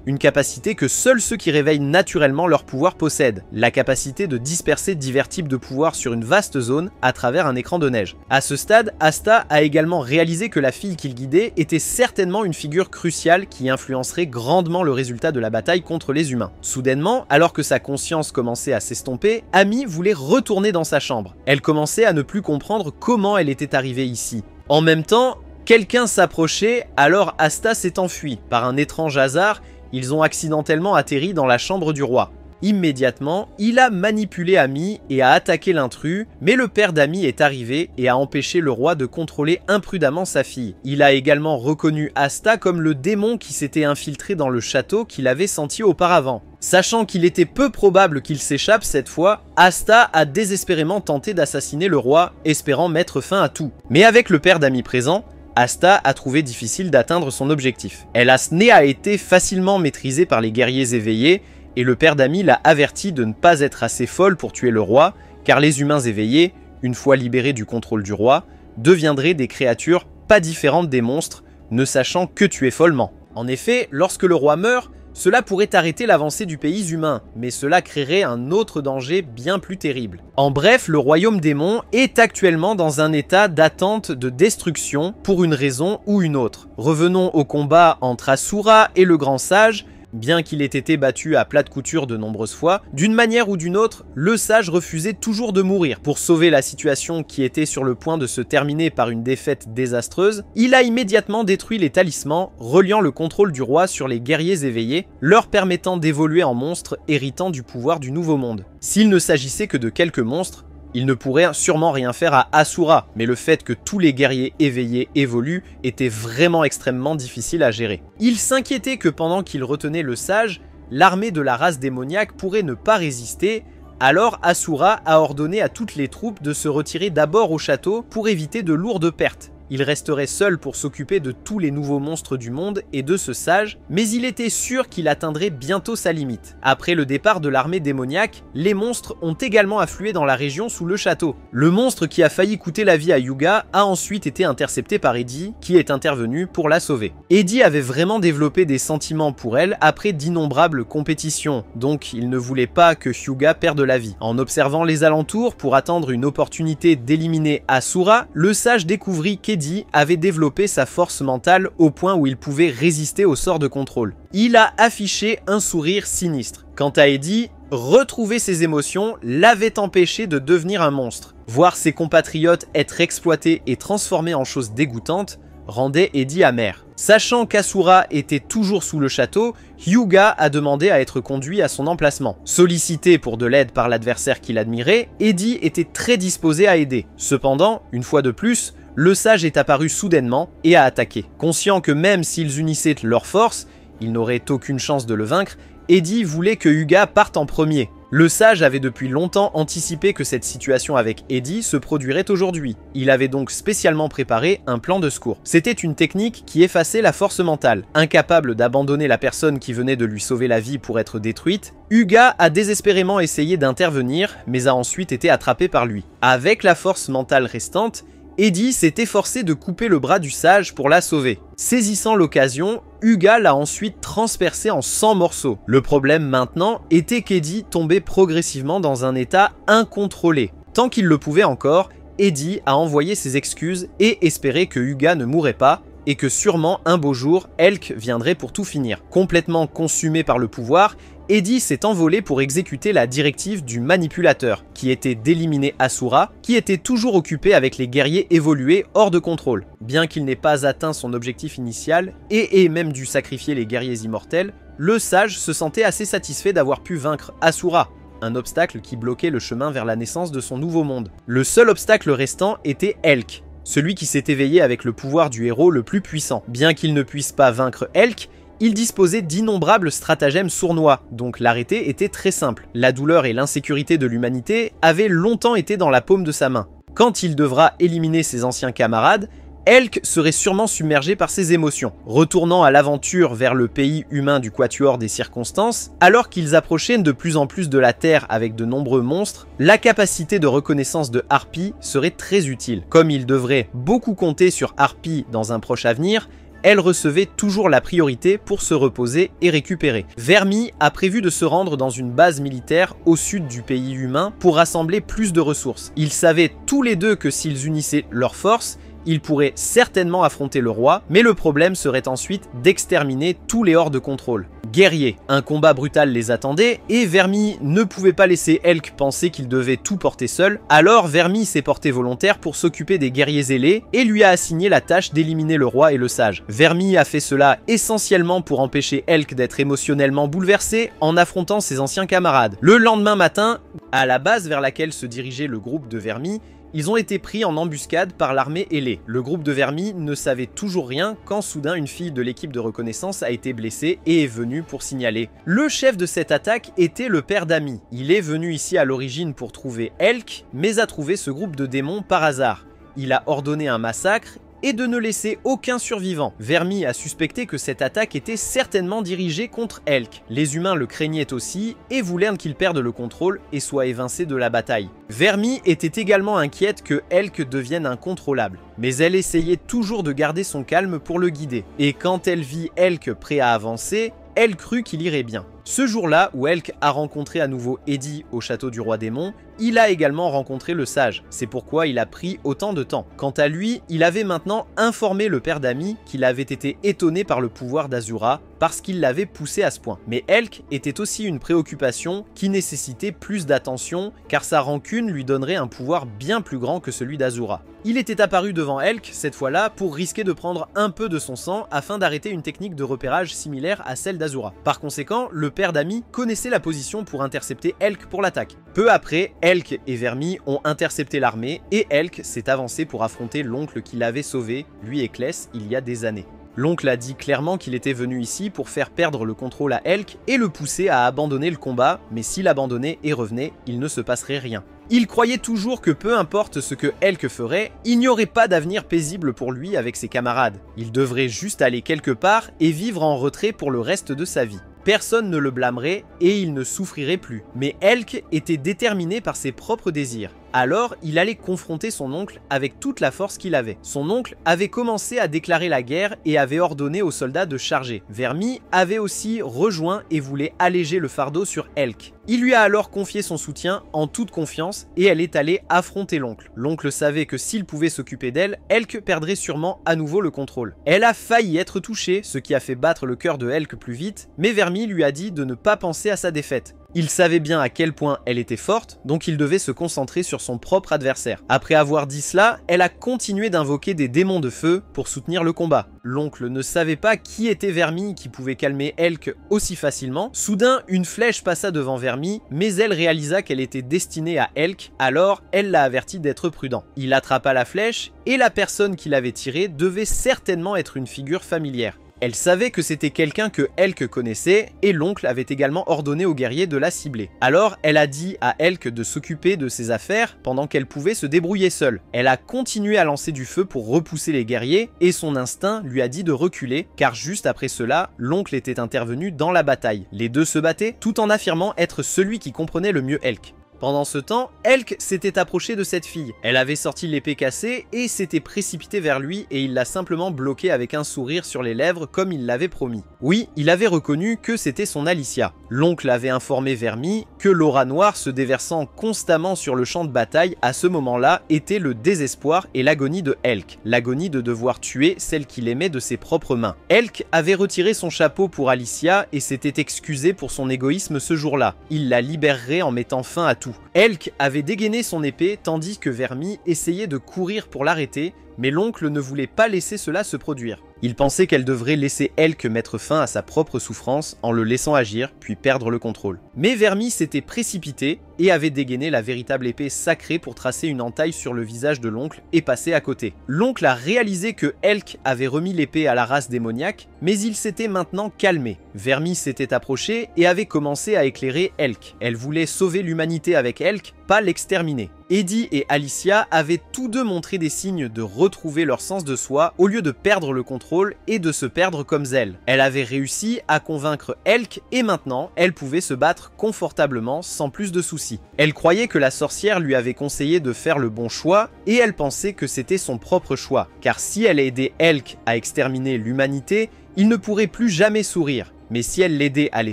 une capacité que seuls ceux qui réveillent naturellement leur pouvoir possèdent, la capacité de disperser divers types de pouvoirs sur une vaste zone à travers un écran de neige. À ce stade, Asta a également réalisé que la fille qu'il guidait était certainement une figure cruciale qui influencerait grandement le résultat de la bataille contre les humains. Soudainement, alors que sa conscience commençait à s'estomper, Ami voulait retourner dans sa chambre. Elle commençait à ne plus comprendre comment elle était arrivée ici. En même temps, quelqu'un s'approchait, alors Asta s'est enfuie. Par un étrange hasard, ils ont accidentellement atterri dans la chambre du roi. Immédiatement, il a manipulé Ami et a attaqué l'intrus, mais le père d'Ami est arrivé et a empêché le roi de contrôler imprudemment sa fille. Il a également reconnu Asta comme le démon qui s'était infiltré dans le château qu'il avait senti auparavant. Sachant qu'il était peu probable qu'il s'échappe cette fois, Asta a désespérément tenté d'assassiner le roi, espérant mettre fin à tout. Mais avec le père d'Ami présent, Asta a trouvé difficile d'atteindre son objectif. Elasné a été facilement maîtrisé par les guerriers éveillés, et le père d'Ami l'a averti de ne pas être assez folle pour tuer le roi, car les humains éveillés, une fois libérés du contrôle du roi, deviendraient des créatures pas différentes des monstres, ne sachant que tuer follement. En effet, lorsque le roi meurt, cela pourrait arrêter l'avancée du pays humain, mais cela créerait un autre danger bien plus terrible. En bref, le royaume démon est actuellement dans un état d'attente de destruction pour une raison ou une autre. Revenons au combat entre Asura et le grand sage. Bien qu'il ait été battu à plate couture de nombreuses fois, d'une manière ou d'une autre, le sage refusait toujours de mourir. Pour sauver la situation qui était sur le point de se terminer par une défaite désastreuse, il a immédiatement détruit les talismans, reliant le contrôle du roi sur les guerriers éveillés, leur permettant d'évoluer en monstres héritant du pouvoir du nouveau monde. S'il ne s'agissait que de quelques monstres, il ne pourrait sûrement rien faire à Asura, mais le fait que tous les guerriers éveillés évoluent était vraiment extrêmement difficile à gérer. Il s'inquiétait que pendant qu'il retenait le sage, l'armée de la race démoniaque pourrait ne pas résister, alors Asura a ordonné à toutes les troupes de se retirer d'abord au château pour éviter de lourdes pertes. Il resterait seul pour s'occuper de tous les nouveaux monstres du monde et de ce sage, mais il était sûr qu'il atteindrait bientôt sa limite. Après le départ de l'armée démoniaque, les monstres ont également afflué dans la région sous le château. Le monstre qui a failli coûter la vie à Hyuga a ensuite été intercepté par Eddie, qui est intervenu pour la sauver. Eddie avait vraiment développé des sentiments pour elle après d'innombrables compétitions, donc il ne voulait pas que Hyuga perde la vie. En observant les alentours pour attendre une opportunité d'éliminer Asura, le sage découvrit qu'Eddie avait développé sa force mentale au point où il pouvait résister au sort de contrôle. Il a affiché un sourire sinistre. Quant à Eddie, retrouver ses émotions l'avait empêché de devenir un monstre. Voir ses compatriotes être exploités et transformés en choses dégoûtantes rendait Eddie amer. Sachant qu'Asura était toujours sous le château, Hyuga a demandé à être conduit à son emplacement. Sollicité pour de l'aide par l'adversaire qu'il admirait, Eddie était très disposé à aider. Cependant, une fois de plus, le sage est apparu soudainement et a attaqué. Conscient que même s'ils unissaient leurs forces, ils n'auraient aucune chance de le vaincre, Eddie voulait que Hyuga parte en premier. Le sage avait depuis longtemps anticipé que cette situation avec Eddie se produirait aujourd'hui. Il avait donc spécialement préparé un plan de secours. C'était une technique qui effaçait la force mentale. Incapable d'abandonner la personne qui venait de lui sauver la vie pour être détruite, Hyuga a désespérément essayé d'intervenir, mais a ensuite été attrapé par lui. Avec la force mentale restante, Eddie s'est efforcé de couper le bras du sage pour la sauver. Saisissant l'occasion, Hyuga l'a ensuite transpercé en 100 morceaux. Le problème maintenant était qu'Eddie tombait progressivement dans un état incontrôlé. Tant qu'il le pouvait encore, Eddie a envoyé ses excuses et espéré que Hyuga ne mourrait pas, et que sûrement un beau jour, Elk viendrait pour tout finir. Complètement consumé par le pouvoir, Eddie s'est envolé pour exécuter la directive du manipulateur, qui était d'éliminer Asura, qui était toujours occupé avec les guerriers évolués hors de contrôle. Bien qu'il n'ait pas atteint son objectif initial, et ait même dû sacrifier les guerriers immortels, le sage se sentait assez satisfait d'avoir pu vaincre Asura, un obstacle qui bloquait le chemin vers la naissance de son nouveau monde. Le seul obstacle restant était Elk, celui qui s'est éveillé avec le pouvoir du héros le plus puissant. Bien qu'il ne puisse pas vaincre Elk, il disposait d'innombrables stratagèmes sournois, donc l'arrêter était très simple. La douleur et l'insécurité de l'humanité avaient longtemps été dans la paume de sa main. Quand il devra éliminer ses anciens camarades, Elk serait sûrement submergé par ses émotions. Retournant à l'aventure vers le pays humain du quatuor des circonstances, alors qu'ils approchaient de plus en plus de la Terre avec de nombreux monstres, la capacité de reconnaissance de Harpie serait très utile. Comme il devrait beaucoup compter sur Harpie dans un proche avenir, elle recevait toujours la priorité pour se reposer et récupérer. Vermi a prévu de se rendre dans une base militaire au sud du pays humain pour rassembler plus de ressources. Ils savaient tous les deux que s'ils unissaient leurs forces, ils pourraient certainement affronter le roi, mais le problème serait ensuite d'exterminer tous les hors de contrôle. Guerriers, un combat brutal les attendait, et Vermi ne pouvait pas laisser Elk penser qu'il devait tout porter seul, alors Vermi s'est porté volontaire pour s'occuper des guerriers ailés, et lui a assigné la tâche d'éliminer le roi et le sage. Vermi a fait cela essentiellement pour empêcher Elk d'être émotionnellement bouleversé en affrontant ses anciens camarades. Le lendemain matin, à la base vers laquelle se dirigeait le groupe de Vermi, ils ont été pris en embuscade par l'armée ailée. Le groupe de Vermi ne savait toujours rien quand soudain une fille de l'équipe de reconnaissance a été blessée et est venue pour signaler. Le chef de cette attaque était le père d'Ami. Il est venu ici à l'origine pour trouver Elk, mais a trouvé ce groupe de démons par hasard. Il a ordonné un massacre et de ne laisser aucun survivant. Vermi a suspecté que cette attaque était certainement dirigée contre Elk. Les humains le craignaient aussi et voulaient qu'il perde le contrôle et soit évincé de la bataille. Vermi était également inquiète que Elk devienne incontrôlable, mais elle essayait toujours de garder son calme pour le guider. Et quand elle vit Elk prêt à avancer, elle crut qu'il irait bien. Ce jour-là, où Elk a rencontré à nouveau Eddie au château du roi démon, il a également rencontré le sage. C'est pourquoi il a pris autant de temps. Quant à lui, il avait maintenant informé le père d'Ami qu'il avait été étonné par le pouvoir d'Asura parce qu'il l'avait poussé à ce point. Mais Elk était aussi une préoccupation qui nécessitait plus d'attention car sa rancune lui donnerait un pouvoir bien plus grand que celui d'Asura. Il était apparu devant Elk cette fois-là pour risquer de prendre un peu de son sang afin d'arrêter une technique de repérage similaire à celle d'Asura. Par conséquent, le père d'Ami connaissait la position pour intercepter Elk pour l'attaque. Peu après, Elk et Vermi ont intercepté l'armée et Elk s'est avancé pour affronter l'oncle qui l'avait sauvé, lui et Kless, il y a des années. L'oncle a dit clairement qu'il était venu ici pour faire perdre le contrôle à Elk et le pousser à abandonner le combat, mais s'il abandonnait et revenait, il ne se passerait rien. Il croyait toujours que peu importe ce que Elk ferait, il n'y aurait pas d'avenir paisible pour lui avec ses camarades. Il devrait juste aller quelque part et vivre en retrait pour le reste de sa vie. Personne ne le blâmerait et il ne souffrirait plus. Mais Elk était déterminé par ses propres désirs. Alors, il allait confronter son oncle avec toute la force qu'il avait. Son oncle avait commencé à déclarer la guerre et avait ordonné aux soldats de charger. Vermi avait aussi rejoint et voulait alléger le fardeau sur Elk. Il lui a alors confié son soutien en toute confiance et elle est allée affronter l'oncle. L'oncle savait que s'il pouvait s'occuper d'elle, Elk perdrait sûrement à nouveau le contrôle. Elle a failli être touchée, ce qui a fait battre le cœur de Elk plus vite, mais Vermi lui a dit de ne pas penser à sa défaite. Il savait bien à quel point elle était forte, donc il devait se concentrer sur son propre adversaire. Après avoir dit cela, elle a continué d'invoquer des démons de feu pour soutenir le combat. L'oncle ne savait pas qui était Vermi qui pouvait calmer Elk aussi facilement. Soudain, une flèche passa devant Vermi, mais elle réalisa qu'elle était destinée à Elk, alors elle l'a averti d'être prudent. Il attrapa la flèche, et la personne qui l'avait tirée devait certainement être une figure familière. Elle savait que c'était quelqu'un que Elk connaissait, et l'oncle avait également ordonné aux guerriers de la cibler. Alors elle a dit à Elk de s'occuper de ses affaires pendant qu'elle pouvait se débrouiller seule. Elle a continué à lancer du feu pour repousser les guerriers, et son instinct lui a dit de reculer, car juste après cela, l'oncle était intervenu dans la bataille. Les deux se battaient, tout en affirmant être celui qui comprenait le mieux Elk. Pendant ce temps, Elk s'était approché de cette fille. Elle avait sorti l'épée cassée et s'était précipitée vers lui et il l'a simplement bloqué avec un sourire sur les lèvres comme il l'avait promis. Oui, il avait reconnu que c'était son Alicia. L'oncle avait informé Vermi que l'aura noire se déversant constamment sur le champ de bataille à ce moment-là était le désespoir et l'agonie de Elk. L'agonie de devoir tuer celle qu'il aimait de ses propres mains. Elk avait retiré son chapeau pour Alicia et s'était excusé pour son égoïsme ce jour-là. Il la libérerait en mettant fin à tout. Elk avait dégainé son épée tandis que Vermi essayait de courir pour l'arrêter, mais l'oncle ne voulait pas laisser cela se produire. Il pensait qu'elle devrait laisser Elk mettre fin à sa propre souffrance en le laissant agir, puis perdre le contrôle. Mais Vermi s'était précipité et avait dégainé la véritable épée sacrée pour tracer une entaille sur le visage de l'oncle et passer à côté. L'oncle a réalisé que Elk avait remis l'épée à la race démoniaque, mais il s'était maintenant calmé. Vermi s'était approché et avait commencé à éclairer Elk. Elle voulait sauver l'humanité avec Elk, pas l'exterminer. Eddie et Alicia avaient tous deux montré des signes de retrouver leur sens de soi au lieu de perdre le contrôle et de se perdre comme Zell. Elle avait réussi à convaincre Elk et maintenant elle pouvait se battre confortablement sans plus de soucis. Elle croyait que la sorcière lui avait conseillé de faire le bon choix et elle pensait que c'était son propre choix, car si elle aidait Elk à exterminer l'humanité, il ne pourrait plus jamais sourire. Mais si elle l'aidait à les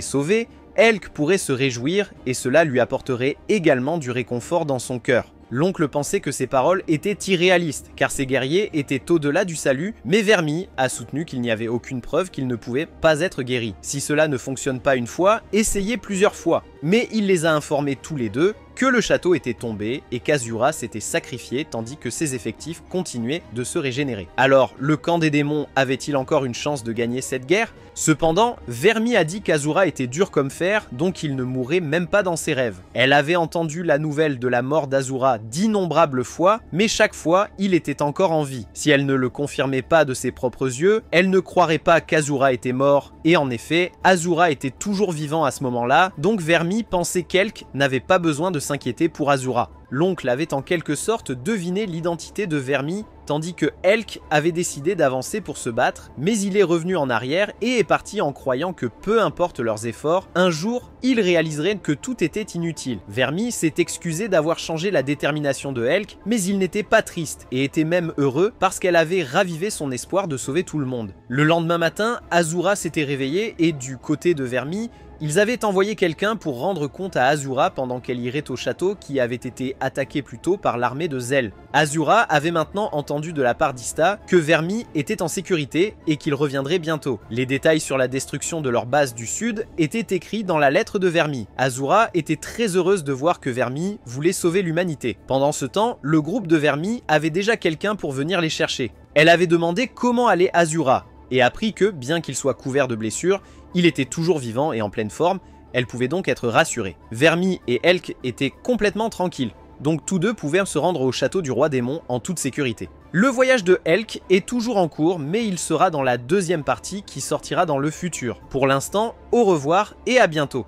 sauver, Elk pourrait se réjouir et cela lui apporterait également du réconfort dans son cœur. L'oncle pensait que ces paroles étaient irréalistes, car ses guerriers étaient au-delà du salut, mais Vermi a soutenu qu'il n'y avait aucune preuve qu'ils ne pouvaient pas être guéris. Si cela ne fonctionne pas une fois, essayez plusieurs fois. Mais il les a informés tous les deux que le château était tombé et qu'Azura s'était sacrifié tandis que ses effectifs continuaient de se régénérer. Alors, le camp des démons avait-il encore une chance de gagner cette guerre? Cependant, Vermi a dit qu'Azura était dur comme fer, donc il ne mourrait même pas dans ses rêves. Elle avait entendu la nouvelle de la mort d'Azura d'innombrables fois, mais chaque fois, il était encore en vie. Si elle ne le confirmait pas de ses propres yeux, elle ne croirait pas qu'Azura était mort, et en effet, Azura était toujours vivant à ce moment-là, donc Vermi pensait qu'Elk n'avait pas besoin de s'inquiéter pour Azura. L'oncle avait en quelque sorte deviné l'identité de Vermi, tandis que Elk avait décidé d'avancer pour se battre, mais il est revenu en arrière et est parti en croyant que peu importe leurs efforts, un jour, il réaliserait que tout était inutile. Vermi s'est excusé d'avoir changé la détermination de Elk, mais il n'était pas triste et était même heureux parce qu'elle avait ravivé son espoir de sauver tout le monde. Le lendemain matin, Azura s'était réveillée et du côté de Vermi, ils avaient envoyé quelqu'un pour rendre compte à Azura pendant qu'elle irait au château qui avait été attaqué plus tôt par l'armée de Zell. Azura avait maintenant entendu de la part d'Ista que Vermi était en sécurité et qu'il reviendrait bientôt. Les détails sur la destruction de leur base du sud étaient écrits dans la lettre de Vermi. Azura était très heureuse de voir que Vermi voulait sauver l'humanité. Pendant ce temps, le groupe de Vermi avait déjà quelqu'un pour venir les chercher. Elle avait demandé comment allait Azura et appris que, bien qu'il soit couvert de blessures, il était toujours vivant et en pleine forme, elle pouvait donc être rassurée. Vermi et Elk étaient complètement tranquilles, donc tous deux pouvaient se rendre au château du roi démon en toute sécurité. Le voyage de Elk est toujours en cours, mais il sera dans la deuxième partie qui sortira dans le futur. Pour l'instant, au revoir et à bientôt.